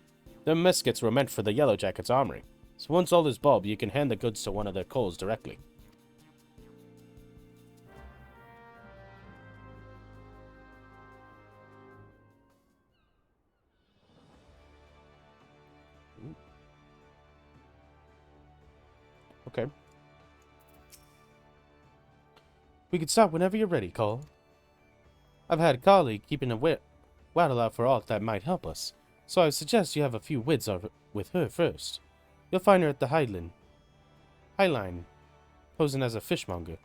Them muskets were meant for the Yellowjackets' armory, so once all is bulb, you can hand the goods to one of their coals directly. Okay. We can start whenever you're ready, Cole. I've had a colleague keeping a wattle out for aught that might help us, so I suggest you have a few wids with her first. You'll find her at the Highline, posing as a fishmonger.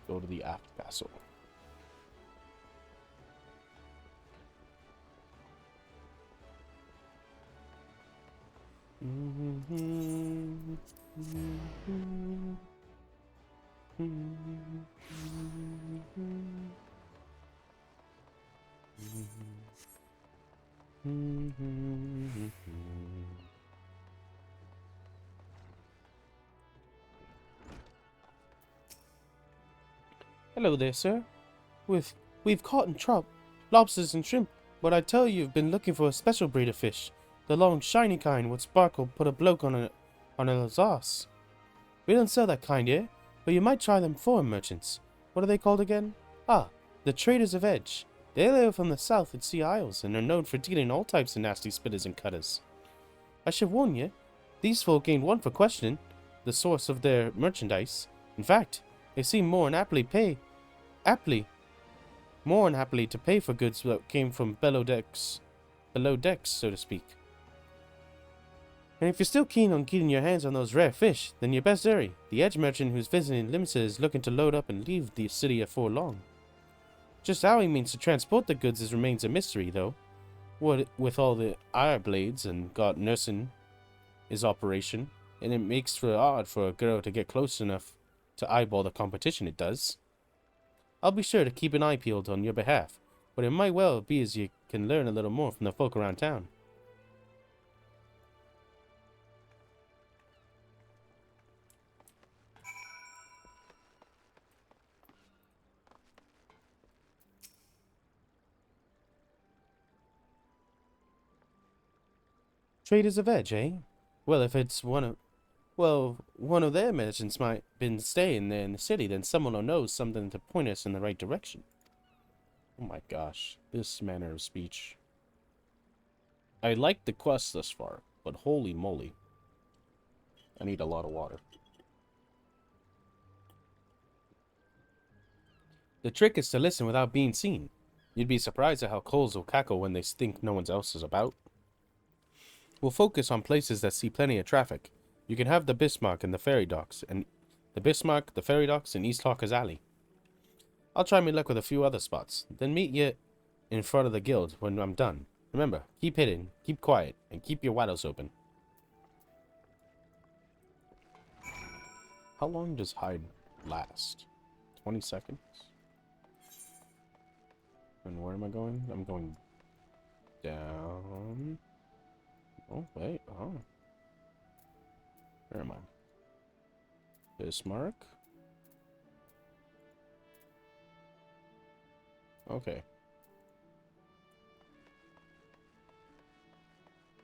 Go to the aft castle. Hello there, sir. We've caught and trout, lobsters and shrimp, but I tell you, you've been looking for a special breed of fish. The long, shiny kind with sparkle put a bloke on a lazarus. We don't sell that kind here, but you might try them foreign merchants. What are they called again? The Traders of Edge. They live from the South and Sea Isles and are known for dealing all types of nasty spitters and cutters. I should warn you, these folk ain't one for questioning the source of their merchandise. In fact, they seem more than happily to pay for goods that came from below decks, so to speak. And if you're still keen on getting your hands on those rare fish, then you best hurry. The Edge merchant who's visiting Limited is looking to load up and leave the city afore long. Just how he means to transport the goods remains a mystery, though. What with all the ire blades and God nursing his operation, and it makes for odd for a girl to get close enough to eyeball the competition it does. I'll be sure to keep an eye peeled on your behalf, but it might well be as you can learn a little more from the folk around town. Traders of Edge, eh? Well, if it's one of their merchants might been staying there in the city, then someone will know something to point us in the right direction. Oh my gosh, this manner of speech. I like the quest thus far, but holy moly. I need a lot of water. The trick is to listen without being seen. You'd be surprised at how coals will cackle when they think no one else is about. We'll focus on places that see plenty of traffic. You can have the Bismarck and the ferry docks, and the ferry docks, and East Hawker's Alley. I'll try my luck with a few other spots, then meet you in front of the guild when I'm done. Remember, keep hidden, keep quiet, and keep your windows open. How long does hide last? 20 seconds? And where am I going? I'm going down. Oh, wait. Oh. Where am I? Bismarck? Okay.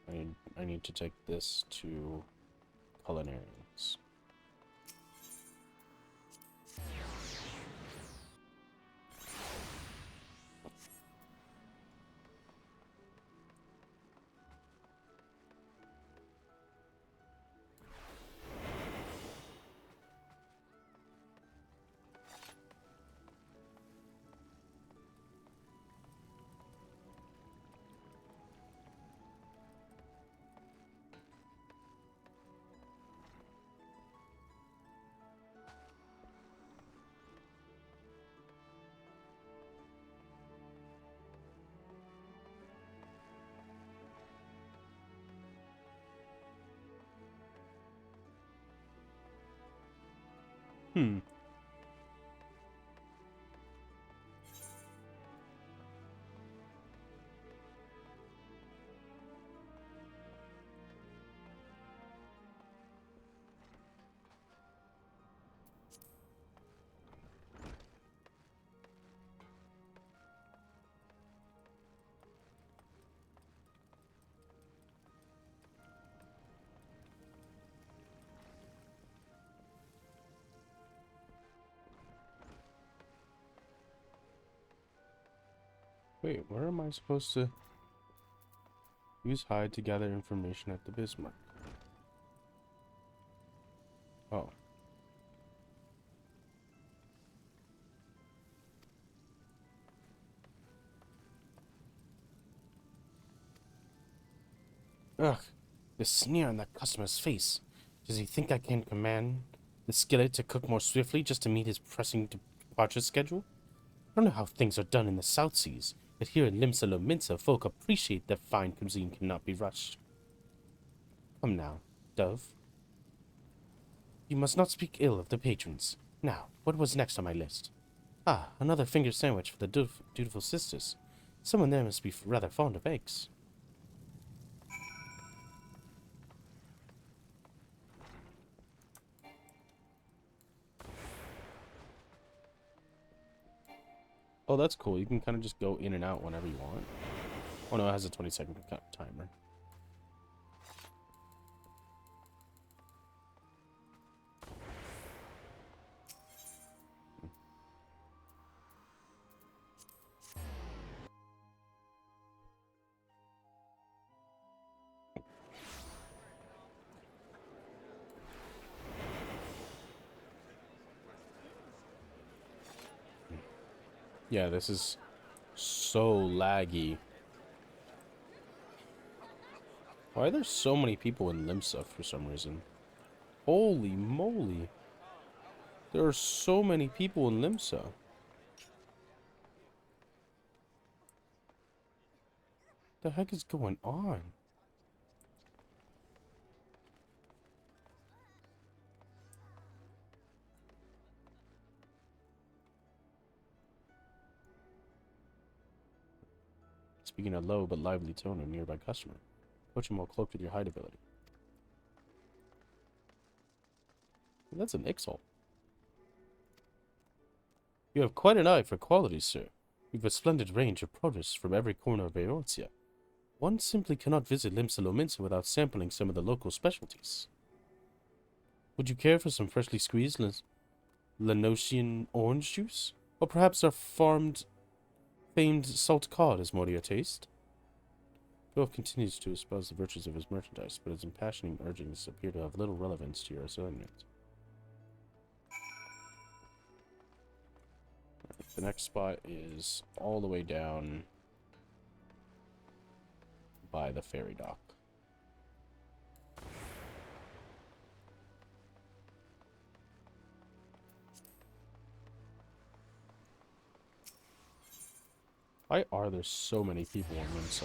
I need to take this to culinarians. Hmm. Wait, where am I supposed to use hide to gather information at the Bismarck? Oh. Ugh, the sneer on that customer's face. Does he think I can command the skillet to cook more swiftly just to meet his pressing departure schedule? I don't know how things are done in the South Seas, but here in Limsa Lominsa, folk appreciate that fine cuisine cannot be rushed. Come now, Dove. You must not speak ill of the patrons. Now, what was next on my list? Ah, another finger sandwich for the dutiful sisters. Someone there must be rather fond of eggs. Oh, that's cool. You can kind of just go in and out whenever you want. Oh no, it has a 20-second timer. Yeah, this is so laggy. Why are there so many people in Limsa for some reason? Holy moly. There are so many people in Limsa. The heck is going on? Speaking a low but lively tone of a nearby customer. Approach him while cloaked with your hide ability. That's an Ixal. You have quite an eye for quality, sir. You've a splendid range of produce from every corner of Eorzea. One simply cannot visit Limsa without sampling some of the local specialties. Would you care for some freshly squeezed Lanosian orange juice? Or perhaps our famed salt cod is more to your taste? Dwarf continues to espouse the virtues of his merchandise, but his impassioning urgings appear to have little relevance to your assignment. The next spot is all the way down by the ferry dock. Why are there so many people on Limsa?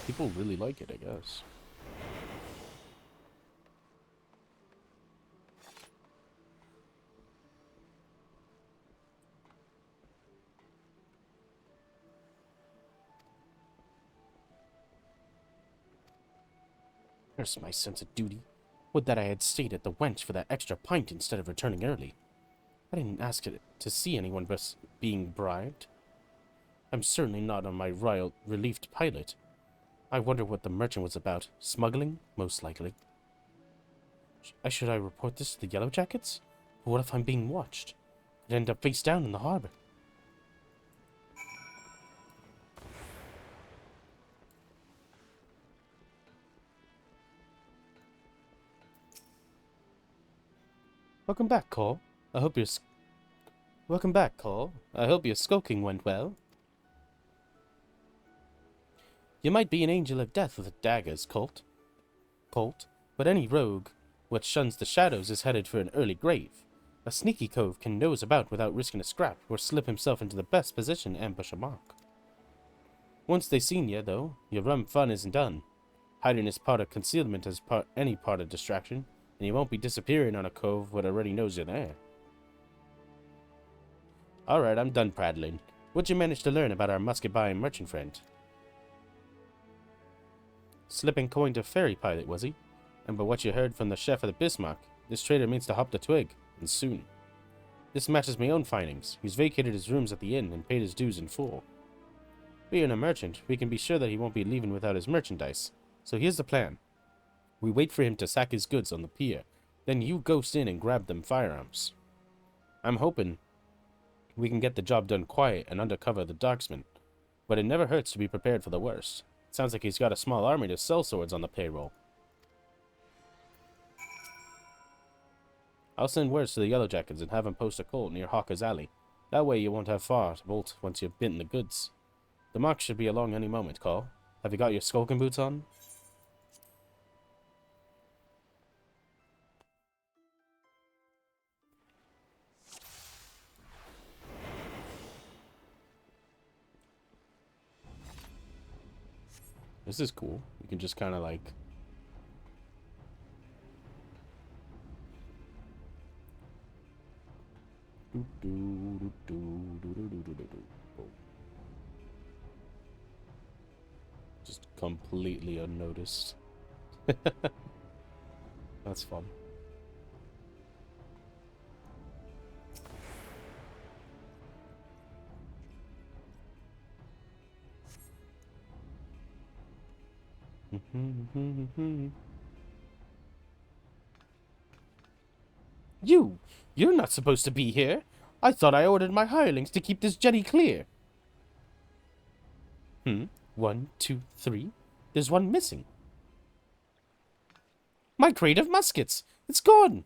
People really like it, I guess. There's my sense of duty. Would that I had stayed at the wench for that extra pint instead of returning early. I didn't ask it to see anyone but being bribed. I'm certainly not on my royal relieved pilot. I wonder what the merchant was about. Smuggling? Most likely. Should I report this to the Yellow Jackets? But what if I'm being watched? I'd end up face down in the harbor. Welcome back, Cole. I hope your skulking went well. You might be an angel of death with daggers, Colt, but any rogue which shuns the shadows is headed for an early grave. A sneaky cove can nose about without risking a scrap, or slip himself into the best position to ambush a mark. Once they seen you, though, your rum fun isn't done. Hiding is part of concealment as any part of distraction, and you won't be disappearing on a cove what already knows you're there. Alright, I'm done prattling. What'd you manage to learn about our musket-buying merchant friend? Slipping coin to ferry pilot, was he? And by what you heard from the chef of the Bismarck, this trader means to hop the twig, and soon. This matches my own findings. He's vacated his rooms at the inn and paid his dues in full. Being a merchant, we can be sure that he won't be leaving without his merchandise. So here's the plan. We wait for him to sack his goods on the pier, then you ghost in and grab them firearms. I'm hoping we can get the job done quiet and undercover the darksman, but it never hurts to be prepared for the worst. Sounds like he's got a small army to sell swords on the payroll. I'll send words to the Yellow Jackets and have him post a colt near Hawker's Alley. That way you won't have far to bolt once you've bitten the goods. The mark should be along any moment, Call. Have you got your skulking boots on? This is cool. You can just kind of like... Just completely unnoticed. That's fun. You're not supposed to be here. I thought I ordered my hirelings to keep this jetty clear. 1, 2, 3. There's one missing. My crate of muskets. It's gone.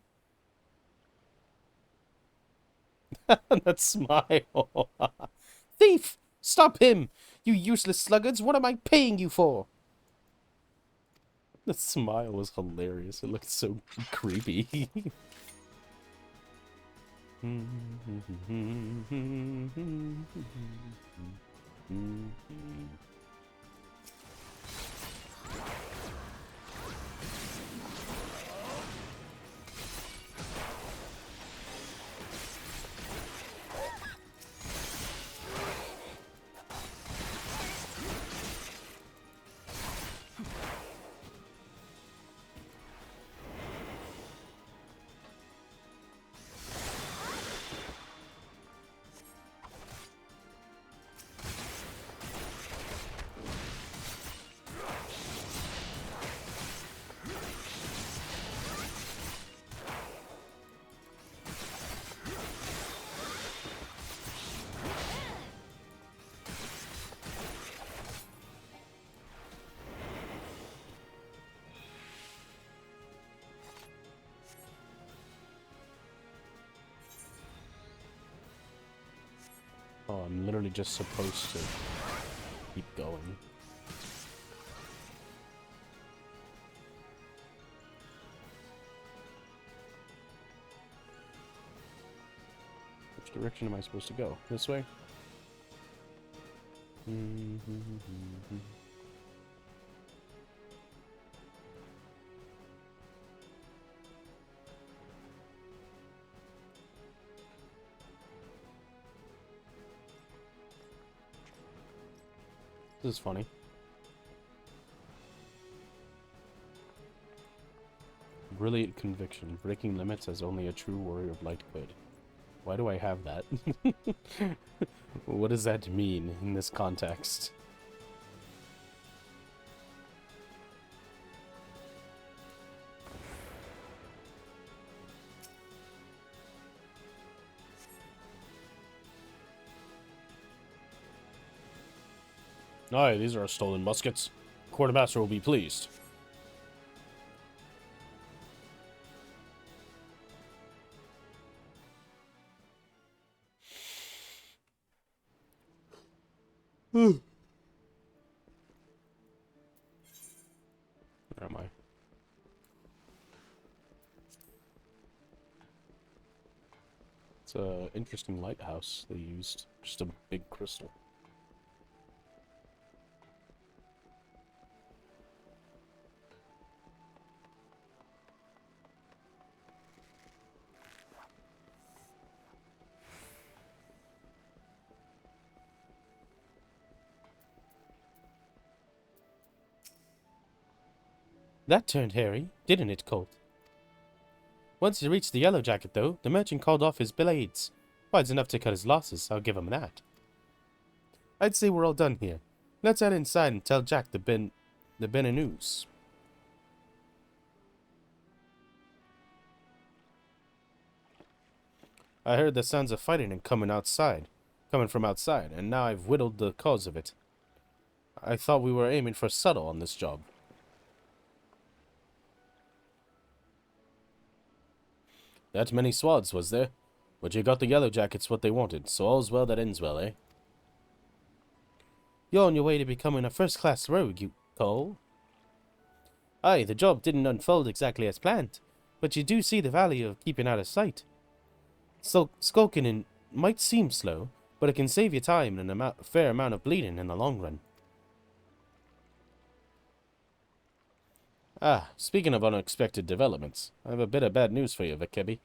That smile. Thief! Stop him! You useless sluggards, what am I paying you for? The smile was hilarious. It looked so creepy. I'm literally just supposed to keep going. Which direction am I supposed to go? This way? This is funny. Brilliant conviction. Breaking limits as only a true warrior of light could. Why do I have that? What does that mean in this context? Aye, these are our stolen muskets. Quartermaster will be pleased. Where am I? It's a interesting lighthouse they used. Just a big crystal. That turned hairy, didn't it, Colt? Once he reached the Yellow Jacket, though, the merchant called off his blades. Quite enough to cut his losses, I'll give him that. I'd say we're all done here. Let's head inside and tell Jack the bit of news. I heard the sounds of fighting and coming from outside, and now I've whittled the cause of it. I thought we were aiming for subtle on this job. That many swads, was there? But you got the Yellow Jackets what they wanted, so all's well that ends well, eh? You're on your way to becoming a first-class rogue, you Cole. Aye, the job didn't unfold exactly as planned, but you do see the value of keeping out of sight. Skulking might seem slow, but it can save you time and a fair amount of bleeding in the long run. Ah, speaking of unexpected developments, I have a bit of bad news for you, Vikebi.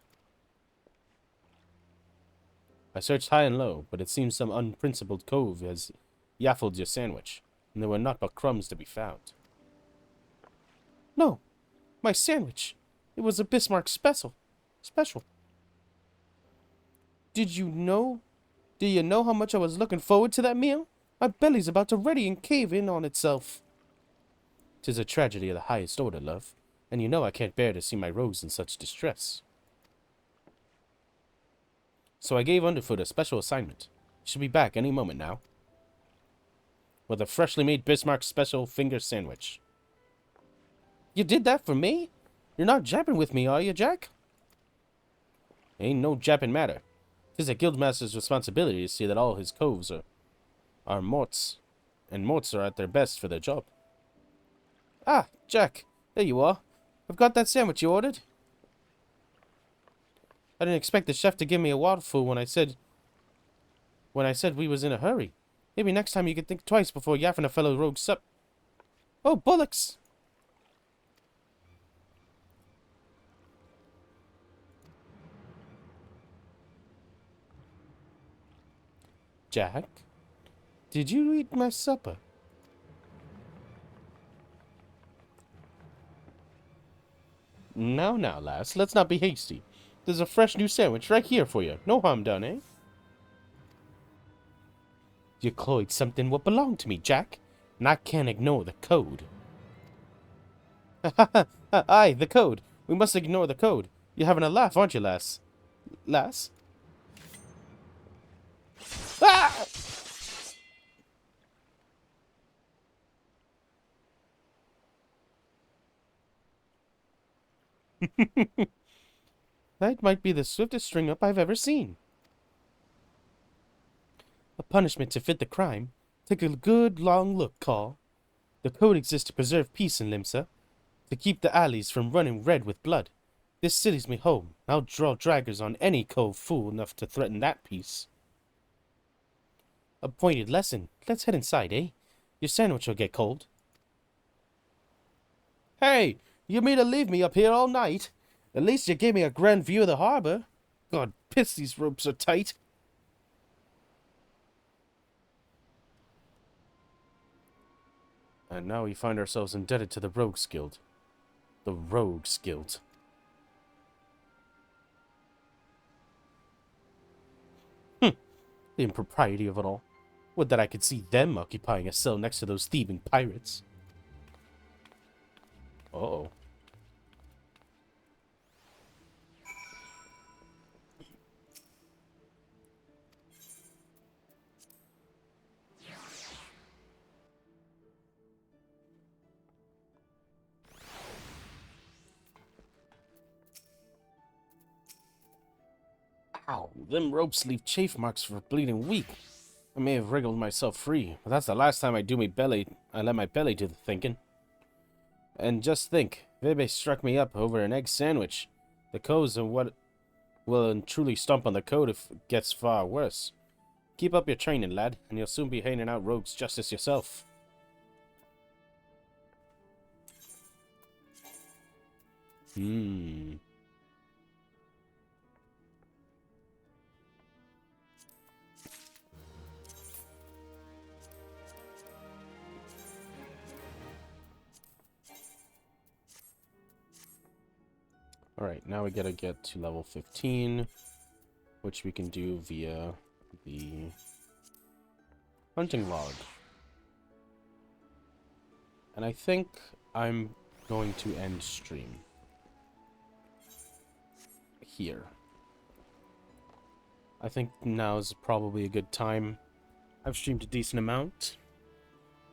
I searched high and low, but it seems some unprincipled cove has yaffled your sandwich, and there were naught but crumbs to be found. No, my sandwich. It was a Bismarck special. Do you know how much I was looking forward to that meal? My belly's about to ready and cave in on itself. 'Tis a tragedy of the highest order, love, and you know I can't bear to see my rose in such distress. So I gave Underfoot a special assignment. He should be back any moment now. With a freshly made Bismarck special finger sandwich. You did that for me? You're not japping with me, are you, Jack? Ain't no japping matter. 'Tis a guildmaster's responsibility to see that all his coves are morts, and morts are at their best for their job. Ah, Jack, there you are. I've got that sandwich you ordered. I didn't expect the chef to give me a waterful when I said we was in a hurry. Maybe next time you could think twice before yaffing a fellow rogue sup. Oh, bullocks! Jack, did you eat my supper? Now, lass, let's not be hasty. There's a fresh new sandwich right here for you. No harm done, eh? You cloyed something what belonged to me, Jack, and I can't ignore the code. Aye, the code. We must ignore the code. You're having a laugh, aren't you, lass? Lass? Ah! That might be the swiftest string up I've ever seen. A punishment to fit the crime. Take a good long look, Call. The code exists to preserve peace in Limsa, to keep the alleys from running red with blood. This city's me home. I'll draw draggers on any cove fool enough to threaten that peace. A pointed lesson. Let's head inside, eh? Your sandwich will get cold. Hey, you mean to leave me up here all night? At least you gave me a grand view of the harbor. God, piss, these ropes are tight. And now we find ourselves indebted to the Rogues Guild. The Rogues Guild. The impropriety of it all. Would that I could see them occupying a cell next to those thieving pirates. Uh-oh. Ow, them ropes leave chafe marks for a bleeding week. I may have wriggled myself free, but that's the last time I let my belly do the thinking. And just think, Vebe struck me up over an egg sandwich. The coves and what will truly stomp on the code if it gets far worse. Keep up your training, lad, and you'll soon be handing out rogues justice yourself. Alright, now we gotta get to level 15, which we can do via the hunting log. And I think I'm going to end stream here. I think now is probably a good time. I've streamed a decent amount,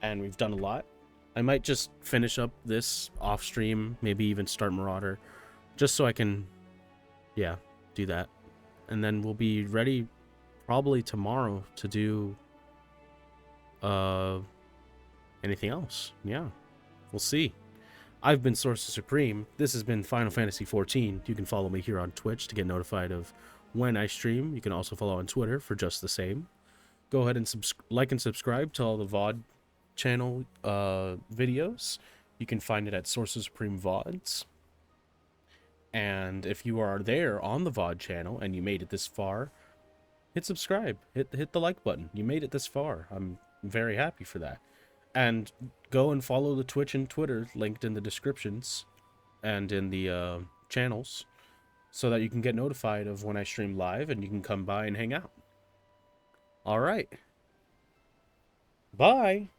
and we've done a lot. I might just finish up this off stream, maybe even start Marauder, just so I can, yeah, do that. And then we'll be ready probably tomorrow to do anything else. Yeah, we'll see. I've been Sorcerer Supreme. This has been Final Fantasy XIV. You can follow me here on Twitch to get notified of when I stream. You can also follow on Twitter for just the same. Go ahead and like and subscribe to all the VOD channel videos. You can find it at Sorcerer Supreme VODs. And if you are there on the VOD channel and you made it this far, hit subscribe. Hit the like button. You made it this far. I'm very happy for that. And go and follow the Twitch and Twitter linked in the descriptions and in the channels so that you can get notified of when I stream live and you can come by and hang out. All right. Bye.